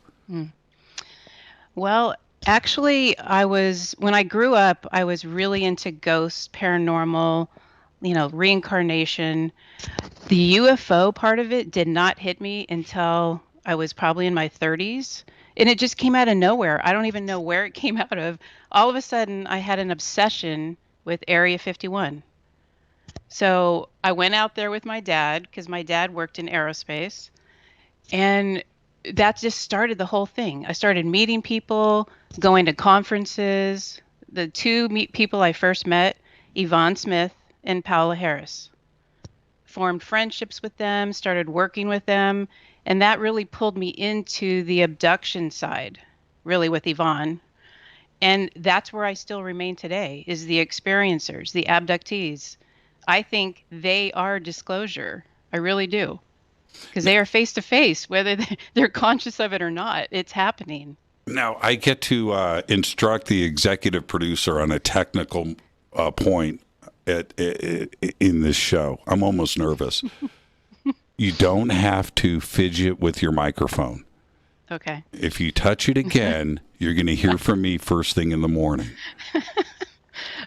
Well, actually, when I grew up, I was really into ghosts, paranormal, reincarnation. The UFO part of it did not hit me until I was probably in my 30s. And it just came out of nowhere. I don't even know where it came out of. All of a sudden, I had an obsession with Area 51. So I went out there with my dad because my dad worked in aerospace. And that just started the whole thing. I started meeting people, going to conferences. The 2 people I first met, Yvonne Smith and Paola Harris. Formed friendships with them, started working with them. And that really pulled me into the abduction side, really with Yvonne. And that's where I still remain today, is the experiencers, the abductees. I think they are disclosure. I really do. Because they are face to face, whether they're conscious of it or not. It's happening. Now, I get to instruct the executive producer on a technical point in this show. I'm almost nervous. You don't have to fidget with your microphone. Okay. If you touch it again, you're going to hear from me first thing in the morning.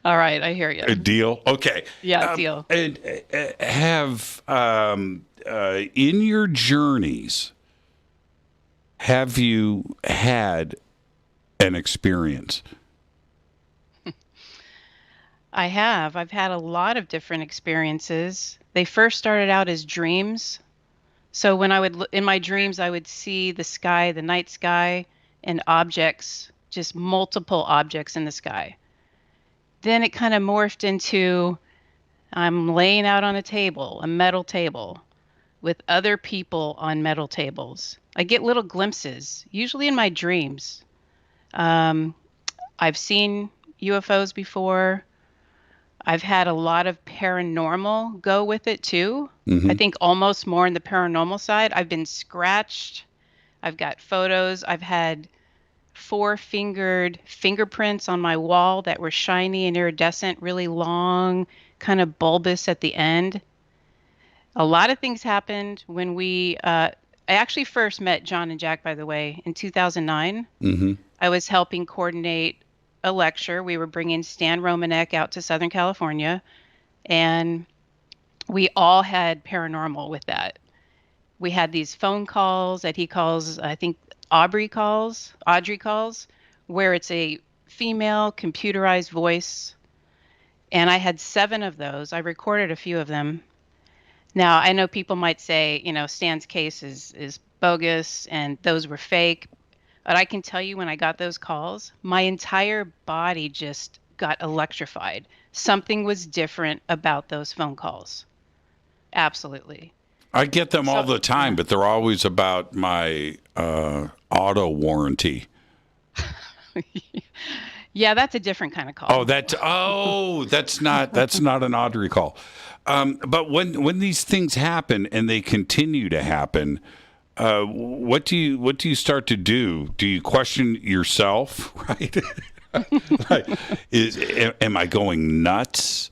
All right, I hear you. A deal? Okay. Yeah, deal. And have in your journeys, have you had an experience? I have. I've had a lot of different experiences. They first started out as dreams. So when in my dreams, I would see the sky, the night sky, and objects, just multiple objects in the sky. Then it kind of morphed into I'm laying out on a table, a metal table, with other people on metal tables. I get little glimpses, usually in my dreams. I've seen UFOs before. I've had a lot of paranormal go with it too. Mm-hmm. I think almost more on the paranormal side. I've been scratched. I've got photos. I've had 4-fingered fingerprints on my wall that were shiny and iridescent, really long, kind of bulbous at the end. A lot of things happened when I actually first met John and Jack, by the way, in 2009. Mm-hmm. I was helping coordinate a lecture. We were bringing Stan Romanek out to Southern California, and we all had paranormal with that. We had these phone calls that he calls, I think, Audrey calls, where it's a female computerized voice. And I had 7 of those. I recorded a few of them. Now, I know people might say, Stan's case is bogus and those were fake. But I can tell you when I got those calls, my entire body just got electrified. Something was different about those phone calls. Absolutely. I get them all the time, but they're always about my auto warranty. Yeah, that's a different kind of call. That's not an Audrey call. But when these things happen and they continue to happen, what do you start to do? Do you question yourself? Right? Am I going nuts?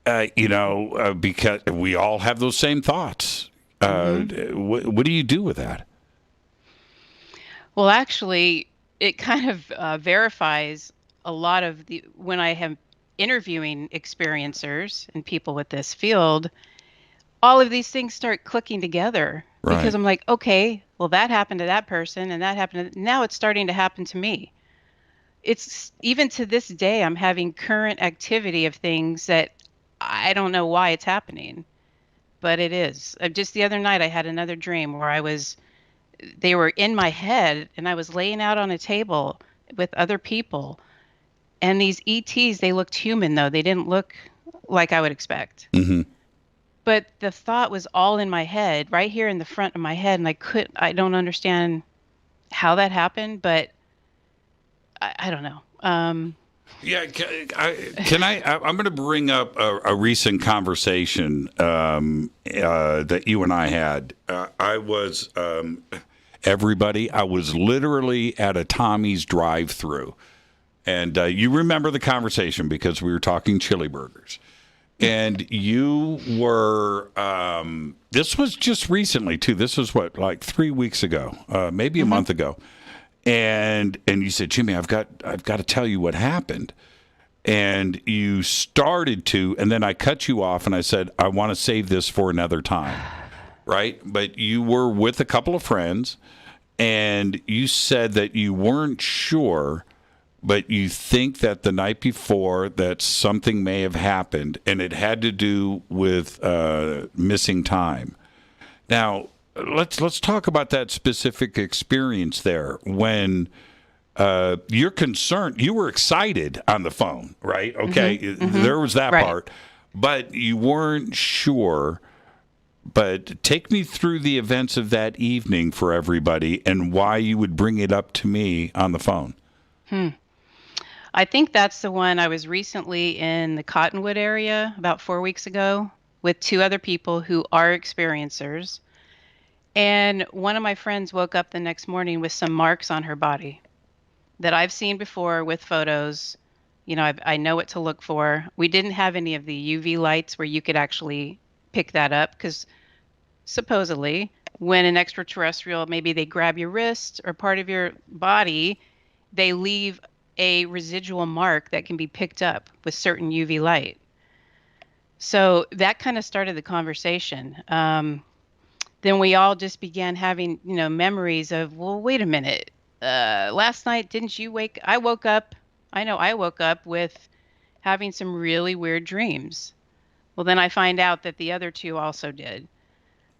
Because we all have those same thoughts. What do you do with that? Well, actually, it kind of verifies a lot of when I am interviewing experiencers and people with this field, all of these things start clicking together. Right. Because I'm like, okay, well, that happened to that person and that happened. Now it's starting to happen to me. It's even to this day, I'm having current activity of things that I don't know why it's happening, but it is. Just the other night, I had another dream where they were in my head and I was laying out on a table with other people. And these ETs, they looked human, though. They didn't look like I would expect. Mm-hmm. But the thought was all in my head, right here in the front of my head. And I don't understand how that happened, but I don't know. Yeah, I'm going to bring up a recent conversation that you and I had. I was literally at a Tommy's drive-thru. And you remember the conversation because we were talking chili burgers. And you were, this was just recently, too. This was like 3 weeks ago, maybe a month ago. And you said, Jimmy, I've got to tell you what happened. And you started to, and then I cut you off and I said, I want to save this for another time. Right? But you were with a couple of friends and you said that you weren't sure, but you think that the night before that something may have happened and it had to do with missing time. Now, let's talk about that specific experience there when you're concerned. You were excited on the phone, right? Okay, there was that part, but you weren't sure. But take me through the events of that evening for everybody and why you would bring it up to me on the phone. I think that's the one. I was recently in the Cottonwood area about 4 weeks ago with two other people who are experiencers. And one of my friends woke up the next morning with some marks on her body that I've seen before with photos. I know what to look for. We didn't have any of the UV lights where you could actually pick that up because supposedly when an extraterrestrial, maybe they grab your wrist or part of your body, they leave a residual mark that can be picked up with certain UV light. So that kind of started the conversation. Then we all just began having, memories of, well, wait a minute. Last night, didn't you I woke up with having some really weird dreams. Well, then I find out that the other two also did.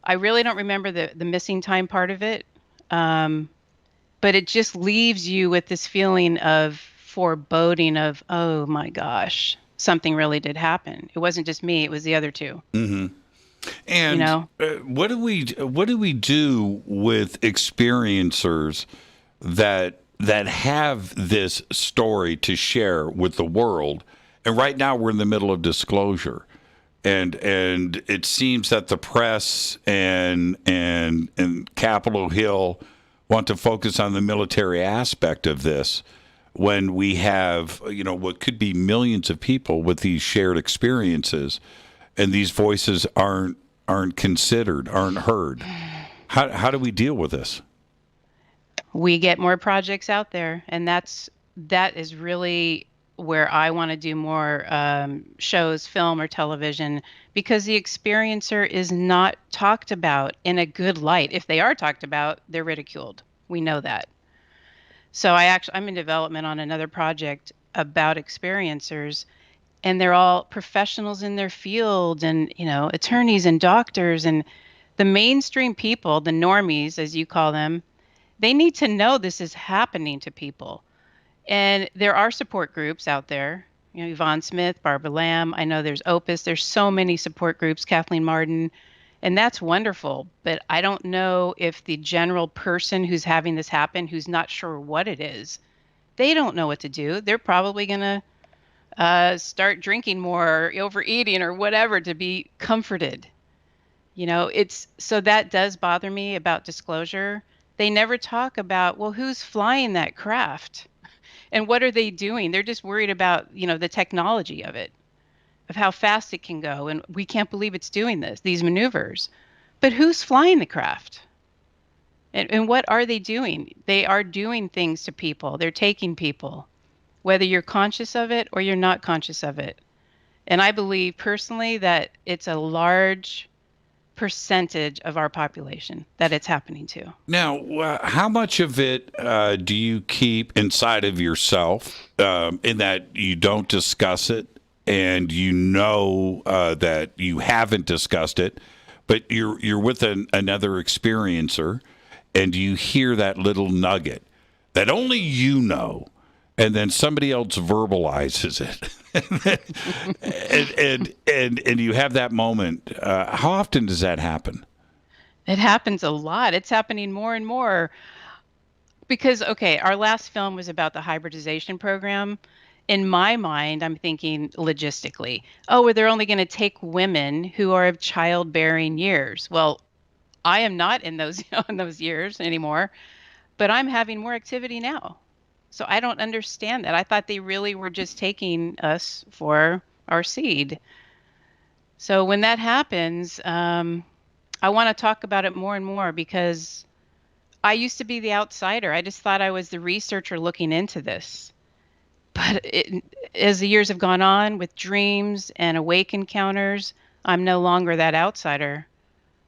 I really don't remember the missing time part of it. But it just leaves you with this feeling of foreboding of, oh my gosh, something really did happen. It wasn't just me; it was the other two. Mm-hmm. And what do we do with experiencers that have this story to share with the world? And right now, we're in the middle of disclosure. And it seems that the press and Capitol Hill want to focus on the military aspect of this when we have, what could be millions of people with these shared experiences, and these voices aren't considered, aren't heard. How do we deal with this? We get more projects out there, and that is really where I want to do more shows, film or television, because the experiencer is not talked about in a good light. If they are talked about, they're ridiculed. We know that. So I'm in development on another project about experiencers, and they're all professionals in their field, and attorneys and doctors, and the mainstream people, the normies as you call them, they need to know this is happening to people. And there are support groups out there, Yvonne Smith, Barbara Lamb. I know there's Opus. There's so many support groups, Kathleen Martin, and that's wonderful. But I don't know if the general person who's having this happen, who's not sure what it is, they don't know what to do. They're probably going to start drinking more, or overeating, or whatever to be comforted. So that does bother me about disclosure. They never talk about, well, who's flying that craft? And what are they doing? They're just worried about, the technology of it, of how fast it can go. And we can't believe it's doing these maneuvers. But who's flying the craft? And what are they doing? They are doing things to people. They're taking people, whether you're conscious of it or you're not conscious of it. And I believe personally that it's a large percentage of our population that it's happening to. Now, how much of it do you keep inside of yourself, in that you don't discuss it, and that you haven't discussed it, but you're with another experiencer, and you hear that little nugget that only you know, and then somebody else verbalizes it, and you have that moment. How often does that happen? It happens a lot. It's happening more and more because, our last film was about the hybridization program. In my mind, I'm thinking logistically, well, they're only going to take women who are of childbearing years. Well, I am not in those years anymore, but I'm having more activity now. So I don't understand that. I thought they really were just taking us for our seed. So when that happens, I want to talk about it more and more because I used to be the outsider. I just thought I was the researcher looking into this. But as the years have gone on with dreams and awake encounters, I'm no longer that outsider.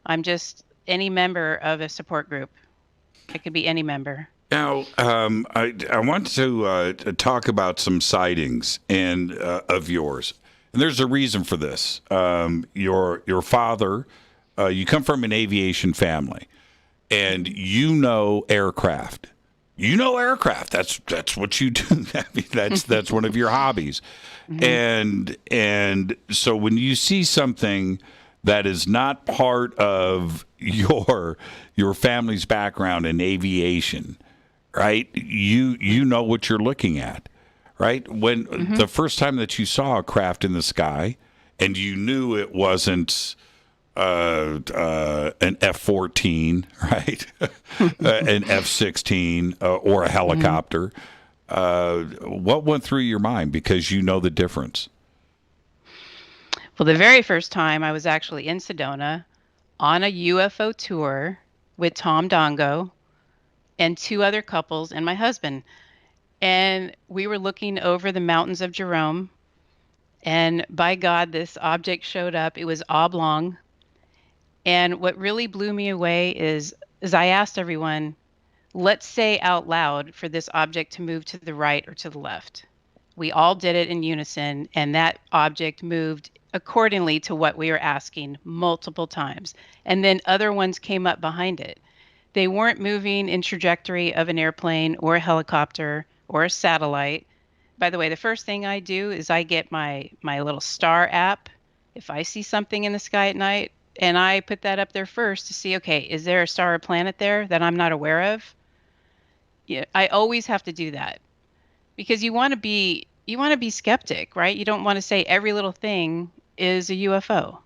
I'm just any member of a support group. I could be any member. Now, I want to talk about some sightings of yours, and there's a reason for this. Your father, you come from an aviation family, and aircraft. That's what you do. I mean, that's one of your hobbies, and so when you see something that is not part of your family's background in aviation, right? You know what you're looking at, right? When the first time that you saw a craft in the sky, and you knew it wasn't an F-14, right? An F-16 or a helicopter. What went through your mind? Because you know the difference. Well, the very first time I was actually in Sedona on a UFO tour with Tom Dongo and two other couples and my husband. And we were looking over the mountains of Jerome. And by God, this object showed up. It was oblong. And what really blew me away is I asked everyone, let's say out loud for this object to move to the right or to the left. We all did it in unison, and that object moved accordingly to what we were asking multiple times. And then other ones came up behind it. They weren't moving in trajectory of an airplane or a helicopter or a satellite. By the way, the first thing I do is I get my little star app. If I see something in the sky at night, and I put that up there first to see, okay, is there a star or planet there that I'm not aware of? Yeah, I always have to do that because you want to be skeptic, right? You don't want to say every little thing is a UFO.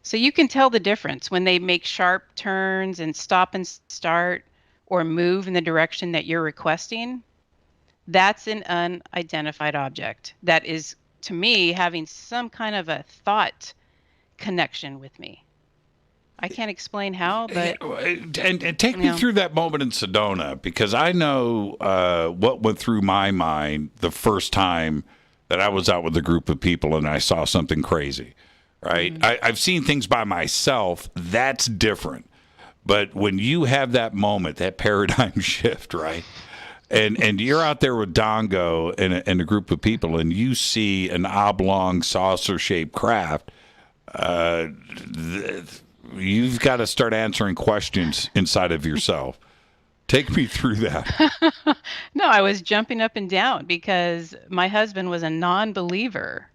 So you can tell the difference when they make sharp turns and stop and start or move in the direction that you're requesting. That's an unidentified object that is, to me, having some kind of a thought connection with me. I can't explain how, but... And take me through that moment in Sedona, because I know what went through my mind the first time that I was out with a group of people and I saw something crazy, right? Mm-hmm. I've seen things by myself. That's different. But when you have that moment, that paradigm shift, right? And you're out there with Dongo and a group of people, and you see an oblong saucer-shaped craft. You've got to start answering questions inside of yourself. Take me through that. No, I was jumping up and down because my husband was a non-believer.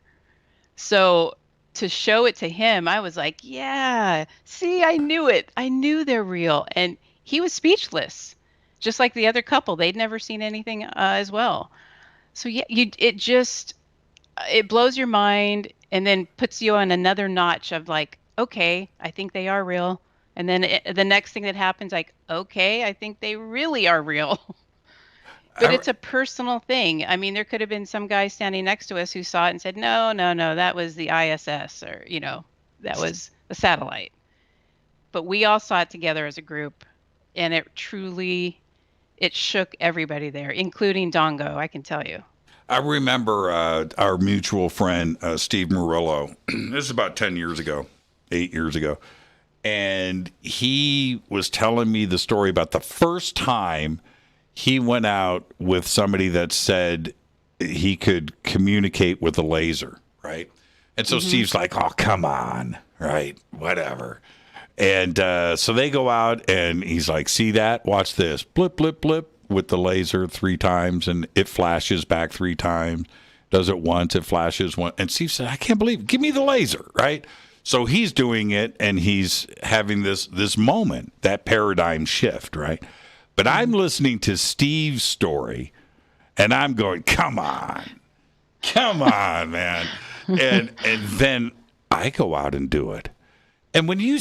So to show it to him, I was like, yeah, see, I knew it. I knew they're real. And he was speechless, just like the other couple. They'd never seen anything as well. So yeah, it blows your mind and then puts you on another notch of like, okay, I think they are real. And then the next thing that happens, like, okay, I think they really are real. But it's a personal thing. I mean, there could have been some guy standing next to us who saw it and said, no, that was the ISS, or, that was a satellite. But we all saw it together as a group, and it shook everybody there, including Dongo, I can tell you. I remember our mutual friend, Steve Murillo. This is about 8 years ago. And he was telling me the story about the first time he went out with somebody that said he could communicate with a laser, right? And so Steve's like, oh, come on, right? Whatever. And so they go out, and he's like, see that? Watch this. Blip, blip, blip with the laser 3 times, and it flashes back 3 times. Does it once, it flashes once. And Steve said, I can't believe it. Give me the laser, right? So he's doing it, and he's having this moment, that paradigm shift, right? But I'm listening to Steve's story, and I'm going, come on, man. And then I go out and do it. And when you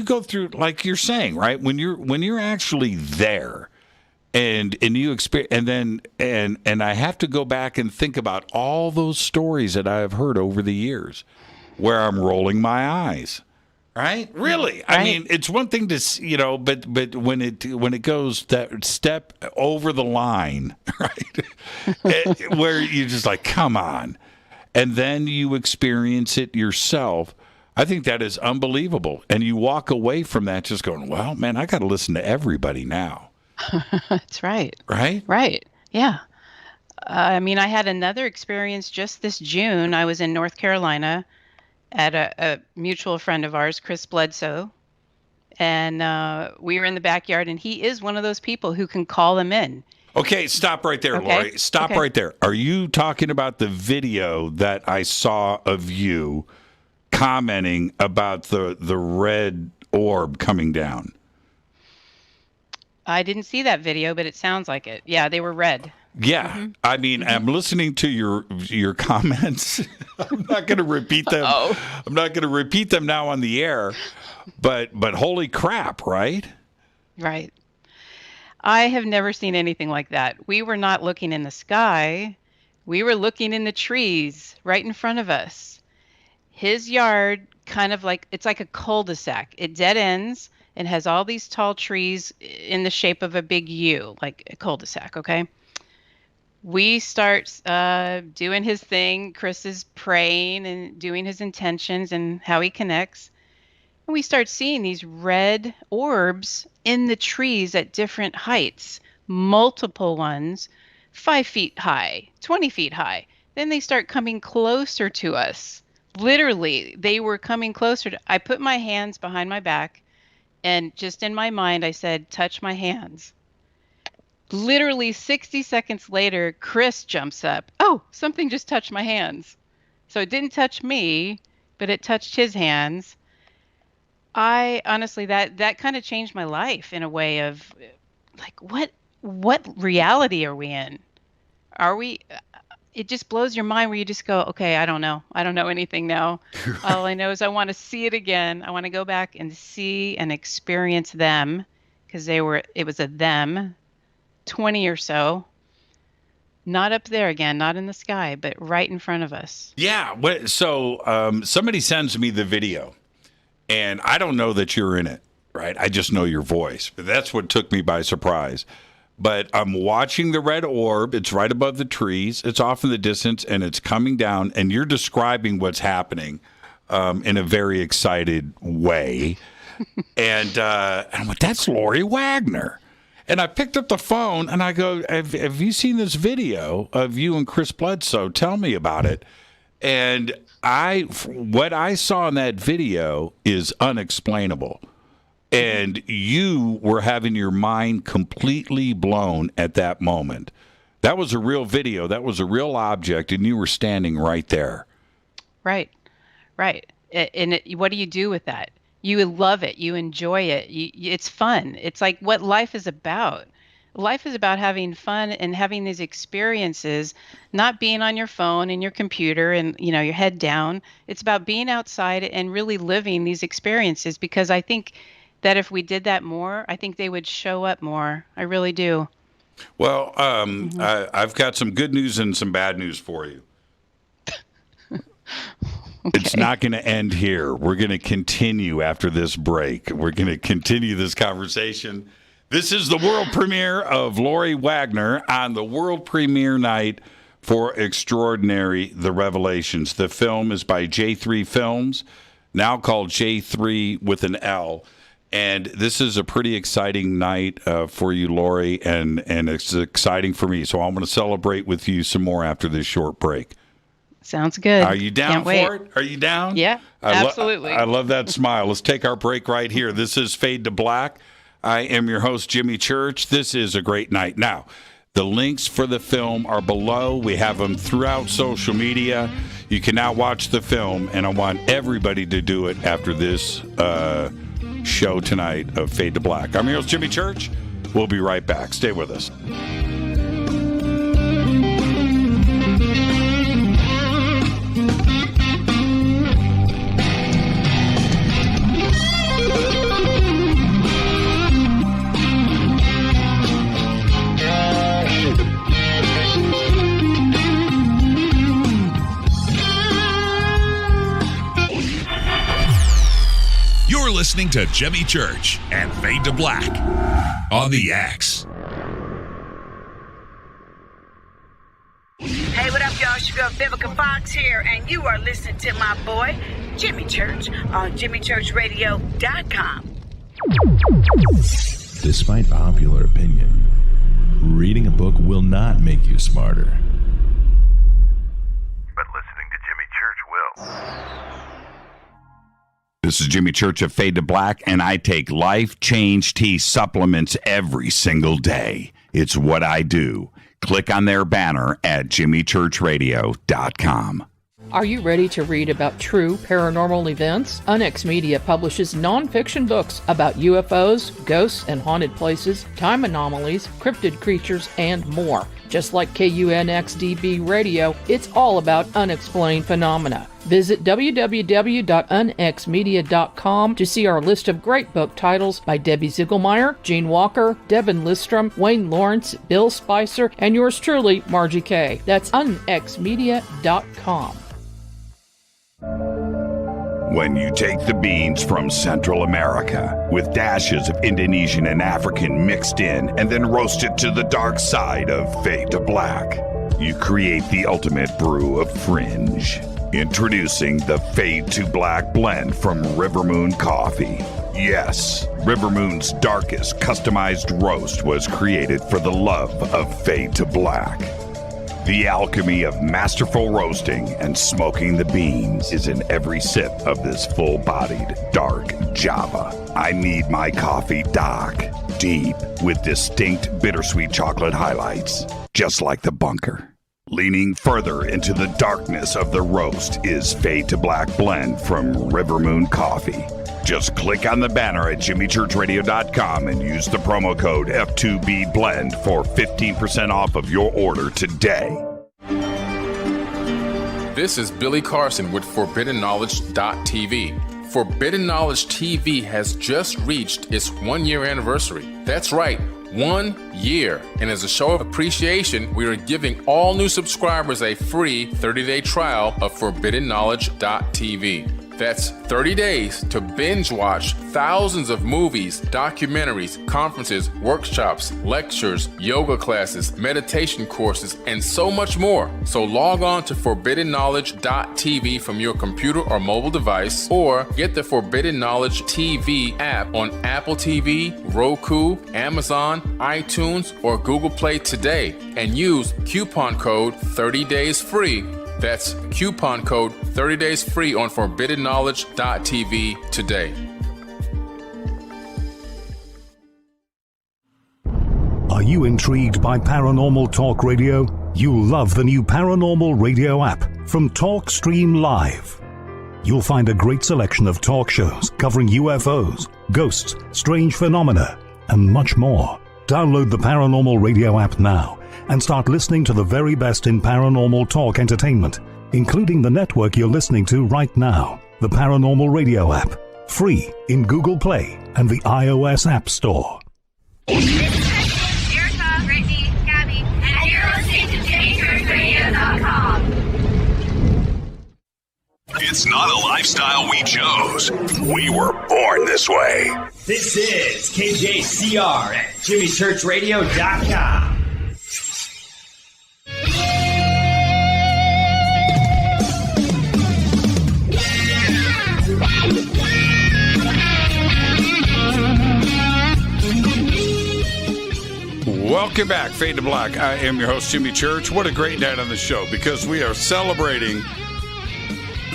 go through, like you're saying, right? When you're actually there, and you experience, and I have to go back and think about all those stories that I have heard over the years, where I'm rolling my eyes, right? Really, right. I mean, it's one thing to but when it goes that step over the line, right, where you're just like, come on, and then you experience it yourself. I think that is unbelievable, and you walk away from that just going, well, man, I got to listen to everybody now. That's right. Right? Right. Yeah. I mean, I had another experience just this June. I was in North Carolina at a mutual friend of ours, Chris Bledsoe, and we were in the backyard, and he is one of those people who can call them in. Okay, stop right there, okay. Lori. Stop right there. Are you talking about the video that I saw of you commenting about the red orb coming down? I didn't see that video, but it sounds like it. Yeah, they were red. Yeah, I mean, I'm listening to your comments. I'm not going to repeat them. I'm not going to repeat them now on the air. But holy crap, right? Right. I have never seen anything like that. We were not looking in the sky. We were looking in the trees right in front of us. His yard, kind of like, it's like a cul-de-sac. It dead ends and has all these tall trees in the shape of a big U, like a cul-de-sac, okay? We start doing his thing. Chris is praying and doing his intentions and how he connects. And we start seeing these red orbs in the trees at different heights, multiple ones, 5 feet high, 20 feet high. Then they start coming closer to us. Literally, they were coming closer. I put my hands behind my back, and just in my mind, I said, touch my hands. Literally 60 seconds later, Chris jumps up. Oh, something just touched my hands. So it didn't touch me, but it touched his hands. I honestly, that kind of changed my life in a way of like, what reality are we in? Are we, it just blows your mind where you just go, okay, I don't know anything now. All I know is I want to see it again. I want to go back and see and experience them, because it was a them. 20 or so, not up there again, not in the sky, but right in front of us. Yeah. So somebody sends me the video, and I don't know that you're in it, right? I just know your voice. But that's what took me by surprise. But I'm watching the red orb. It's right above the trees. It's off in the distance, and it's coming down, and you're describing what's happening in a very excited way. And I'm like, that's Lori Wagner. And I picked up the phone and I go, have you seen this video of you and Chris Bledsoe? Tell me about it. And what I saw in that video is unexplainable. And you were having your mind completely blown at that moment. That was a real video. That was a real object, and you were standing right there. Right. And what do you do with that? You love it. You enjoy it. It's fun. It's like what life is about. Life is about having fun and having these experiences, not being on your phone and your computer and, your head down. It's about being outside and really living these experiences, because I think that if we did that more, I think they would show up more. I really do. Well, I've got some good news and some bad news for you. Okay. It's not going to end here. We're going to continue after this break. We're going to continue this conversation. This is the world premiere of Lori Wagner on the world premiere night for Extraordinary, The Revelations. The film is by J3 Films, now called J3 with an L. And this is a pretty exciting night for you, Lori, and it's exciting for me. So I'm going to celebrate with you some more after this short break. Sounds good. Are you down for it? Are you down? Yeah, absolutely. I love that smile. Let's take our break right here. This is Fade to Black. I am your host, Jimmy Church. This is a great night. Now, the links for the film are below. We have them throughout social media. You can now watch the film, and I want everybody to do it after this show tonight of Fade to Black. I'm your host, Jimmy Church. We'll be right back. Stay with us. You're listening to Jimmy Church and Fade to Black on the X. Hey, what up, y'all? It's your girl Vivica Fox here, and you are listening to my boy, Jimmy Church, on jimmychurchradio.com. Despite popular opinion, reading a book will not make you smarter. But listening to Jimmy Church will. This is Jimmy Church of Fade to Black, and I take Life Change Tea supplements every single day. It's what I do. Click on their banner at jimmychurchradio.com. Are you ready to read about true paranormal events? Unex Media publishes nonfiction books about UFOs, ghosts and haunted places, time anomalies, cryptid creatures, and more. Just like KUNXDB Radio, it's all about unexplained phenomena. Visit www.unxmedia.com to see our list of great book titles by Debbie Ziegelmeyer, Gene Walker, Devin Listrom, Wayne Lawrence, Bill Spicer, and yours truly, Margie Kay. That's unxmedia.com. When you take the beans from Central America with dashes of Indonesian and African mixed in and then roast it to the dark side of Fade to Black, you create the ultimate brew of fringe. Introducing the Fade to Black blend from Rivermoon Coffee. Yes, Rivermoon's darkest customized roast was created for the love of Fade to Black. The alchemy of masterful roasting and smoking the beans is in every sip of this full-bodied, dark Java. I need my coffee dark, deep, with distinct bittersweet chocolate highlights, just like the bunker. Leaning further into the darkness of the roast is Fade to Black blend from Rivermoon Coffee. Just click on the banner at jimmychurchradio.com and use the promo code F2B Blend for 15% off of your order today. This is Billy Carson with ForbiddenKnowledge.tv. Forbidden Knowledge TV has just reached its 1-year anniversary. That's right, 1 year. And as a show of appreciation, we are giving all new subscribers a free 30-day trial of ForbiddenKnowledge.tv. That's 30 days to binge watch thousands of movies, documentaries, conferences, workshops, lectures, yoga classes, meditation courses, and so much more. So log on to forbiddenknowledge.tv from your computer or mobile device, or get the Forbidden Knowledge TV app on Apple TV, Roku, Amazon, iTunes, or Google Play today and use coupon code 30daysfree. That's coupon code 30 days free on forbiddenknowledge.tv today. Are you intrigued by Paranormal Talk Radio? You'll love the new Paranormal Radio app from TalkStream Live. You'll find a great selection of talk shows covering UFOs, ghosts, strange phenomena, and much more. Download the Paranormal Radio app now and start listening to the very best in paranormal talk entertainment, including the network you're listening to right now, the Paranormal Radio app, free in Google Play and the iOS App Store. Erica, Brittany, Gabby, and you're listening to JamieChurchRadio.com. It's not a lifestyle we chose. We were born this way. This is KJCR at JimmyChurchRadio.com. Welcome back, Fade to Black. I am your host, Jimmy Church. What a great night on the show, because we are celebrating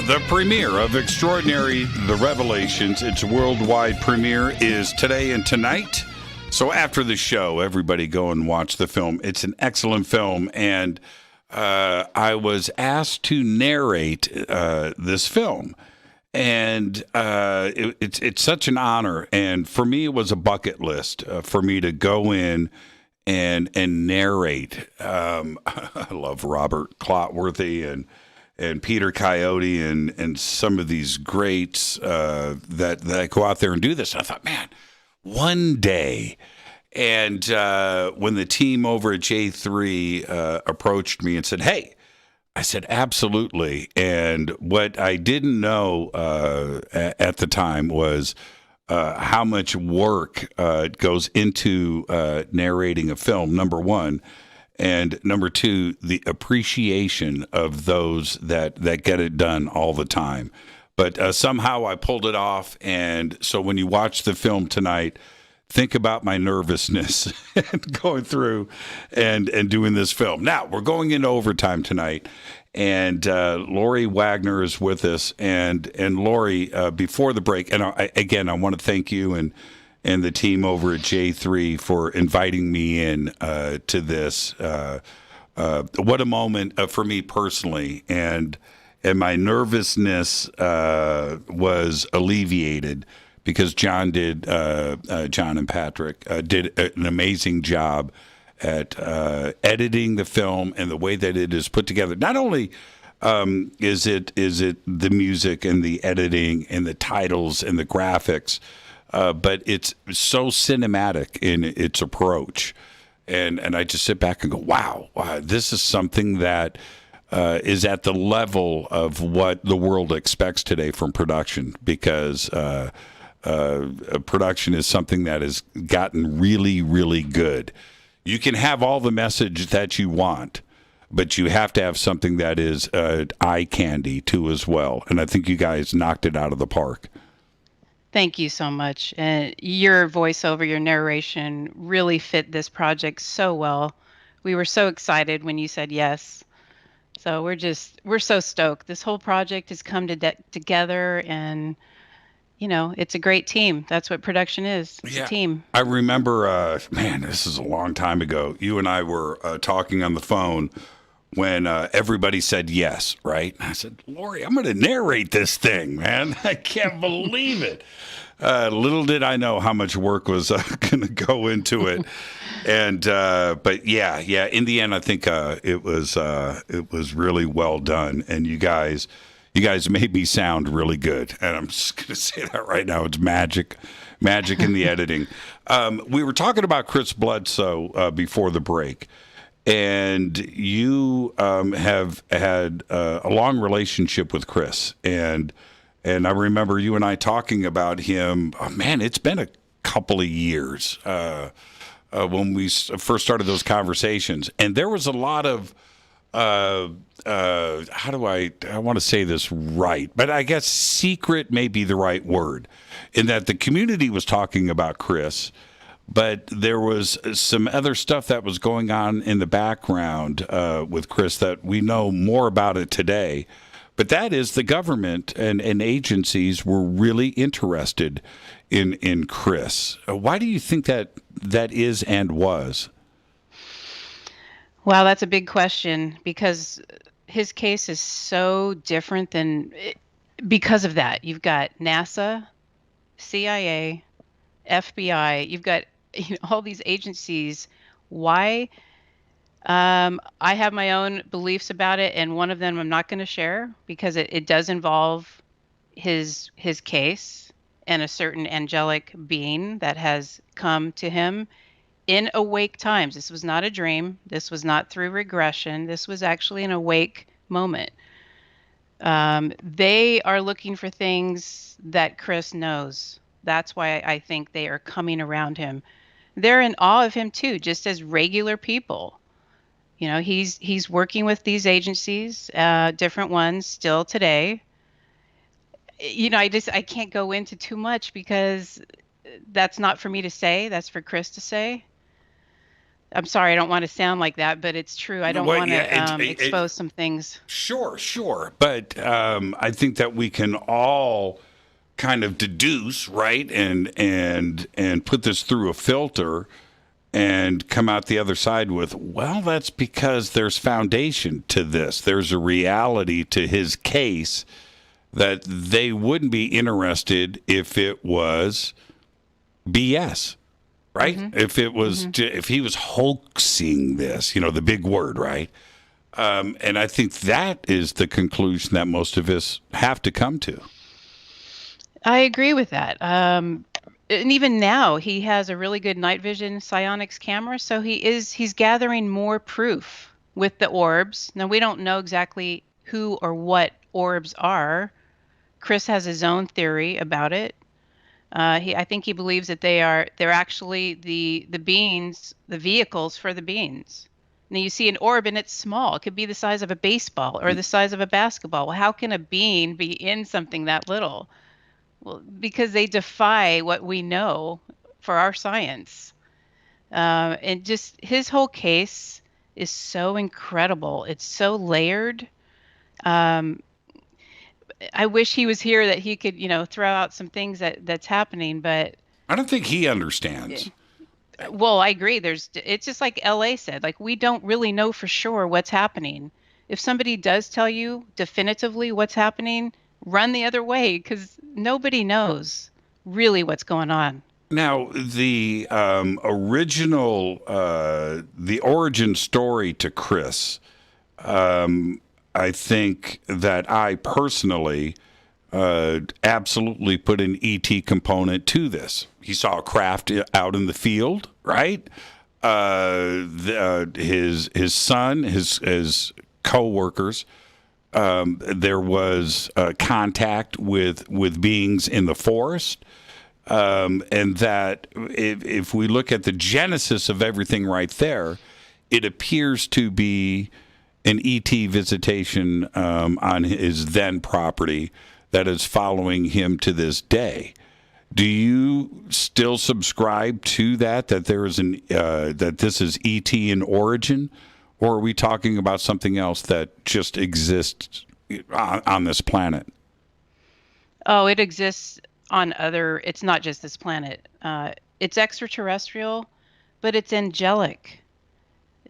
the premiere of Extraordinary, The Revelations. Its worldwide premiere is today and tonight. So after the show, everybody go and watch the film. It's an excellent film, and I was asked to narrate this film. And it's such an honor. And for me, it was a bucket list for me to go in and narrate. I love Robert Clotworthy and Peter Coyote and some of these greats that go out there and do this. And I thought, man, one day. And when the team over at J3 approached me and said, hey, I said, absolutely. And what I didn't know at the time was how much work goes into narrating a film, number one. And number two, the appreciation of those that get it done all the time. But somehow I pulled it off. And so when you watch the film tonight, think about my nervousness going through and doing this film. Now, we're going into overtime tonight, and Lori Wagner is with us. And Lori, before the break, and I want to thank you and the team over at J3 for inviting me in to this. What a moment for me personally, and my nervousness was alleviated because John and Patrick did an amazing job at editing the film and the way that it is put together. Not only is it the music and the editing and the titles and the graphics, but it's so cinematic in its approach. And I just sit back and go, wow, this is something that is at the level of what the world expects today from production, because production is something that has gotten really, really good. You can have all the message that you want, but you have to have something that is eye candy too as well. And I think you guys knocked it out of the park. Thank you so much. And your voiceover, your narration really fit this project so well. We were so excited when you said yes. So we're so stoked. This whole project has come together, and it's a great team. That's what production is. It's a team. I remember, this is a long time ago. You and I were talking on the phone when everybody said yes, right? And I said, Lori, I'm going to narrate this thing, man. I can't believe it. Little did I know how much work was going to go into it. And but yeah, in the end, I think it was really well done. And you guys made me sound really good. And I'm just going to say that right now. It's magic in the editing. We were talking about Chris Bledsoe before the break. And you have had a long relationship with Chris, and And I remember you and I talking about him. Oh, man, it's been a couple of years when we first started those conversations. And there was a lot of, I want to say this right, but I guess secret may be the right word, in that the community was talking about Chris, but there was some other stuff that was going on in the background with Chris that we know more about it today. But that is the government and agencies were really interested in Chris. Why do you think that is and was? Wow, that's a big question, because his case is so different because of that. You've got NASA, CIA, FBI, you've got all these agencies. Why? I have my own beliefs about it, and one of them I'm not going to share because it does involve his case and a certain angelic being that has come to him in awake times. This was not a dream. This was not through regression. This was actually an awake moment. They are looking for things that Chris knows. That's why I think they are coming around him. They're in awe of him too, just as regular people. He's working with these agencies, different ones still today. I can't go into too much because that's not for me to say. That's for Chris to say. I'm sorry, I don't want to sound like that, but it's true. I don't want to expose some things. Sure. But I think that we can all kind of deduce, right, and put this through a filter and come out the other side with, well, that's because there's foundation to this. There's a reality to his case that they wouldn't be interested if it was BS, right? Mm-hmm. If it was, if he was hoaxing this, the big word, right? And I think that is the conclusion that most of us have to come to. I agree with that. And even now, he has a really good night vision psionics camera, so he's gathering more proof with the orbs. Now, we don't know exactly who or what orbs are. Chris has his own theory about it. I think he believes that they're actually the beings, the vehicles for the beings. Now, you see an orb and it's small. It could be the size of a baseball or the size of a basketball. Well, how can a being be in something that little? Well, because they defy what we know for our science. And just his whole case is so incredible. It's so layered. I wish he was here that he could, throw out some things that's happening, but I don't think he understands. Well, I agree. It's just like LA said, like, we don't really know for sure what's happening. If somebody does tell you definitively what's happening, run the other way, because nobody knows really what's going on. Now, the the origin story to Chris, I think that I personally absolutely put an ET component to this. He saw a craft out in the field, right? His son, his co-workers, there was contact with beings in the forest, and that if we look at the genesis of everything right there, it appears to be an ET visitation on his then property that is following him to this day. Do you still subscribe to that there is that this is ET in origin? Or are we talking about something else that just exists on this planet? Oh, it exists on it's not just this planet. It's extraterrestrial, but it's angelic.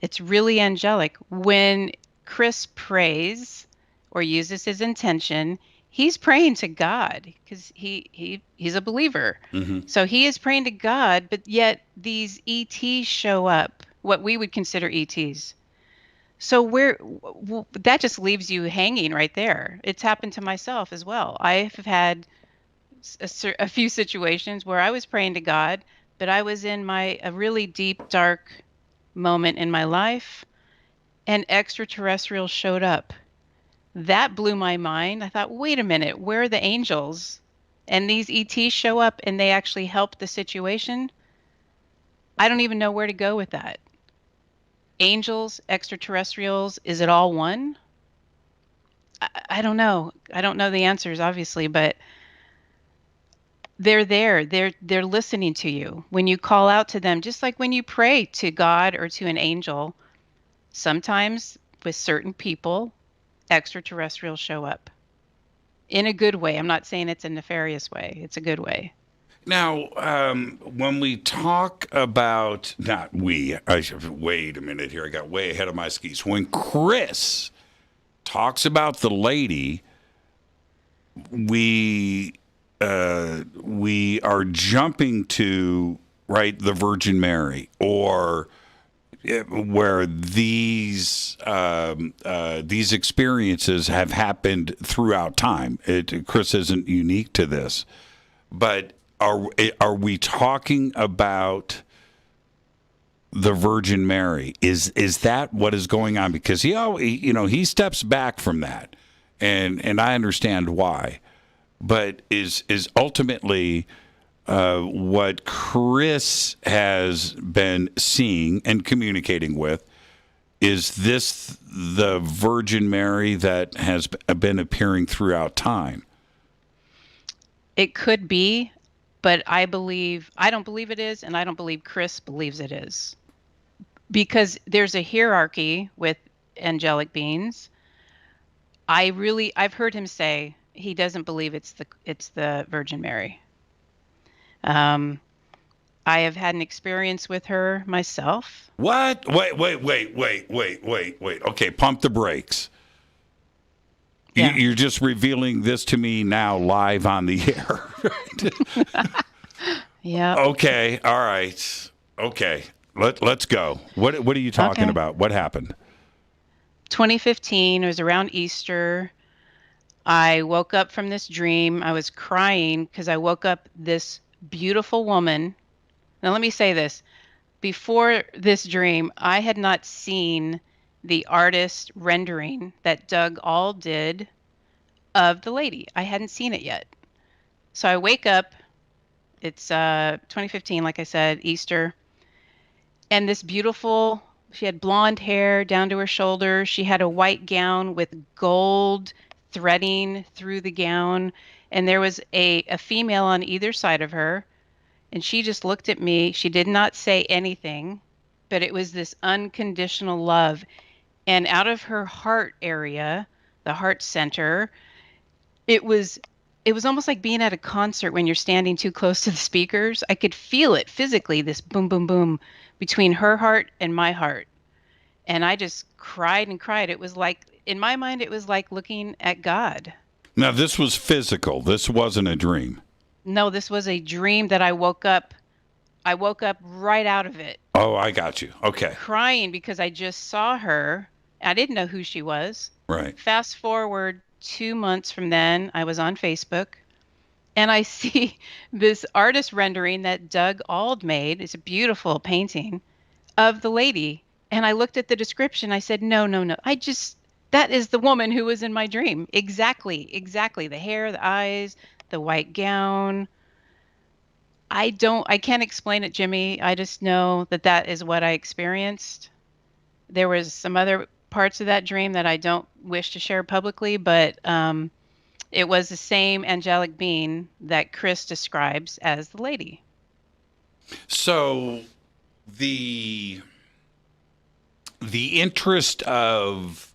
It's really angelic. When Chris prays or uses his intention, he's praying to God because he's a believer. Mm-hmm. So he is praying to God, but yet these ETs show up, what we would consider ETs. So that just leaves you hanging right there. It's happened to myself as well. I have had a few situations where I was praying to God, but I was in a really deep, dark moment in my life, and extraterrestrials showed up. That blew my mind. I thought, wait a minute, where are the angels? And these ETs show up and they actually help the situation. I don't even know where to go with that. Angels, extraterrestrials, is it all one? I don't know. I don't know the answers, obviously, but they're there. They're listening to you. When you call out to them, just like when you pray to God or to an angel, sometimes with certain people, extraterrestrials show up in a good way. I'm not saying it's a nefarious way. It's a good way. Now, when we talk about, not we, wait a minute here. I got way ahead of my skis. When Chris talks about the lady, we are jumping to, right, the Virgin Mary, or where these experiences have happened throughout time. Chris isn't unique to this, but are we talking about the Virgin Mary? Is that what is going on? Because he steps back from that, and I understand why, but is ultimately what Chris has been seeing and communicating with, is this the Virgin Mary that has been appearing throughout time? It could be, but I don't believe it is, and I don't believe Chris believes it is. Because there's a hierarchy with angelic beings. I've heard him say he doesn't believe it's the Virgin Mary. I have had an experience with her myself. What? Wait. Okay, pump the brakes. Yeah. You're just revealing this to me now live on the air. Yeah. Okay, all right. Okay, let's go. What are you talking about? What happened? 2015, it was around Easter. I woke up from this dream. I was crying because I woke up this beautiful woman. Now, let me say this. Before this dream, I had not seen the artist rendering that Doug Auld did of the lady. I hadn't seen it yet. So I wake up. It's 2015, like I said, Easter. And this beautiful, she had blonde hair down to her shoulders. She had a white gown with gold threading through the gown. And there was a female on either side of her. And she just looked at me. She did not say anything, but it was this unconditional love. And out of her heart area, the heart center, it was almost like being at a concert when you're standing too close to the speakers. I could feel it physically, this boom, boom, boom between her heart and my heart. And I just cried and cried. It was like, in my mind, it was like looking at God. Now, this was physical. This wasn't a dream. No, this was a dream that I woke up right out of it. Oh, I got you. Okay. Crying because I just saw her. I didn't know who she was. Right. Fast forward 2 months from then, I was on Facebook, and I see this artist rendering that Doug Auld made. It's a beautiful painting of the lady. And I looked at the description. I said, no. That is the woman who was in my dream. Exactly. The hair, the eyes, the white gown. I can't explain it, Jimmy. I just know that is what I experienced. There was some other parts of that dream that I don't wish to share publicly, but it was the same angelic being that Chris describes as the lady. So the interest of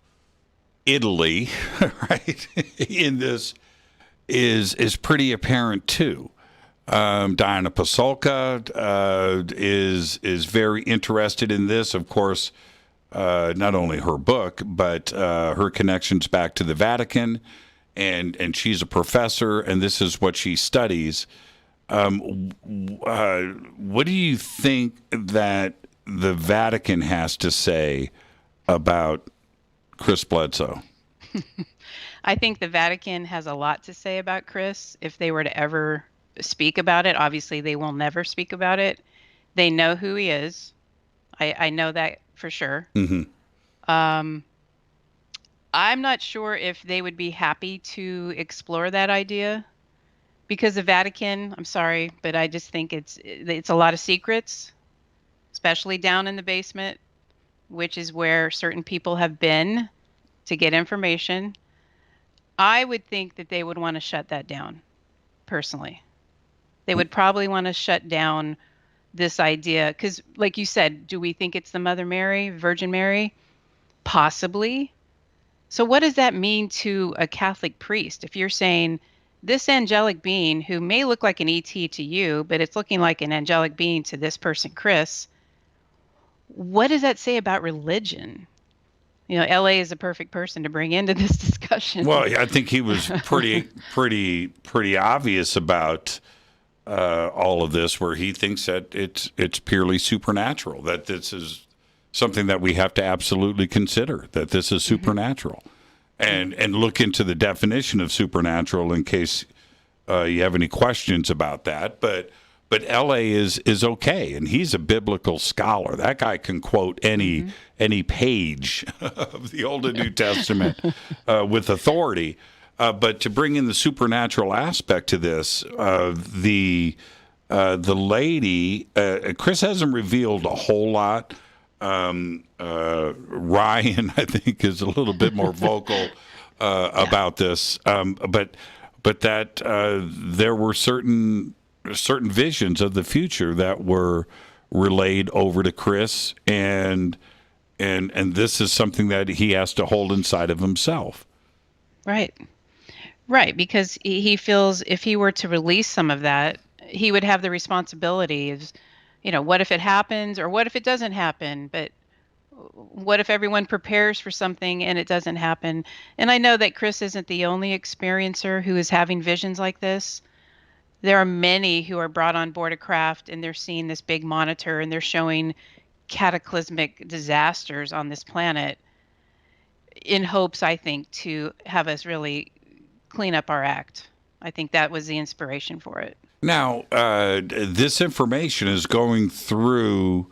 Italy, right, in this is pretty apparent too. Diana Pasulka is very interested in this. Of course, not only her book, but her connections back to the Vatican, and she's a professor, and this is what she studies. What do you think that the Vatican has to say about Chris Bledsoe? I think the Vatican has a lot to say about Chris if they were to ever speak about it. Obviously, they will never speak about it. They know who he is. I know that for sure. Mm-hmm. I'm not sure if they would be happy to explore that idea, because the Vatican, I'm sorry, but I just think it's a lot of secrets, especially down in the basement, which is where certain people have been to get information. I would think that they would want to shut that down, personally. They would probably want to shut down this idea, because like you said, do we think it's the Mother Mary, Virgin Mary? Possibly. So what does that mean to a Catholic priest? If you're saying this angelic being, who may look like an ET to you, but it's looking like an angelic being to this person, Chris, what does that say about religion? You know, LA is a perfect person to bring into this discussion. Well, I think he was pretty obvious about all of this, where he thinks that it's purely supernatural, that this is something that we have to absolutely consider, that this is supernatural, and look into the definition of supernatural in case you have any questions about that. But L.A. is okay, and he's a biblical scholar. That guy can quote any page of the Old and New Testament with authority. But to bring in the supernatural aspect to this, the lady, Chris hasn't revealed a whole lot. Ryan, I think, is a little bit more vocal about this, but that there were certain visions of the future that were relayed over to Chris, and this is something that he has to hold inside of himself. Right, because he feels if he were to release some of that, he would have the responsibility of, you know, what if it happens, or what if it doesn't happen? But what if everyone prepares for something and it doesn't happen? And I know that Chris isn't the only experiencer who is having visions like this. There are many who are brought on board a craft and they're seeing this big monitor and they're showing cataclysmic disasters on this planet in hopes, I think, to have us really clean up our act. I think that was the inspiration for it. Now, this information is going through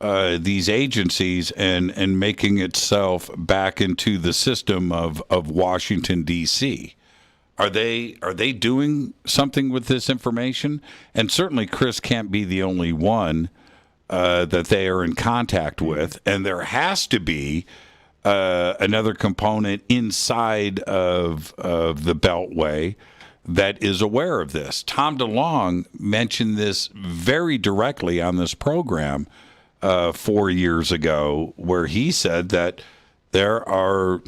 these agencies and making itself back into the system of Washington, D.C. Are they doing something with this information? And certainly Chris can't be the only one that they are in contact with. And there has to be another component inside of the Beltway that is aware of this. Tom DeLonge mentioned this very directly on this program 4 years ago, where he said that there are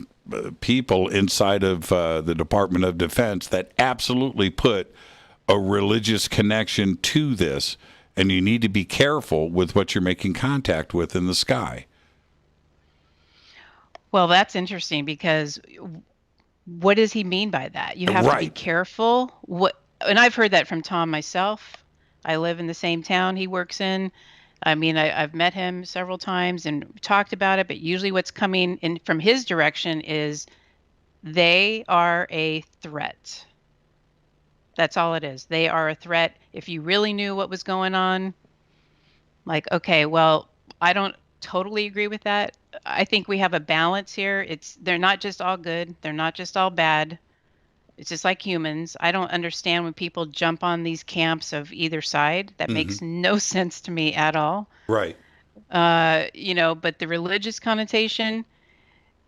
people inside of the Department of Defense that absolutely put a religious connection to this, and you need to be careful with what you're making contact with in the sky. Well, that's interesting, because what does he mean by that? You have to be careful. And I've heard that from Tom myself. I live in the same town he works in. I mean, I've met him several times and talked about it, but usually what's coming in from his direction is they are a threat. That's all it is. They are a threat. If you really knew what was going on, like, okay, well, I don't totally agree with that. I think we have a balance here. They're not just all good. They're not just all bad. It's just like humans. I don't understand when people jump on these camps of either side. That makes no sense to me at all. Right. You know, but the religious connotation,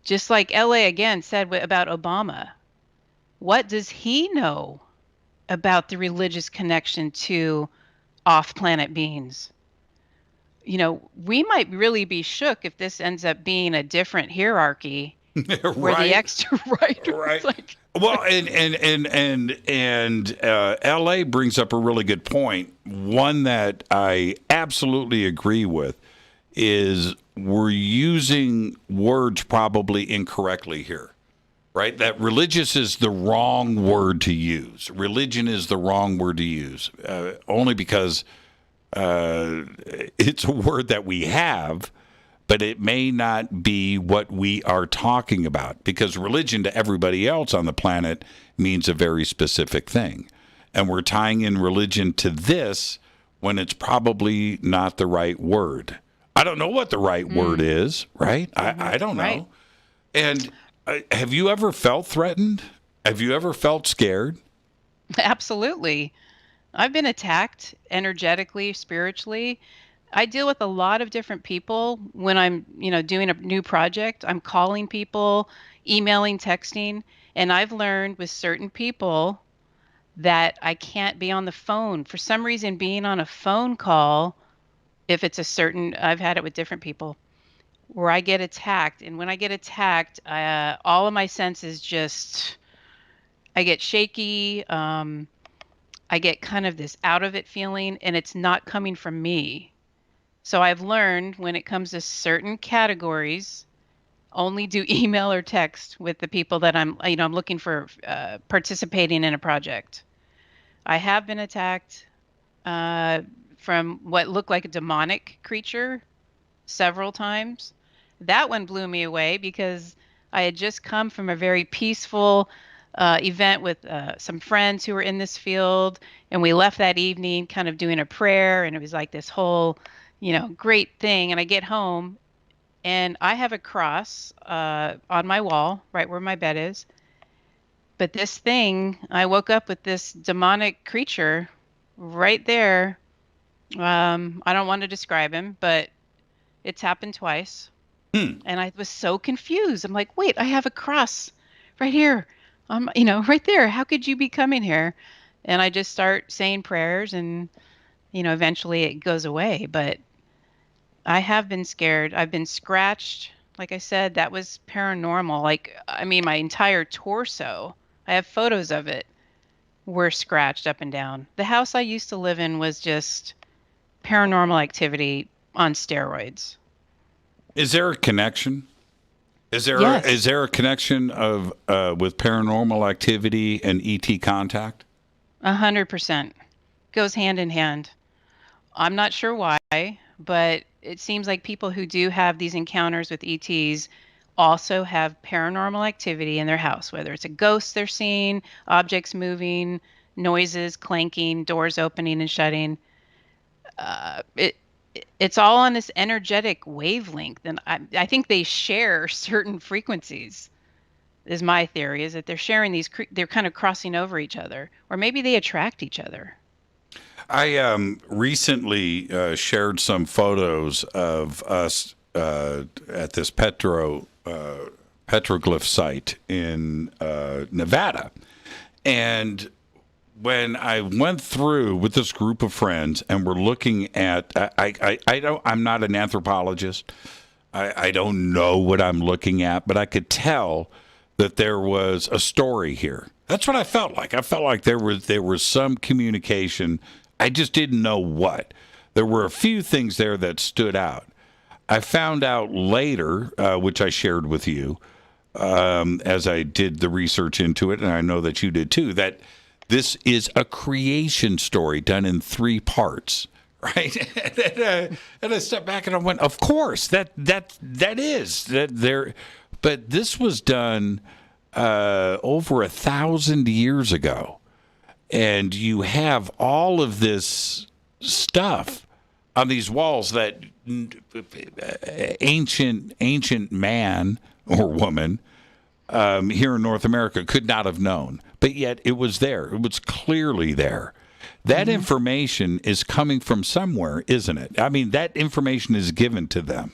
just like LA again said about Obama, what does he know about the religious connection to off-planet beings? You know, we might really be shook if this ends up being a different hierarchy where the extra right. Like, well, and LA brings up a really good point. One that I absolutely agree with is we're using words probably incorrectly here, right? That religious is the wrong word to use. Religion is the wrong word to use, only because it's a word that we have, but it may not be what we are talking about, because religion to everybody else on the planet means a very specific thing. And we're tying in religion to this when it's probably not the right word. I don't know what the right word is, right? I don't know. And have you ever felt threatened? Have you ever felt scared? Absolutely. I've been attacked energetically, spiritually. I deal with a lot of different people when I'm, doing a new project. I'm calling people, emailing, texting, and I've learned with certain people that I can't be on the phone. For some reason, being on a phone call, if it's I've had it with different people, where I get attacked. And when I get attacked, all of my senses I get shaky. I get kind of this out of it feeling, and it's not coming from me. So I've learned when it comes to certain categories, only do email or text with the people that I'm looking for participating in a project. I have been attacked from what looked like a demonic creature several times. That one blew me away because I had just come from a very peaceful event with some friends who were in this field, and we left that evening kind of doing a prayer, and it was like this whole, great thing. And I get home, and I have a cross on my wall, right where my bed is. But this thing, I woke up with this demonic creature right there. I don't want to describe him, but it's happened twice. And I was so confused. I'm like, wait, I have a cross right here. Right there. How could you be coming here? And I just start saying prayers, and, eventually it goes away. But I have been scared. I've been scratched. Like I said, that was paranormal. My entire torso, I have photos of it, were scratched up and down. The house I used to live in was just paranormal activity on steroids. Is there a connection? Is there a connection of with paranormal activity and ET contact? 100%. Goes hand in hand. I'm not sure why, but it seems like people who do have these encounters with ETs also have paranormal activity in their house, whether it's a ghost they're seeing, objects moving, noises clanking, doors opening and shutting. It's all on this energetic wavelength, and I think they share certain frequencies. Is my theory, is that they're sharing these, they're kind of crossing over each other, or maybe they attract each other. I recently shared some photos of us at this petroglyph site in Nevada, and when I went through with this group of friends and we're looking at, I'm not an anthropologist. I don't know what I'm looking at, but I could tell that there was a story here. That's what I felt like. I felt like there was some communication. I just didn't know what. There were a few things there that stood out. I found out later, which I shared with you, as I did the research into it, and I know that you did too, that this is a creation story done in 3 parts, right? And I stepped back and I went, of course, that is there. But this was done over 1,000 years ago, and you have all of this stuff on these walls that ancient man or woman here in North America could not have known. But yet it was there. It was clearly there. That information is coming from somewhere, isn't it? I mean, that information is given to them.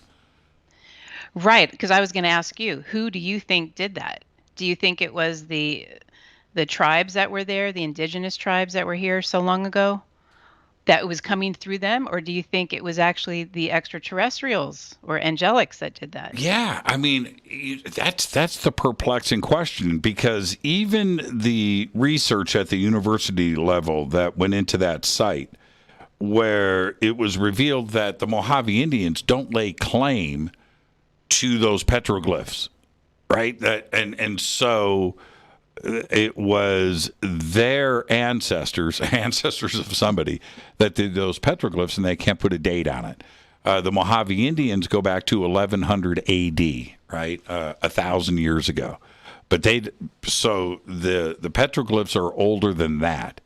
Right, because I was going to ask you, who do you think did that? Do you think it was the tribes that were there, the indigenous tribes that were here so long ago, that was coming through them? Or do you think it was actually the extraterrestrials or angelics that did that? Yeah, I mean, that's the perplexing question, because even the research at the university level that went into that site, where it was revealed that the Mojave Indians don't lay claim to those petroglyphs, right? And so it was their ancestors of somebody that did those petroglyphs, and they can't put a date on it. The Mojave Indians go back to 1100 AD, right? 1,000 years ago. But the petroglyphs are older than that.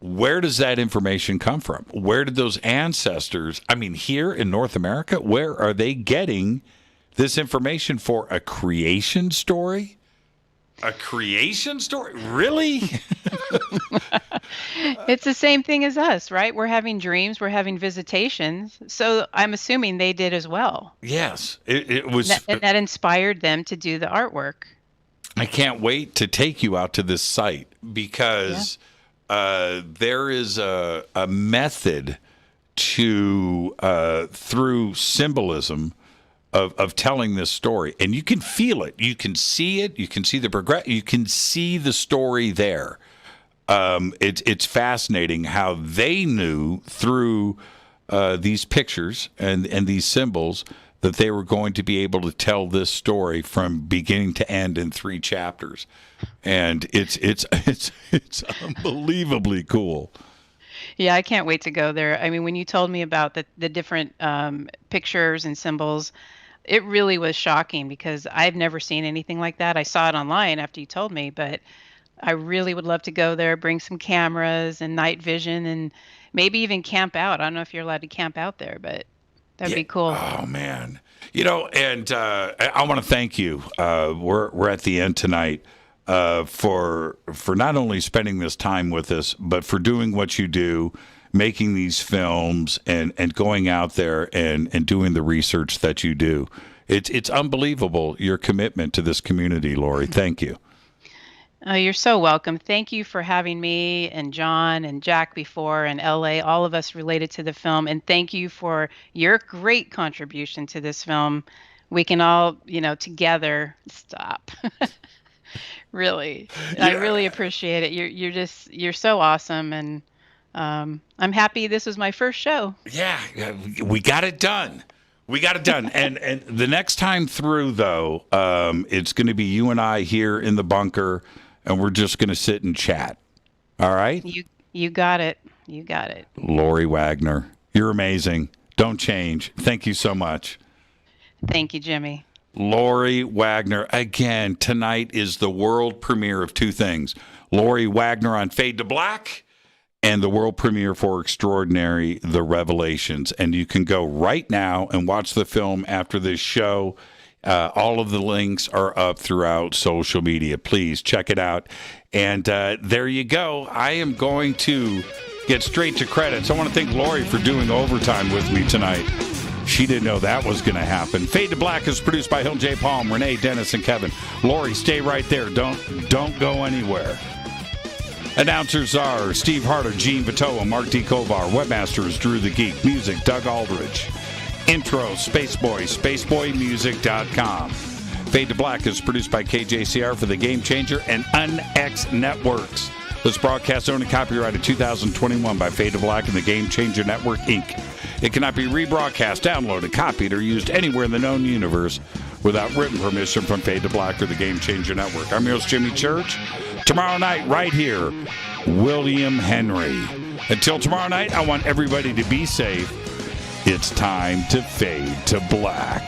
Where does that information come from? Where did those ancestors, I mean, here in North America, where are they getting this information for a creation story? A creation story? Really? It's the same thing as us, right? We're having dreams, we're having visitations. So I'm assuming they did as well. Yes. It was. And that inspired them to do the artwork. I can't wait to take you out to this site because there is a method to through symbolism of telling this story, and you can feel it, you can see it, you can see the you can see the story there. It's fascinating how they knew through these pictures and these symbols that they were going to be able to tell this story from beginning to end in 3 chapters, and it's unbelievably cool. Yeah, I can't wait to go there. I mean, when you told me about the different pictures and symbols, it really was shocking because I've never seen anything like that. I saw it online after you told me, but I really would love to go there, bring some cameras and night vision, and maybe even camp out. I don't know if you're allowed to camp out there, but that'd be cool. Oh, man. And I want to thank you. We're at the end tonight. For not only spending this time with us, but for doing what you do, making these films and going out there and doing the research that you do. It's unbelievable, your commitment to this community, Lori. Thank you. Oh, you're so welcome. Thank you for having me and John and Jack before and LA, all of us related to the film. And thank you for your great contribution to this film. We can all, together stop. Really. Yeah. I really appreciate it. You're so awesome. And I'm happy this was my first show. Yeah, we got it done. And the next time through, though, it's going to be you and I here in the bunker, and we're just going to sit and chat. All right? You got it. You got it. Lori Wagner, you're amazing. Don't change. Thank you so much. Thank you, Jimmy. Lori Wagner. Again, tonight is the world premiere of 2 things. Lori Wagner on Fade to Black and the world premiere for Extraordinary, The Revelations. And you can go right now and watch the film after this show. All of the links are up throughout social media. Please check it out. And there you go. I am going to get straight to credits. I want to thank Lori for doing overtime with me tonight. She didn't know that was going to happen. Fade to Black is produced by Hill J. Palm, Renee, Dennis, and Kevin. Lori, stay right there. Don't go anywhere. Announcers are Steve Harder, Gene Vitoa, Mark D. Kovar. Webmaster is Drew the Geek. Music, Doug Aldridge. Intro, Spaceboy, spaceboymusic.com. Fade to Black is produced by KJCR for The Game Changer and UnX Networks. This broadcast owned and copyrighted 2021 by Fade to Black and The Game Changer Network, Inc. It cannot be rebroadcast, downloaded, copied, or used anywhere in the known universe without written permission from Fade to Black or the Game Changer Network. I'm your host, Jimmy Church. Tomorrow night, right here, William Henry. Until tomorrow night, I want everybody to be safe. It's time to fade to black.